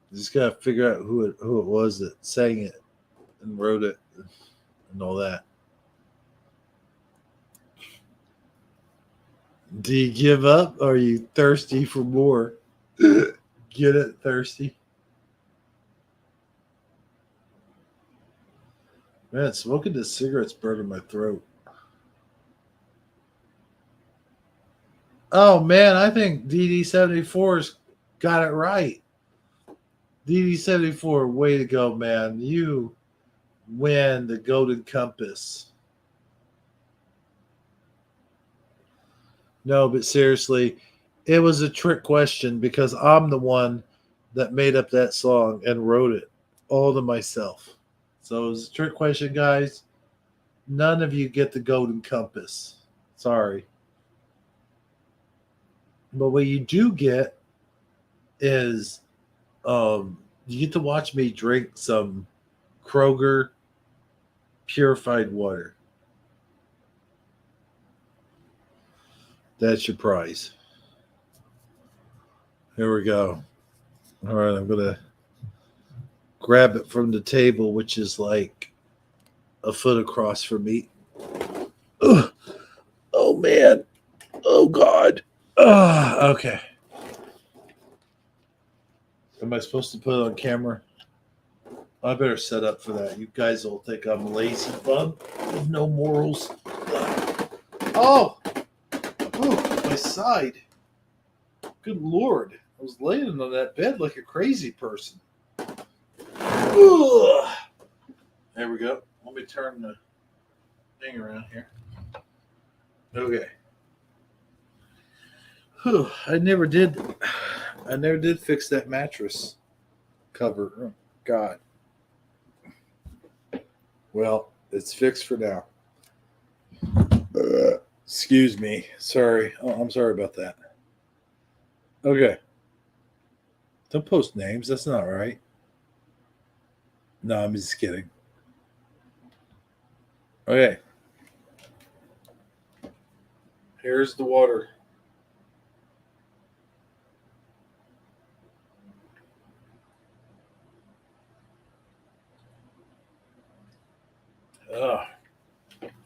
You just gotta figure out who it was that sang it and wrote it and all that. Do you give up? Or are you thirsty for more? Get it, thirsty? Man, smoking this cigarette's burning my throat. Oh man, I think DD74's got it right. DD74, way to go, man. You win the Golden Compass. No, but seriously, it was a trick question because I'm the one that made up that song and wrote it all to myself. So it was a trick question, guys. None of you get the Golden Compass. Sorry. But what you do get is you get to watch me drink some Kroger purified water. That's your prize. Here we go. All right, I'm going to grab it from the table, which is like a foot across from me. Ugh. Oh, man. Oh, God. Okay. Am I supposed to put it on camera? I better set up for that. You guys will think I'm a lazy bum with no morals. Oh! Oh, my side. Good Lord. I was laying on that bed like a crazy person. Ugh. There we go. Let me turn the thing around here. Okay. Whew. I never did fix that mattress cover. Oh, God. Well, it's fixed for now. Excuse me. Sorry. Oh, I'm sorry about that. Okay. Don't post names. That's not right. No, I'm just kidding. Okay. Here's the water.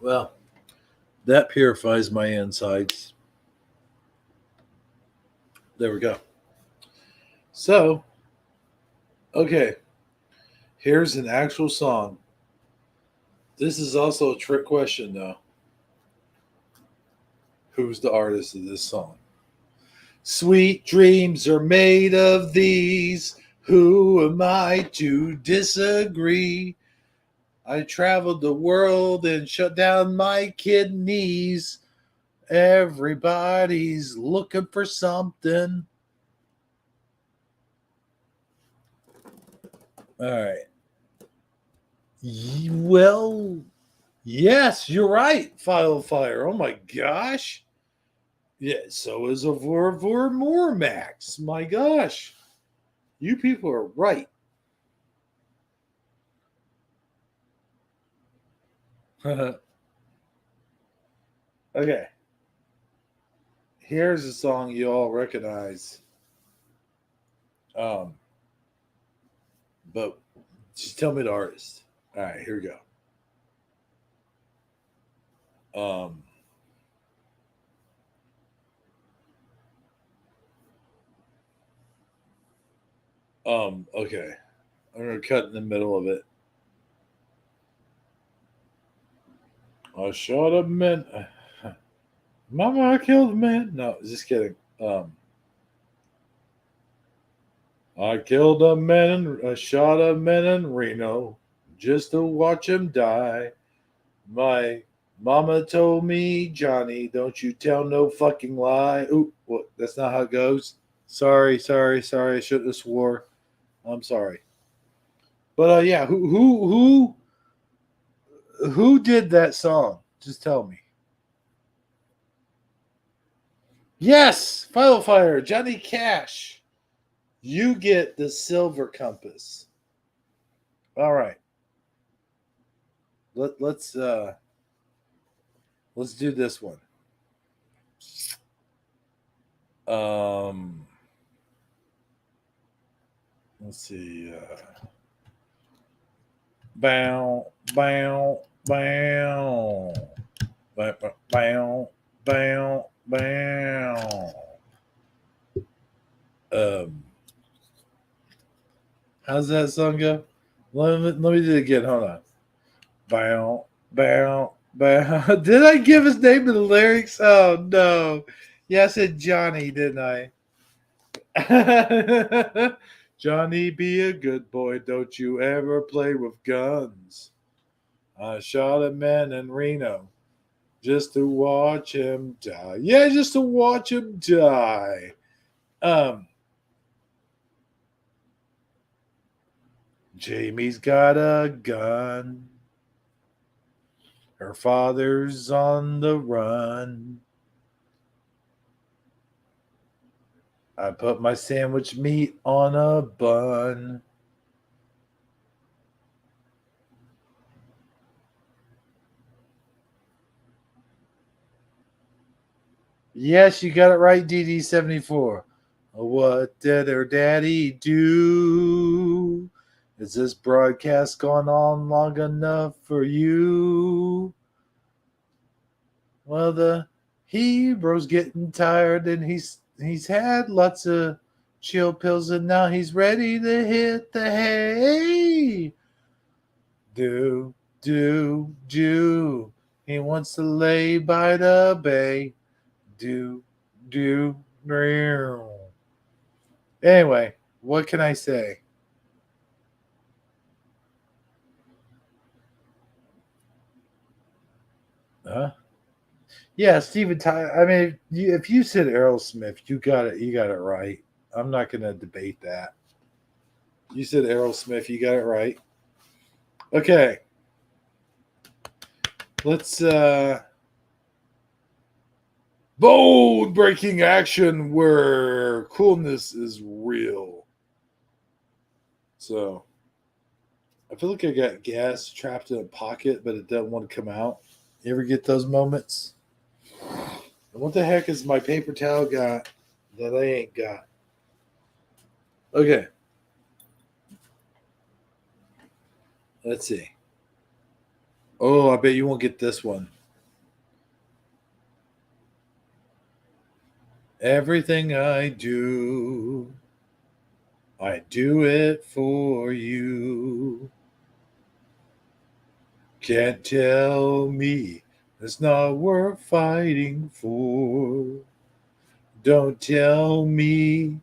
Well, that purifies my insides. There we go. So, okay. Here's an actual song. This is also a trick question, though. Who's the artist of this song? Sweet dreams are made of these. Who am I to disagree? I traveled the world and shut down my kidneys. Everybody's looking for something. All right. Well, yes, you're right, Fire. Oh my gosh. Yeah, so is a Vor Max. My gosh. You people are right. Okay. Here's a song you all recognize. But just tell me the artist. All right, here we go. Okay. I'm going to cut in the middle of it. I shot a man. Mama, I killed a man. No, just kidding. I killed a man. I shot a man in Reno just to watch him die. My mama told me, Johnny, don't you tell no fucking lie. Ooh, what? That's not how it goes. Sorry. I shouldn't have swore. I'm sorry. But yeah, who did that song? Just tell me. Yes, Final Fire, Johnny Cash. You get the silver compass. All right. Let's do this one. Let's see. Bow. How's that song go? Let me do it again. Hold on. Bow. Did I give his name in the lyrics? Oh no. Yeah, I said Johnny, didn't I? Johnny, be a good boy. Don't you ever play with guns. I shot a man in Reno just to watch him die. Yeah, just to watch him die. Jamie's got a gun. Her father's on the run. I put my sandwich meat on a bun. Yes, you got it right, DD74. What did her daddy do? Is this broadcast gone on long enough for you? Well, the Hebrew's getting tired and he's had lots of chill pills and now he's ready to hit the hay. Do. He wants to lay by the bay. Do. Anyway, what can I say? Huh? Yeah, Steven Tyler. I mean, if you said Aerosmith, you got it. You got it right. I'm not going to debate that. You said Aerosmith. You got it right. Okay. Let's bold breaking action where coolness is real. So I feel like I got gas trapped in a pocket, but it doesn't want to come out. You ever get those moments? And what the heck is my paper towel got that I ain't got? Okay. Let's see. Oh, I bet you won't get this one. Everything I do it for you. Can't tell me it's not worth fighting for. Don't tell me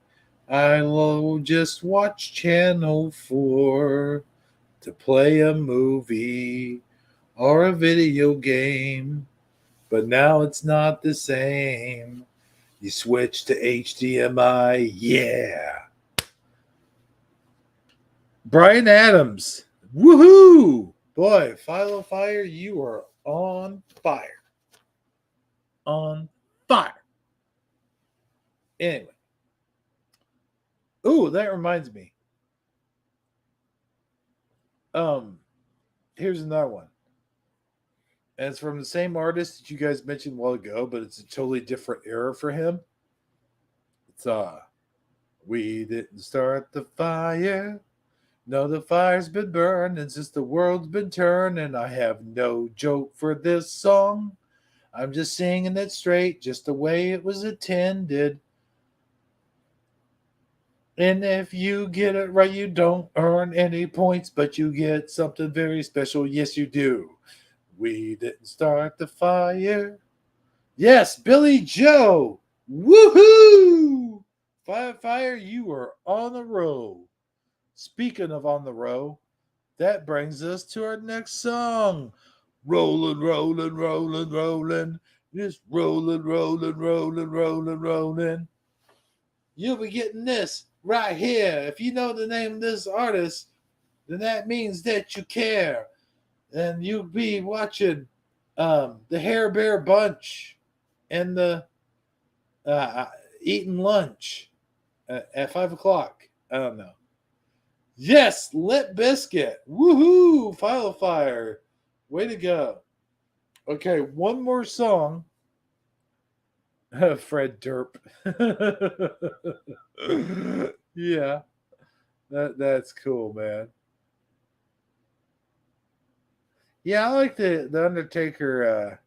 I'll just watch Channel 4 to play a movie or a video game, but now it's not the same. You switch to HDMI, yeah. Brian Adams, woohoo! Boy, Philo Fire, you are on fire. On fire. Anyway. Ooh, that reminds me. Here's another one. And it's from the same artist that you guys mentioned a while ago, but it's a totally different era for him. It's we didn't start the fire. No, the fire's been burning since the world's been turning. I have no joke for this song. I'm just singing it straight, just the way it was intended. And if you get it right, you don't earn any points, but you get something very special. Yes, you do. We didn't start the fire. Yes, Billy Joe. Woohoo! Fire, you are on the roll. Speaking of on the roll, that brings us to our next song. Rolling, rolling, rolling, rolling. Just rolling, rolling, rolling, rolling, rolling. You'll be getting this right here. If you know the name of this artist, then that means that you care. And you'll be watching the Hair Bear Bunch and the eating lunch at 5 o'clock. I don't know. Yes, Lit Biscuit. Woohoo! File Fire. Way to go. Okay, one more song. Fred Durp. Yeah, that's cool, man. Yeah, I like the Undertaker.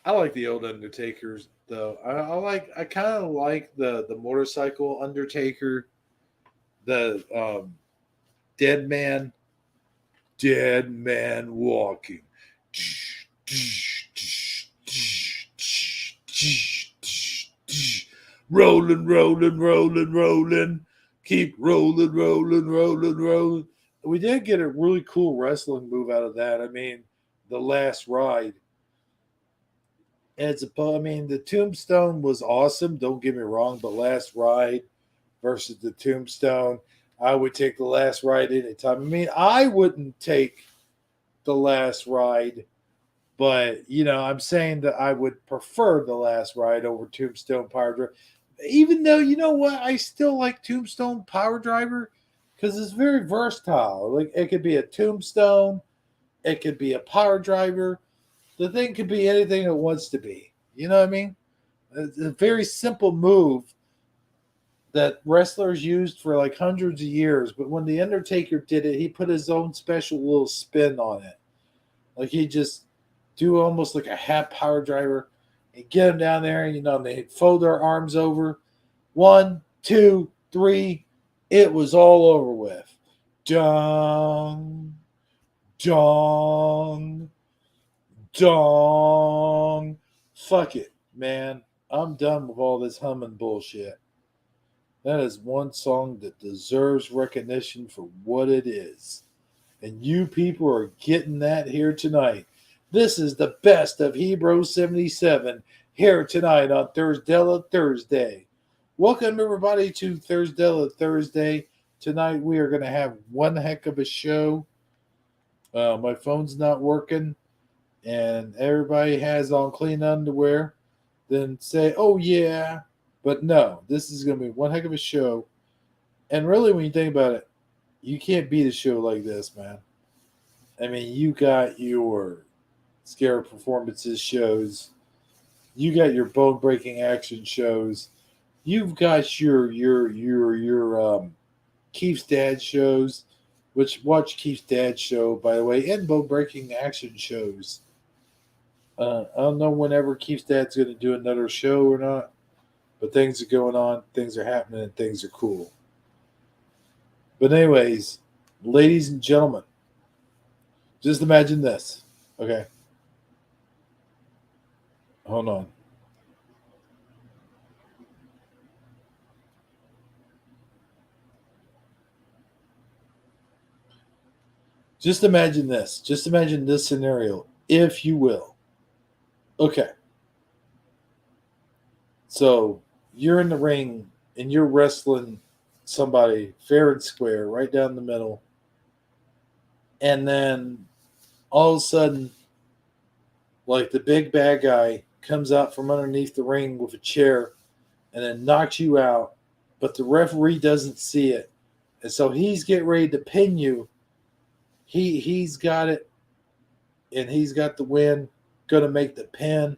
I like the old Undertakers though. I kind of like the motorcycle Undertaker, the dead man walking, rolling, rolling, rolling, rolling, keep rolling, rolling, rolling, rolling. We did get a really cool wrestling move out of that. I mean, the last ride. The Tombstone was awesome. Don't get me wrong, but last ride versus the Tombstone, I would take the last ride anytime. I mean, I wouldn't take the last ride, but I'm saying that I would prefer the last ride over Tombstone Power Driver. Even though you know what, I still like Tombstone Power Driver because it's very versatile. Like it could be a Tombstone, it could be a Power Driver. The thing could be anything it wants to be. You know what I mean? It's a very simple move that wrestlers used for like hundreds of years. But when The Undertaker did it, he put his own special little spin on it. Like he just do almost like a half power driver and get them down there. And they fold their arms over. 1, 2, 3. It was all over with. Dong, dong, dong. Fuck it, man. I'm done with all this humming bullshit. That is one song that deserves recognition for what it is. And you people are getting that here tonight. This is the best of Hebrew 77 here tonight on Thurdela Thursday. Welcome, everybody, to Thurdela Thursday. Tonight we are going to have one heck of a show. My phone's not working, and everybody has on clean underwear. Then say, oh, yeah. But no, this is going to be one heck of a show. And really, when you think about it, you can't beat a show like this, man. I mean, you got your scare performances shows. You got your bone breaking action shows. You've got your Keith's dad shows, which watch Keith's dad show, by the way, and bone breaking action shows. I don't know whenever Keith's dad's going to do another show or not, but things are going on, things are happening, and things are cool. But anyways, ladies and gentlemen, just imagine this, okay? Hold on. Just imagine this. Just imagine this scenario, if you will. Okay. So you're in the ring and you're wrestling somebody fair and square, right down the middle. And then all of a sudden, like the big bad guy comes out from underneath the ring with a chair and then knocks you out, but the referee doesn't see it. And so he's getting ready to pin you. He's got it, and he's got the win, going to make the pin,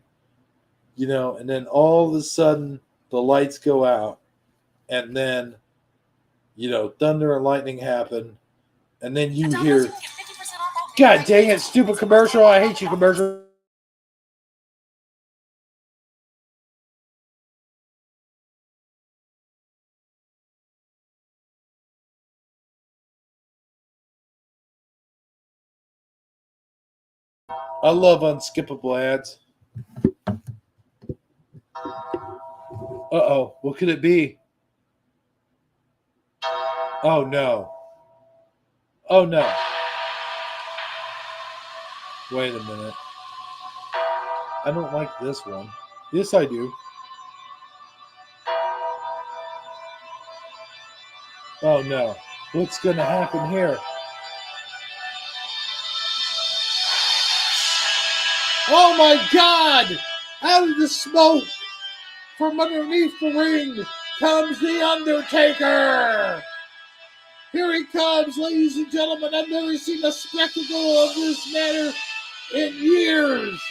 and then all of a sudden the lights go out, and then, thunder and lightning happen, and then you hear, God dang it, stupid commercial, I hate you, commercial. I love unskippable ads. Uh-oh. What could it be? Oh, no. Oh, no. Wait a minute. I don't like this one. Yes, I do. Oh, no. What's going to happen here? Oh, my God! Out of the smoke, from underneath the ring, comes The Undertaker! Here he comes, ladies and gentlemen. I've never seen a spectacle of this manner in years.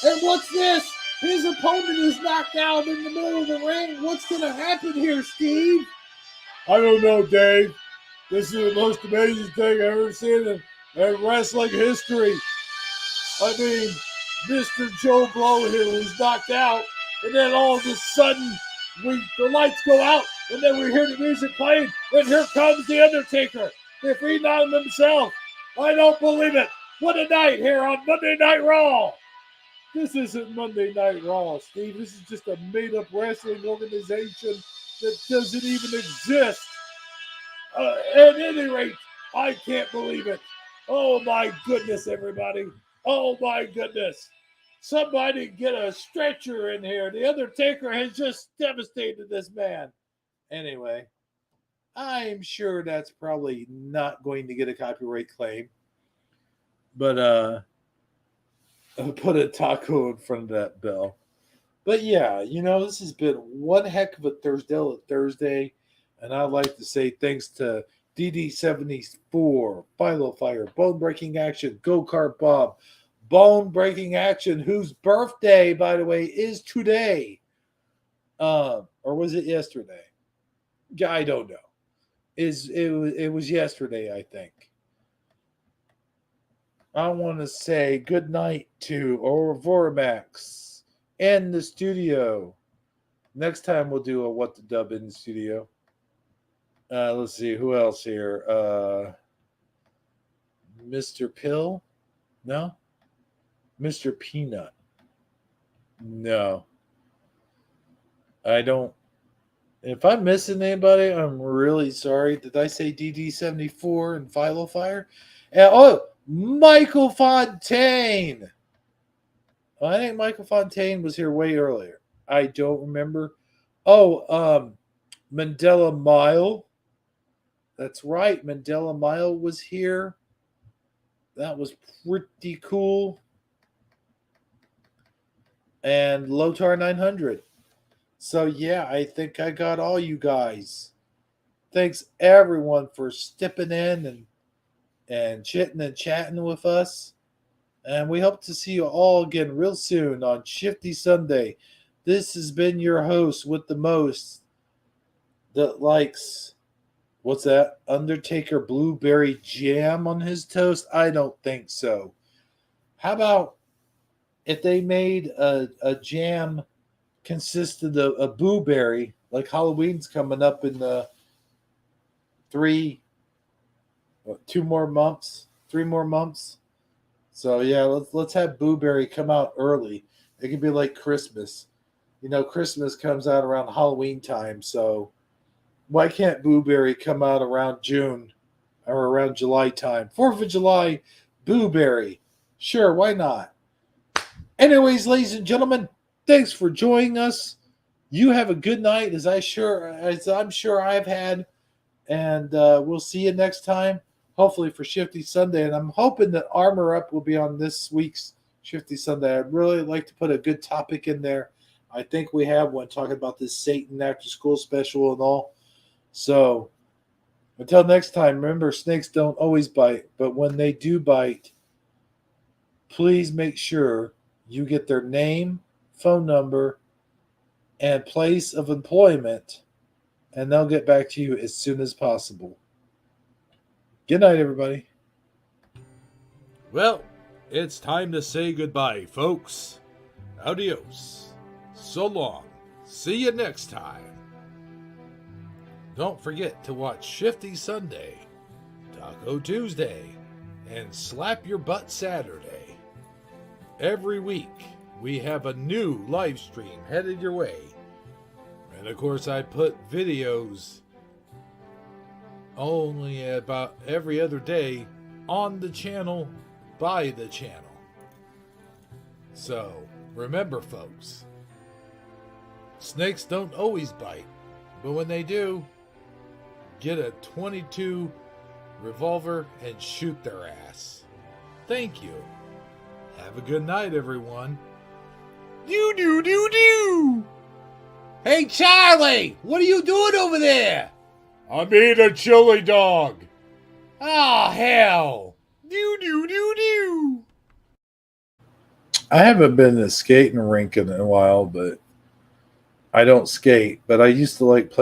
And what's this? His opponent is knocked out in the middle of the ring. What's going to happen here, Steve? I don't know, Dave. This is the most amazing thing I've ever seen in wrestling history. I mean, Mr. Joe Blow here was knocked out, and then all of a sudden, the lights go out, and then we hear the music playing, and here comes The Undertaker, defeating on himself. I don't believe it. What a night here on Monday Night Raw. This isn't Monday Night Raw, Steve. This is just a made-up wrestling organization that doesn't even exist. At any rate, I can't believe it. Oh, my goodness, everybody. Oh, my goodness. Somebody get a stretcher in here. The Undertaker has just devastated this man. Anyway, I'm sure that's probably not going to get a copyright claim. But put a taco in front of that bell. But yeah, this has been one heck of a Thurdela Thursday. And I'd like to say thanks to DD74, Philo Fire, Bone Breaking Action, Go-Kart Bob, Bone Breaking Action, whose birthday, by the way, is today. Or was it yesterday? I don't know. It was yesterday, I think. I want to say good night to Vormax and the studio. Next time we'll do a What the Dub in the studio. Let's see, who else here? Mr. Pill? No? Mr. Peanut? No. I don't. If I'm missing anybody, I'm really sorry. Did I say DD74 and Philo Fire? And, Michael Fontaine! I think Michael Fontaine was here way earlier. I don't remember. Mandela Mile. That's right. Mandela Mile was here. That was pretty cool. And Lotar 900. So, yeah, I think I got all you guys. Thanks, everyone, for stepping in and chitting and chatting with us. And we hope to see you all again real soon on Shifty Sunday. This has been your host with the most that likes... What's that? Undertaker blueberry jam on his toast? I don't think so. How about if they made a jam consisted of a blueberry, like Halloween's coming up in the 3 more months. So yeah, let's have blueberry come out early. It could be like Christmas. Christmas comes out around Halloween time, so why can't blueberry come out around June or around July time? 4th of July, blueberry. Sure, why not? Anyways, ladies and gentlemen, thanks for joining us. You have a good night, as I'm sure I've had. And we'll see you next time, hopefully for Shifty Sunday. And I'm hoping that Armor Up will be on this week's Shifty Sunday. I'd really like to put a good topic in there. I think we have one talking about this Satan after school special and all. So, until next time, remember, snakes don't always bite, but when they do bite, please make sure you get their name, phone number, and place of employment, and they'll get back to you as soon as possible. Good night, everybody. Well, it's time to say goodbye, folks. Adios. So long. See you next time. Don't forget to watch Shifty Sunday, Taco Tuesday, and Slap Your Butt Saturday. Every week, we have a new live stream headed your way. And of course, I put videos only about every other day on the channel, by the channel. So, remember folks, snakes don't always bite, but when they do, get a .22 revolver and shoot their ass. Thank you. Have a good night, everyone. Do. Hey, Charlie, what are you doing over there? I'm eating a chili dog. Oh, hell. Do. I haven't been to a skating rink in a while, but I don't skate. But I used to like playing